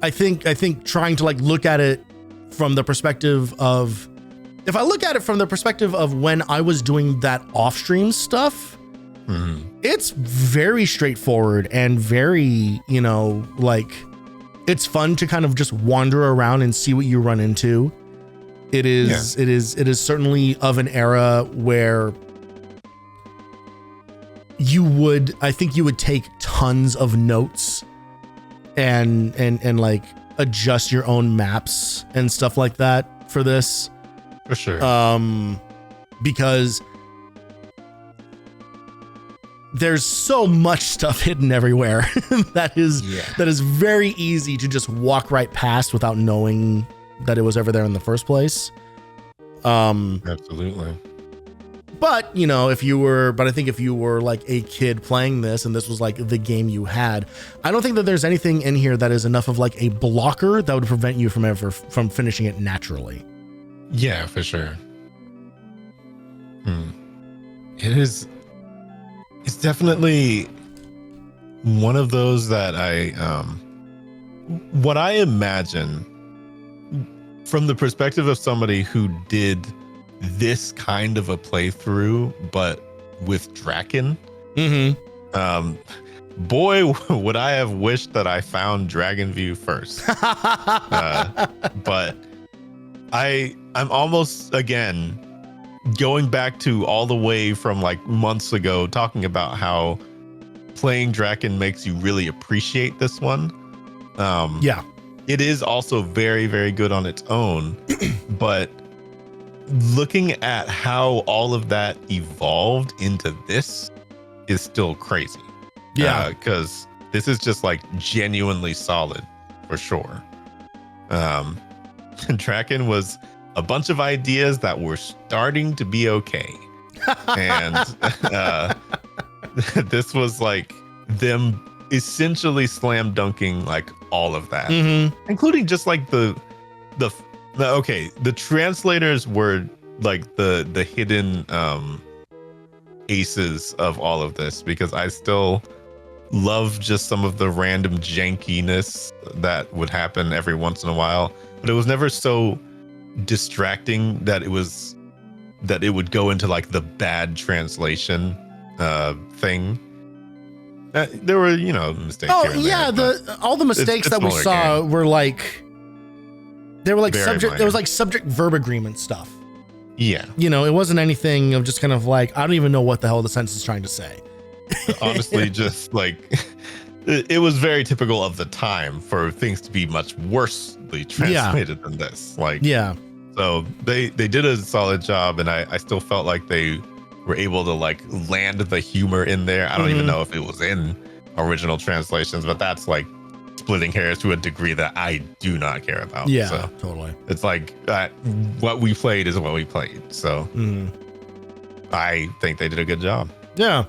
I think trying to like look at it from the perspective of if I look at it from the perspective of when I was doing that off-stream stuff, it's very straightforward and very, you know, like it's fun to kind of just wander around and see what you run into. It is certainly of an era where I think you would take tons of notes and like adjust your own maps and stuff like that for this. For sure. Because there's so much stuff hidden everywhere that is very easy to just walk right past without knowing that it was ever there in the first place. Absolutely. But, you know, I think if you were like a kid playing this and this was like the game you had, I don't think that there's anything in here that is enough of like a blocker that would prevent you from finishing it naturally. Yeah, for sure. It's definitely one of those that what I imagine from the perspective of somebody who did this kind of a playthrough, but with Draken. Boy, would I have wished that I found Dragon View first. But I'm almost, again, going back to all the way from like months ago, talking about how playing Draken makes you really appreciate this one. It is also very, very good on its own, but looking at how all of that evolved into this is still crazy. Because this is just like genuinely solid for sure. Draken was a bunch of ideas that were starting to be okay. And this was like them essentially slam dunking like all of that, including just like the translators were like the hidden aces of all of this, because I still love just some of the random jankiness that would happen every once in a while, but it was never so distracting that it would go into like the bad translation thing. There were, you know, mistakes. All the mistakes that we saw were like, they were like subject. There was like subject verb agreement stuff. Yeah, you know, it wasn't anything of just kind of like, I don't even know what the hell the sentence is trying to say. Honestly, just like it was very typical of the time for things to be much worsely translated than this. Like, so they did a solid job, and I still felt like they were able to like land the humor in there. I don't even know if it was in original translations, but that's like splitting hairs to a degree that I do not care about. Yeah, so totally. It's like what we played is what we played. So I think they did a good job. Yeah.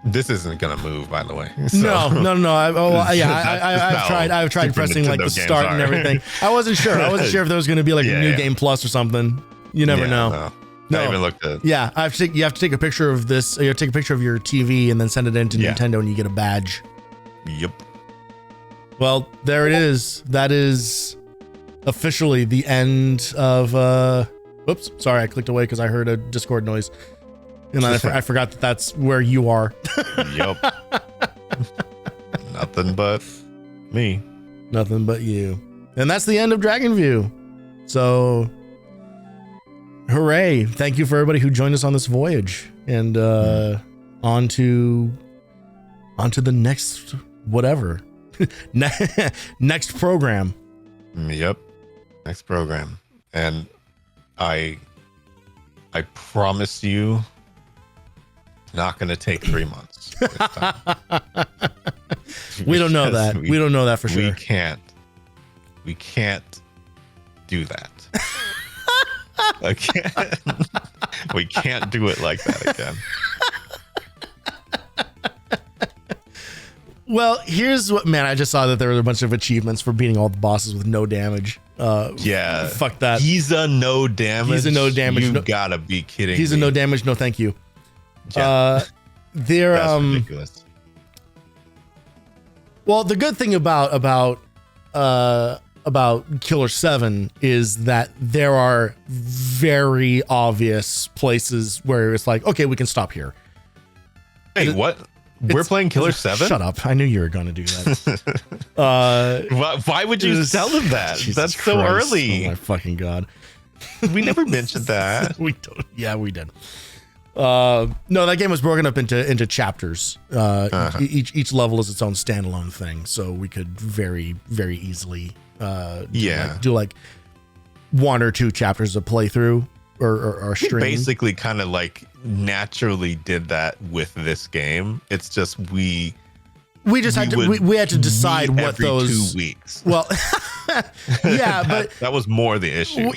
This isn't gonna move, by the way. So. No. I've tried pressing like the start and everything. I wasn't sure. I wasn't sure if there was gonna be like a new game plus or something. You never know. No. I even looked at. Yeah, you have to take a picture of this. You have to take a picture of your TV and then send it into Nintendo, and you get a badge. Yep. Well, there it is. That is officially the end of. Whoops! Sorry, I clicked away because I heard a Discord noise. And I forgot that that's where you are. Yep. Nothing but me. Nothing but you. And that's the end of Dragon View. So, hooray. Thank you for everybody who joined us on this voyage. And on to the next whatever. Next program. Yep. Next program. And I promise you, not going to take 3 months. We don't know that. We don't know that for sure. We can't do that. Again. We can't do it like that again. Well, here's what, man, I just saw that there were a bunch of achievements for beating all the bosses with no damage. Yeah. Fuck that. He's a no damage. You You gotta be kidding me. He's a no damage, no thank you. Yeah. They're That's ridiculous. Well, the good thing about about Killer 7 is that there are very obvious places where it's like, okay, we can stop here. Hey, what? We're playing Killer 7? Shut up. I knew you were going to do that. Why would you tell them that? Jesus That's so Christ. early. Oh my fucking God. We never mentioned that. We don't. Yeah, we did. No, that game was broken up into chapters. Each level is its own standalone thing, so we could very, very easily do like 1 or 2 chapters of playthrough or stream. Basically kind of like naturally did that with this game. It's just we had to decide what every those 2 weeks. Well, yeah, but that was more the issue.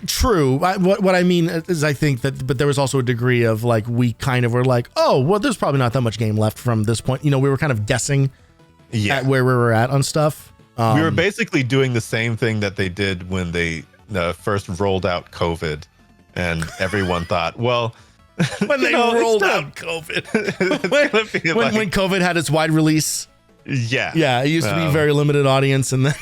True. What I mean is, I think that, but there was also a degree of like, we kind of were like, oh, well, there's probably not that much game left from this point. You know, we were kind of guessing at where we were at on stuff. We were basically doing the same thing that they did when they first rolled out COVID, and everyone thought, well, when they rolled out COVID, when COVID had its wide release. Yeah, it used to be very limited audience, and then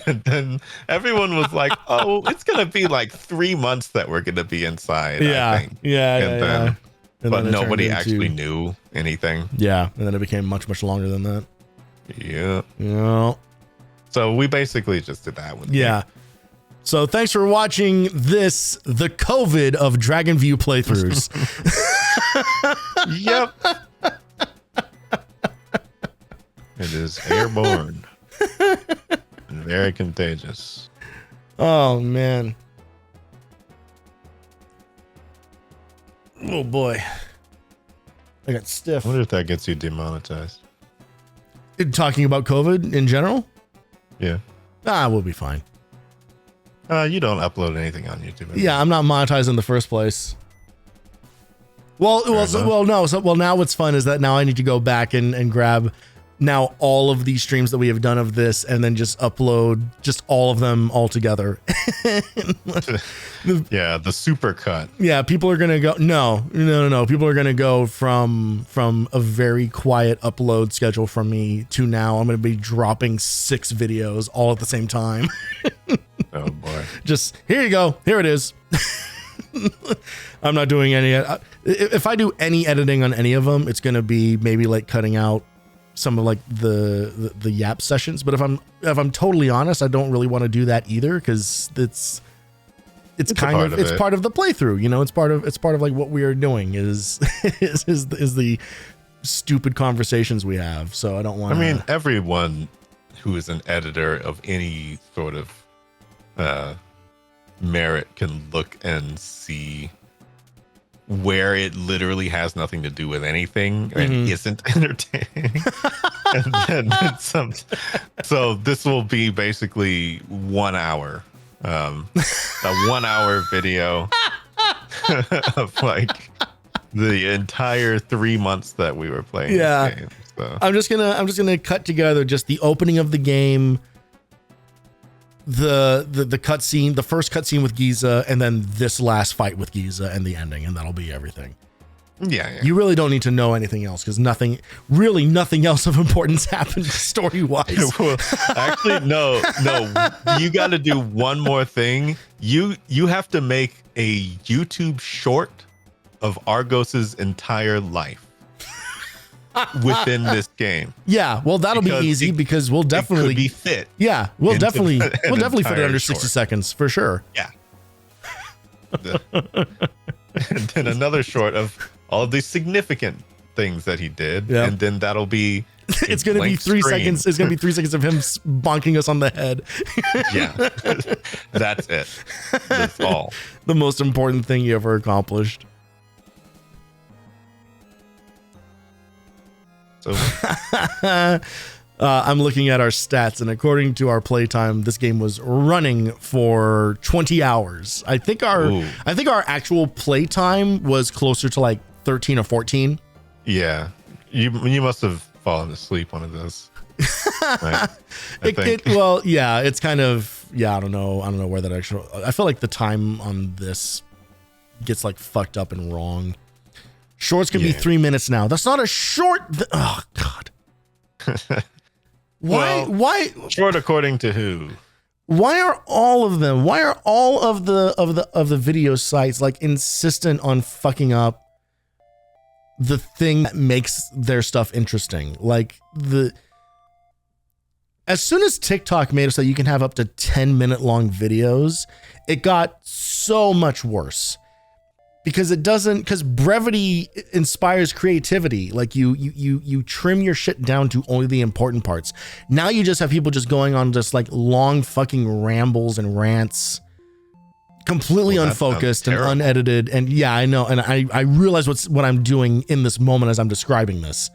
and then everyone was like, oh, it's gonna be like 3 months that we're gonna be inside. I think. But then nobody actually knew anything. Yeah, and then it became much longer than that. Yeah. So we basically just did that one. Yeah. So thanks for watching the COVID of Dragon View playthroughs. Yep. It is airborne and very contagious. Oh, man. Oh, boy. I got stiff. I wonder if that gets you demonetized. Talking about COVID in general? Yeah. We'll be fine. You don't upload anything on YouTube anymore. Yeah, I'm not monetized in the first place. Well, no. So, now what's fun is that now I need to go back and grab now all of these streams that we have done of this, and then just upload just all of them all together. Yeah, the super cut. Yeah, people are gonna go. No. People are gonna go from a very quiet upload schedule from me to now I'm gonna be dropping 6 videos all at the same time. Oh boy! Just here you go. Here it is. I'm not doing any. If I do any editing on any of them, it's gonna be maybe like cutting out some of like the yap sessions. But if I'm totally honest, I don't really want to do that either, because it's part of the playthrough. You know, it's part of like what we are doing is the stupid conversations we have. So I don't want. I mean, everyone who is an editor of any sort of merit can look and see where it literally has nothing to do with anything and isn't entertaining. And then some. So this will be basically 1 hour, a 1 hour video of like the entire 3 months that we were playing this game. So I'm just gonna cut together just the opening of the game, the cutscene, the first cutscene with Giza, and then this last fight with Giza and the ending, and that'll be everything. Yeah. You really don't need to know anything else, because nothing else of importance happened story wise. Well, actually, no. You got to do one more thing. You have to make a YouTube short of Argos's entire life within this game. Yeah, well, that'll be easy, because we'll definitely be fit. Yeah, we'll definitely fit it under 60 seconds for sure. Yeah. And then another short of all of these significant things that he did, and then that'll be it's going to be 3 seconds. It's going to be 3 seconds of him bonking us on the head. Yeah. That's it. That's all. The most important thing you ever accomplished. So I'm looking at our stats, and according to our playtime, this game was running for 20 hours. I think our actual playtime was closer to like 13 or 14. Yeah, you must have fallen asleep one of those. Right? It's kind of I don't know where that actually. I feel like the time on this gets like fucked up and wrong. Shorts can be 3 minutes now. That's not a short. Oh God. Why? Short according to who? Why are all of them? Why are all of the video sites like insistent on fucking up the thing that makes their stuff interesting? Like as soon as TikTok made it so you can have up to 10-minute long videos, it got so much worse. Because brevity inspires creativity. Like you trim your shit down to only the important parts. Now you just have people just going on just like long fucking rambles and rants, completely unfocused and unedited. And yeah, I know. And I realize what I'm doing in this moment as I'm describing this.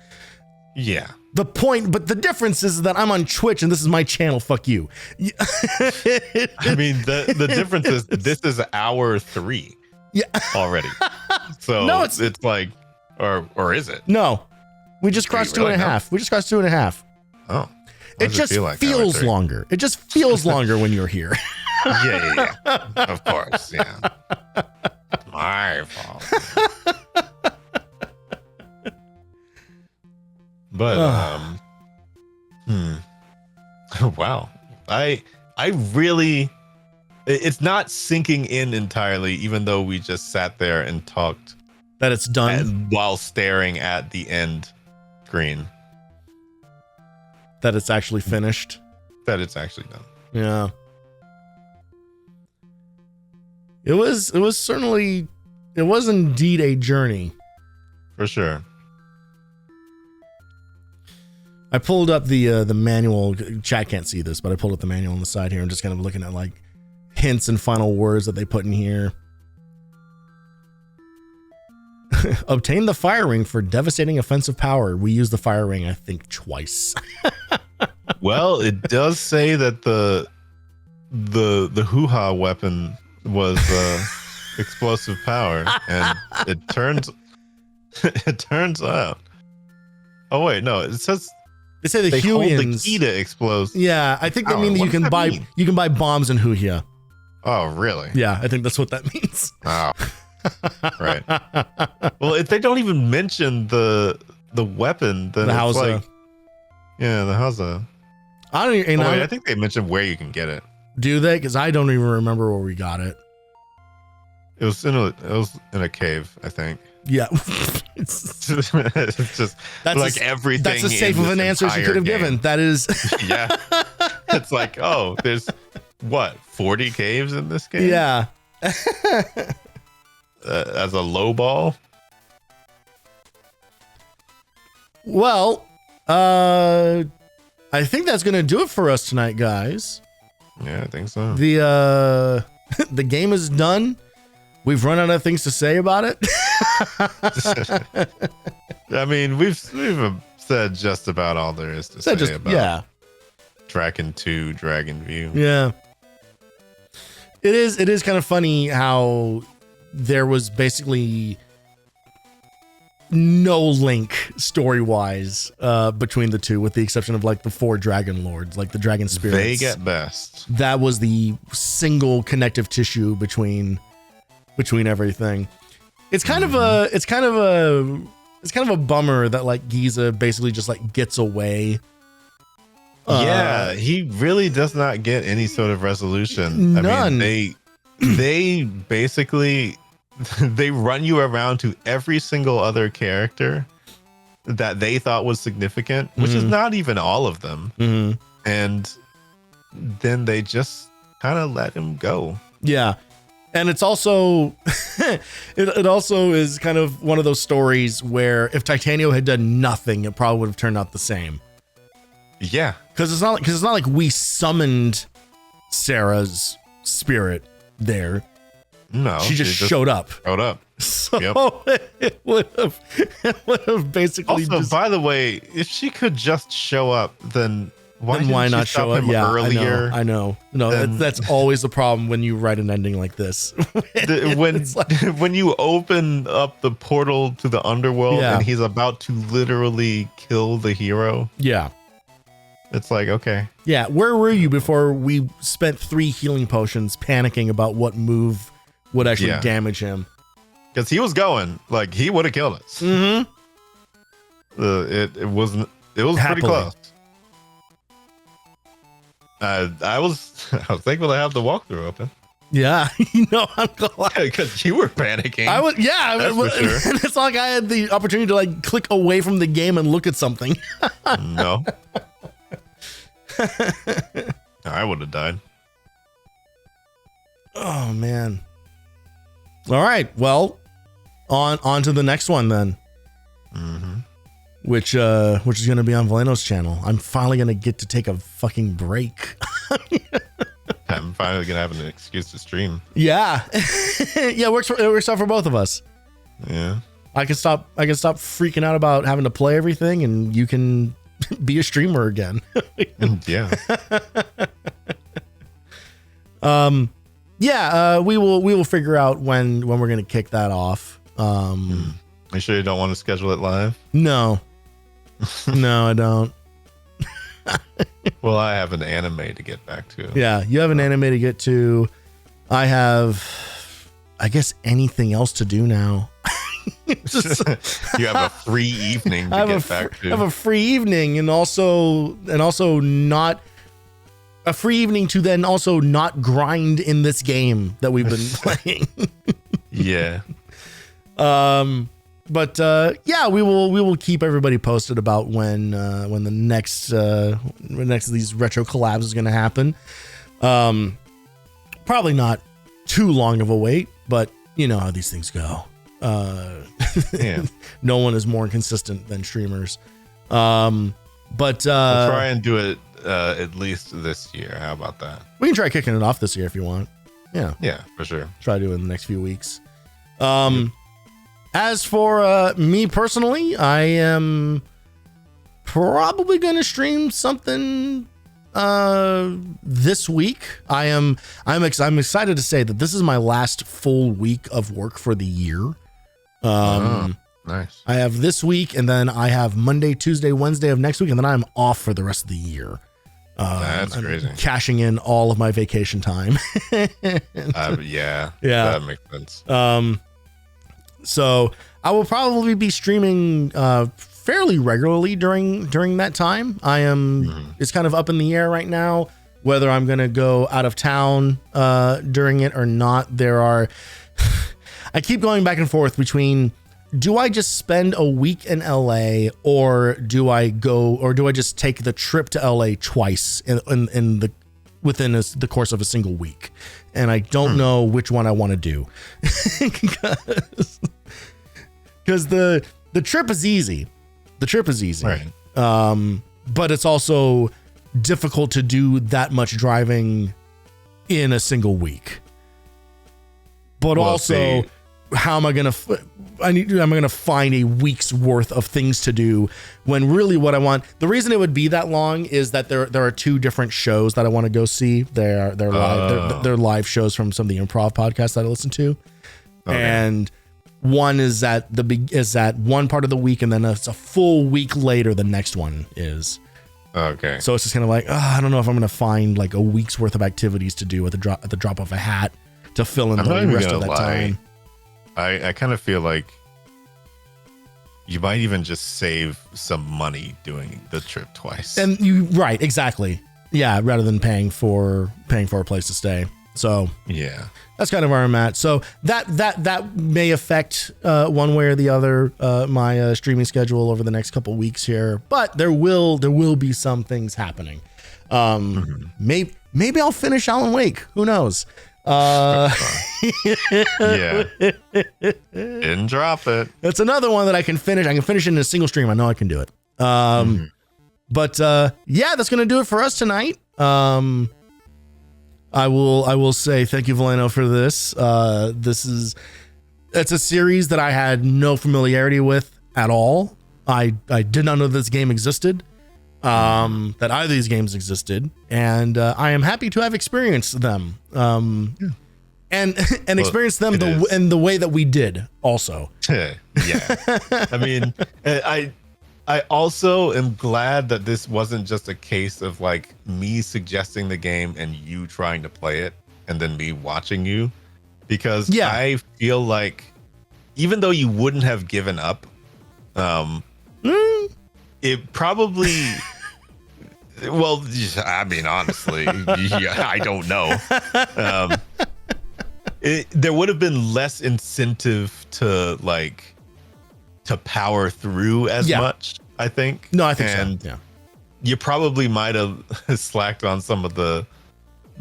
Yeah. But the difference is that I'm on Twitch and this is my channel. Fuck you. I mean, the difference is this is hour 3. Yeah. Already. So no, it's like, or is it? No, we just crossed 2.5. We just crossed 2.5. Oh, it just feels longer. It just feels longer when you're here. Yeah. Of course. Yeah. My fault. But, wow. I really, it's not sinking in entirely, even though we just sat there and talked that it's done while staring at the end screen. That it's actually finished. That it's actually done. Yeah. It was indeed a journey. For sure. I pulled up the manual. Chat can't see this, but I pulled up the manual on the side here. I'm just kind of looking at like hints and final words that they put in here. Obtain the fire ring for devastating offensive power. We use the fire ring, I think, twice. Well, it does say that the hoo-ha weapon was explosive power, and it turns out. Oh wait, no, it says they say the hold the Huians key to explode. Yeah, I think they mean that you can buy bombs in Huia. Oh, really? Yeah, I think that's what that means. Oh, right. Well, if they don't even mention the weapon, then the it's Hausa. like, yeah, the Hausa. I think they mentioned where you can get it. Do they? Because I don't even remember where we got it. It was in a cave, I think. Yeah. It's just everything. That's as safe of an answer as you could have given. That is. Yeah. It's like, oh, there's 40 caves in this game? Yeah. As a low ball? Well, I think that's going to do it for us tonight, guys. Yeah, I think so. The game is done. We've run out of things to say about it. I mean, we've said just about all there is to say about Dragon 2, Dragon View. Yeah. It is kind of funny how there was basically no link story-wise between the two, with the exception of like the 4 dragon lords, like the dragon spirits. They get best. That was the single connective tissue between everything. It's kind of a bummer that like Giza basically just like gets away. Yeah, he really does not get any sort of resolution. None. I mean, they basically they run you around to every single other character that they thought was significant, which is not even all of them. And then they just kind of let him go. Yeah. And it's also it also is kind of one of those stories where if Titanio had done nothing, it probably would have turned out the same. Yeah, because it's not like we summoned Sarah's spirit there. No, she just showed up. So it would have basically. Also, by the way, if she could just show up, then why not show up? Yeah, earlier? I know. No, that's always the problem when you write an ending like this. When you open up the portal to the underworld and he's about to literally kill the hero. Yeah. It's like, okay. Yeah, where were you before we spent 3 healing potions panicking about what move would actually damage him? Because he was going, like, he would have killed us. It was pretty close. I was thankful to have the walkthrough open. Yeah, I'm glad because you were panicking. I was, yeah, that's for sure. It's like I had the opportunity to like click away from the game and look at something. No, I would have died. Oh man. All right, well, on to the next one then. Mm-hmm. Which is going to be on Voleno's channel. I'm finally going to get to take a fucking break. I'm finally gonna have an excuse to stream. Yeah, yeah, it works out for both of us. Yeah, I can stop freaking out about having to play everything, and you can be a streamer again. Yeah. We will figure out when we're gonna kick that off. You sure you don't want to schedule it live? No, I don't. Well, I have an anime to get back to. Yeah, you have an anime to get to. I have, I guess, anything else to do now. You have a free evening to get back to. I have a free evening and also not a free evening to then also not grind in this game that we've been playing. Yeah. But we will keep everybody posted about when the next of these retro collabs is going to happen. Probably not too long of a wait, but you know how these things go. Yeah. No one is more consistent than streamers. But we'll try and do it at least this year. How about that? We can try kicking it off this year if you want. Yeah, for sure. Try to do it in the next few weeks. As for me personally, I am probably going to stream something this week. I'm excited to say that this is my last full week of work for the year. Nice. I have this week, and then I have Monday, Tuesday, Wednesday of next week, and then I'm off for the rest of the year. That's crazy. Cashing in all of my vacation time. Yeah, that makes sense. So I will probably be streaming fairly regularly during that time. It's kind of up in the air right now whether I'm going to go out of town during it or not. I keep going back and forth between, do I just spend a week in LA or do I just take the trip to LA twice within the course of a single week? And I don't know which one I want to do. Because the trip is easy. The trip is easy. Right. But it's also difficult to do that much driving in a single week. But how am I going to I'm going to find a week's worth of things to do when really what I want, the reason it would be that long is that there are two different shows that I want to go see. They're live shows from some of the improv podcasts that I listen to. Okay. And one is at one part of the week, and then it's a full week later the next one is. Okay. So it's just kind of like, I don't know if I'm going to find like a week's worth of activities to do at the drop of a hat to fill in the rest of that time. I kind of feel like you might even just save some money doing the trip twice. And right, exactly. Yeah, rather than paying for a place to stay. So yeah, that's kind of where I'm at. So that may affect one way or the other my streaming schedule over the next couple weeks here. But there will be some things happening. Maybe I'll finish Alan Wake. Who knows? Yeah, didn't drop it. That's another one that I can finish. I can finish it in a single stream. I know I can do it. But that's gonna do it for us tonight. I will say thank you, Voleno, for this. It's a series that I had no familiarity with at all. I did not know this game existed. That either of these games existed, and I am happy to have experienced them. And experienced them in the way that we did also. Yeah. I mean, I also am glad that this wasn't just a case of like me suggesting the game and you trying to play it and then me watching you, because I feel like even though you wouldn't have given up, it probably Well, I mean, honestly, yeah, I don't know. There would have been less incentive to power through as much, I think. No, I think so. Yeah. You probably might have slacked on some of the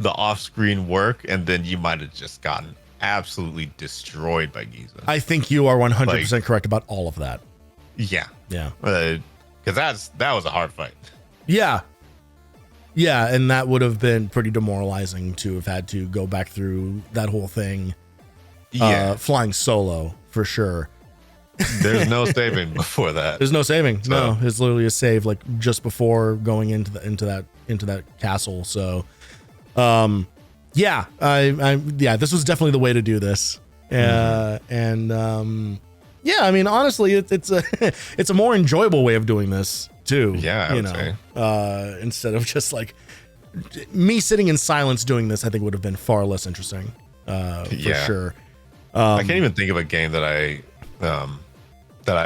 off-screen work, and then you might have just gotten absolutely destroyed by Giza. I think you are 100% correct about all of that. Yeah. Yeah. Because that was a hard fight. Yeah. Yeah, and that would have been pretty demoralizing to have had to go back through that whole thing. Flying solo, for sure. There's no saving before that. There's no saving. So. No, it's literally a save like just before going into that castle. So, yeah, this was definitely the way to do this. And yeah, I mean, honestly, it's a more enjoyable way of doing this too. Yeah, I would say. Instead of just like me sitting in silence doing this, I think would have been far less interesting. For sure. I can't even think of a game that I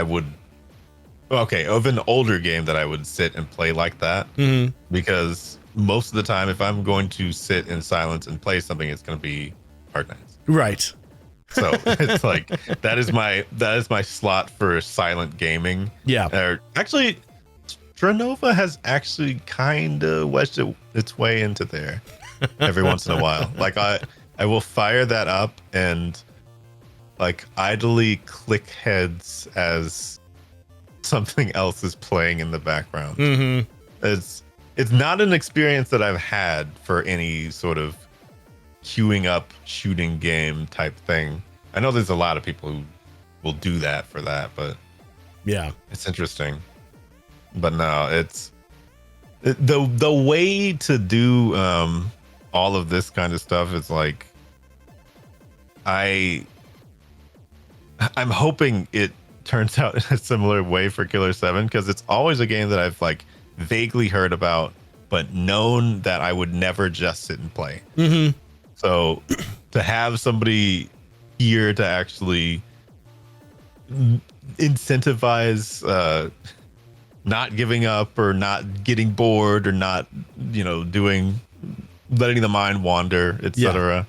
would. Okay, of an older game that I would sit and play like that, because most of the time, if I'm going to sit in silence and play something, it's going to be Hard Nights. Right. So it's like that is my slot for silent gaming. Yeah. Actually, Stranova has actually kind of wedged its way into there every once in a while. Like I will fire that up and like idly click heads as something else is playing in the background. It's not an experience that I've had for any sort of queuing up shooting game type thing. I know there's a lot of people who will do that for that, but yeah, it's interesting. But no, it's the way to do all of this kind of stuff is like I'm hoping it turns out in a similar way for Killer 7, because it's always a game that I've like vaguely heard about but known that I would never just sit and play. So to have somebody here to actually incentivize not giving up or not getting bored or not, letting the mind wander, etc.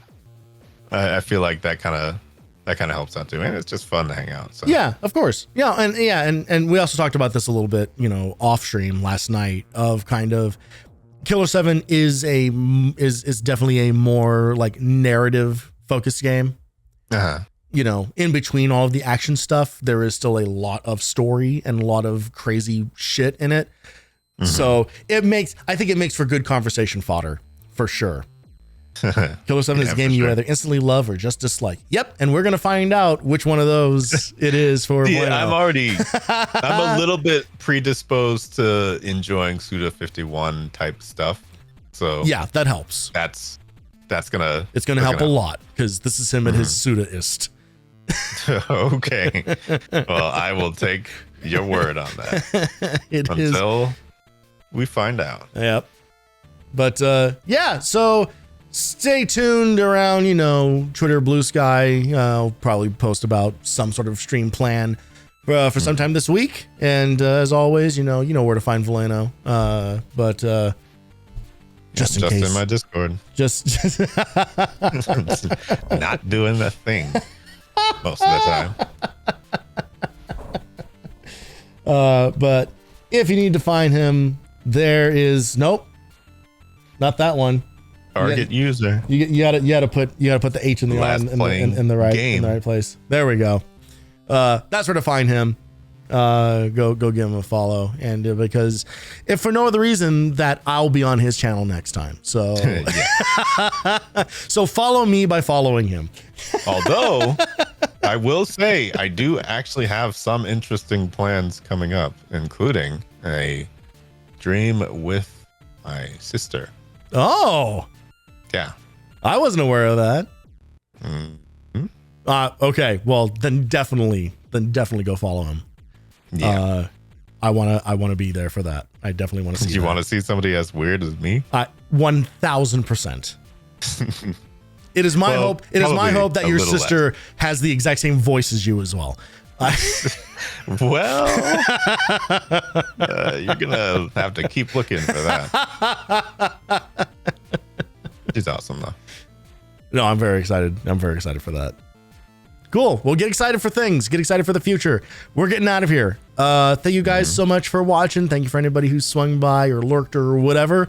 I feel like that kind of helps out too, man. It's just fun to hang out. So. Yeah, of course. Yeah, and we also talked about this a little bit, off stream last night, of kind of Killer 7 is definitely a more like narrative focused game. In between all of the action stuff, there is still a lot of story and a lot of crazy shit in it. So I think it makes for good conversation fodder for sure. Killer 7 is a game you either instantly love or just dislike. Yep, and we're gonna find out which one of those it is for. I'm a little bit predisposed to enjoying Suda 51 type stuff. So yeah, that helps. It's gonna help a lot, because this is him at his Suda-ist. Okay, well, I will take your word on that until we find out. Yep. But so stay tuned around, Twitter, Blue Sky. I'll probably post about some sort of stream plan for sometime this week. And as always, you know where to find Voleno. But just in case, in my Discord, just not doing the thing most of the time. But if you need to find him, there is not that one. Target user. You gotta put the H in the in the right place. There we go. That's where to find him. Go give him a follow, and because if for no other reason that I'll be on his channel next time. So so follow me by following him. Although I will say I do actually have some interesting plans coming up, including a dream with my sister. Oh. Yeah. I wasn't aware of that. Mm-hmm. Okay. Well, then definitely go follow him. Yeah. I want to be there for that. I definitely want to see. You want to see somebody as weird as me? 1000%. It is my hope. It is my hope that your sister has the exact same voice as you as well. Well, you're gonna have to keep looking for that. She's awesome though. No, I'm very excited. I'm very excited for that. Cool. Well, get excited for things. Get excited for the future. We're getting out of here. Thank you guys so much for watching. Thank you for anybody who swung by or lurked or whatever.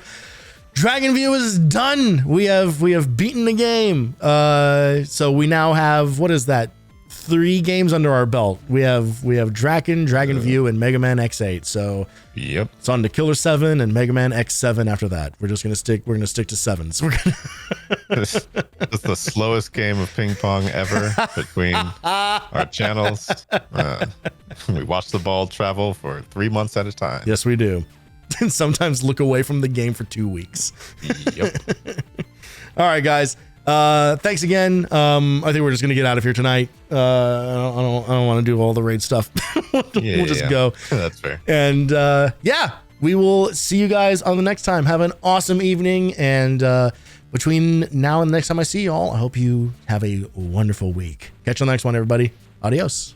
Dragon View is done. We have beaten the game. So we now have, what is that? 3 games under our belt. We have Dragon View, and Mega Man X8. So yep, it's on to Killer 7 and Mega Man X7 after that. We're gonna stick to 7s. We're gonna It's the slowest game of ping pong ever between our channels. We watch the ball travel for 3 months at a time. Yes, we do. And sometimes look away from the game for 2 weeks. Yep. All right, guys. Thanks again. I think we're just gonna get out of here tonight. I don't want to do all the raid stuff. We'll just go. That's fair. And we will see you guys on the next time. Have an awesome evening. And between now and the next time I see you all, I hope you have a wonderful week. Catch you on the next one, everybody. Adios.